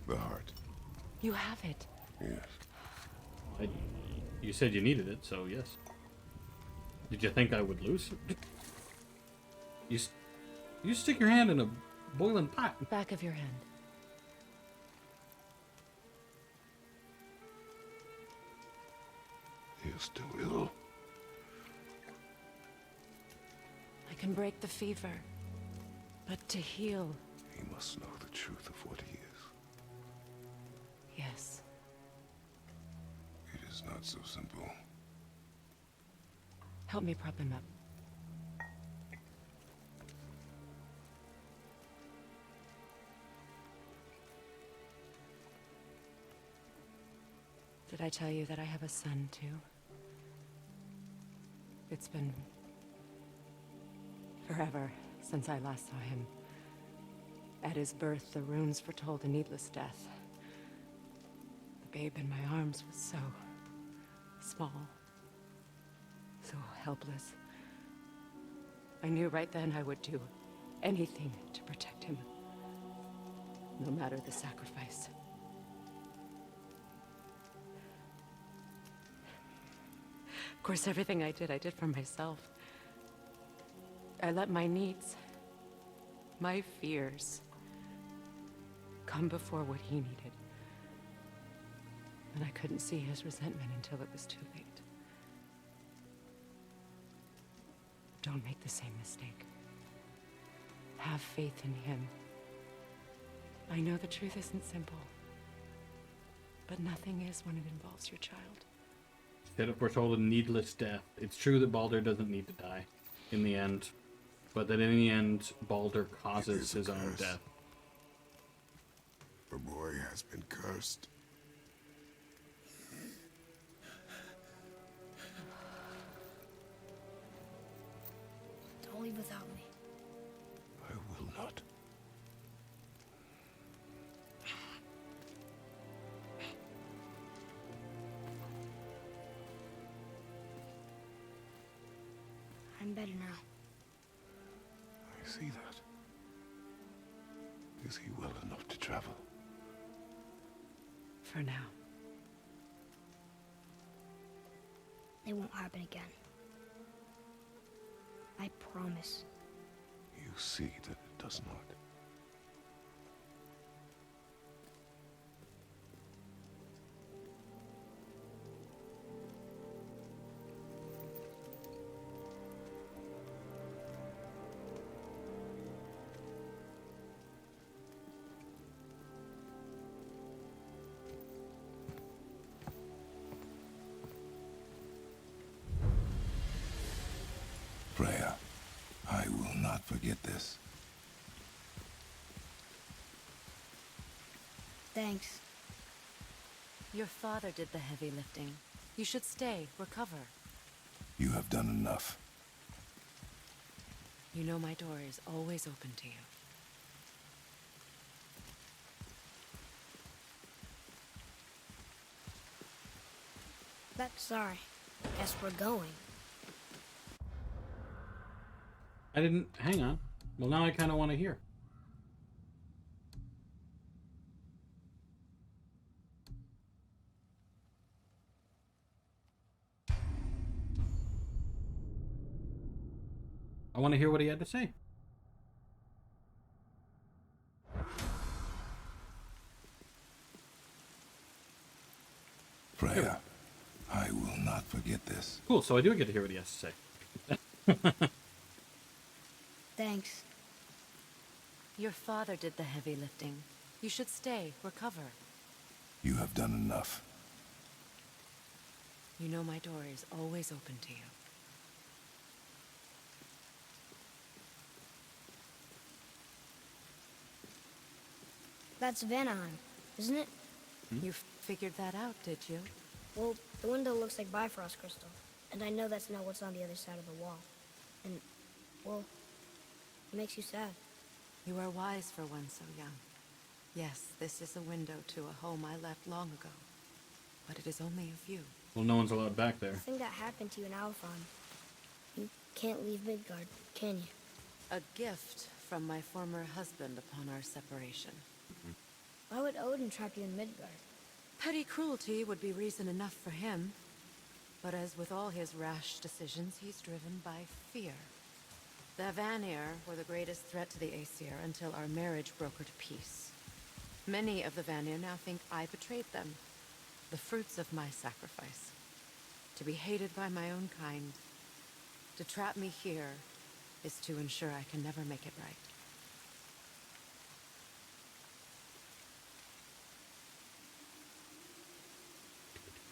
The heart. You have it. Yes. You said you needed it, so yes. Did you think I would lose? You stick your hand in a boiling pot. Back of your hand. He is still ill. I can break the fever. But to heal... He must know the truth of what he is. Yes. It is not so simple. Help me prop him up. Did I tell you that I have a son, too? It's been... forever since I last saw him. At his birth, the runes foretold a needless death. The babe in my arms was so... small, so helpless. I knew right then I would do anything to protect him, no matter the sacrifice. Of course, everything I did for myself. I let my needs, my fears, come before what he needed. And I couldn't see his resentment until it was too late. Don't make the same mistake. Have faith in him. I know the truth isn't simple, but nothing is when it involves your child. Instead of foretold a needless death, it's true that Baldur doesn't need to die in the end, but that in the end, Baldur causes his own death. The boy has been cursed. Don't leave without me. I will not. I'm better now. I see that. Is he well enough to travel? For now. It won't happen again. I promise. You see that it does not. Freya, I will not forget this. Thanks. Your father did the heavy lifting. You should stay, recover. You have done enough. You know my door is always open to you. Sorry. Guess we're going. I didn't... Hang on. Well, now I kind of want to hear. I want to hear what he had to say. Freya, I will not forget this. Cool, so I do get to hear what he has to say. Thanks. Your father did the heavy lifting. You should stay, recover. You have done enough. You know my door is always open to you. That's Vanaheim, isn't it? You figured that out, did you? Well, the window looks like Bifrost crystal. And I know that's not what's on the other side of the wall. And, well, it makes you sad. You are wise for one so young. Yes, this is a window to a home I left long ago. But it is only a view. Well, no one's allowed back there. The thing that happened to you in Alphon. You can't leave Midgard, can you? A gift from my former husband upon our separation. Why would Odin trap you in Midgard? Petty cruelty would be reason enough for him. But as with all his rash decisions, he's driven by fear. The Vanir were the greatest threat to the Aesir until our marriage brokered peace. Many of the Vanir now think I betrayed them. The fruits of my sacrifice. To be hated by my own kind. To trap me here is to ensure I can never make it right.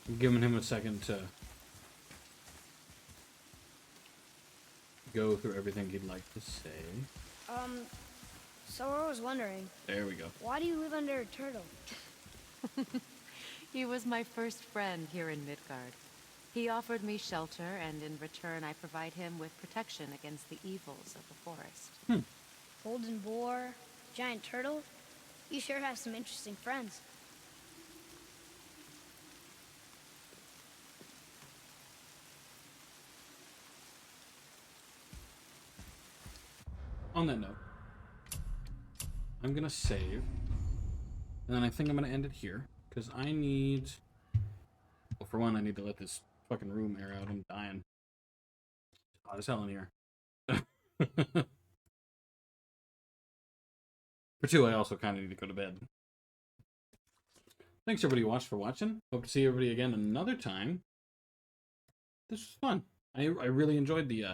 I'm giving him a second to go through everything he'd like to say. So I was wondering, There we go. why do you live under a turtle? He was my first friend here in Midgard. He offered me shelter, and in return I provide him with protection against the evils of the forest. Golden boar, giant turtle? You sure have some interesting friends. on that note, I'm gonna save, and then I think I'm gonna end it here because I need. Well, for one, I need to let this fucking room air out. I'm dying. It's hot as hell in here. For two, I also kind of need to go to bed. Thanks everybody who watched for watching. Hope to see everybody again another time. This was fun. I really enjoyed the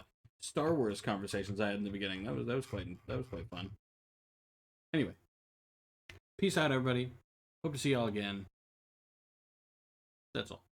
Star Wars conversations I had in the beginning. That was quite fun. Anyway, peace out everybody. Hope to see y'all again. That's all.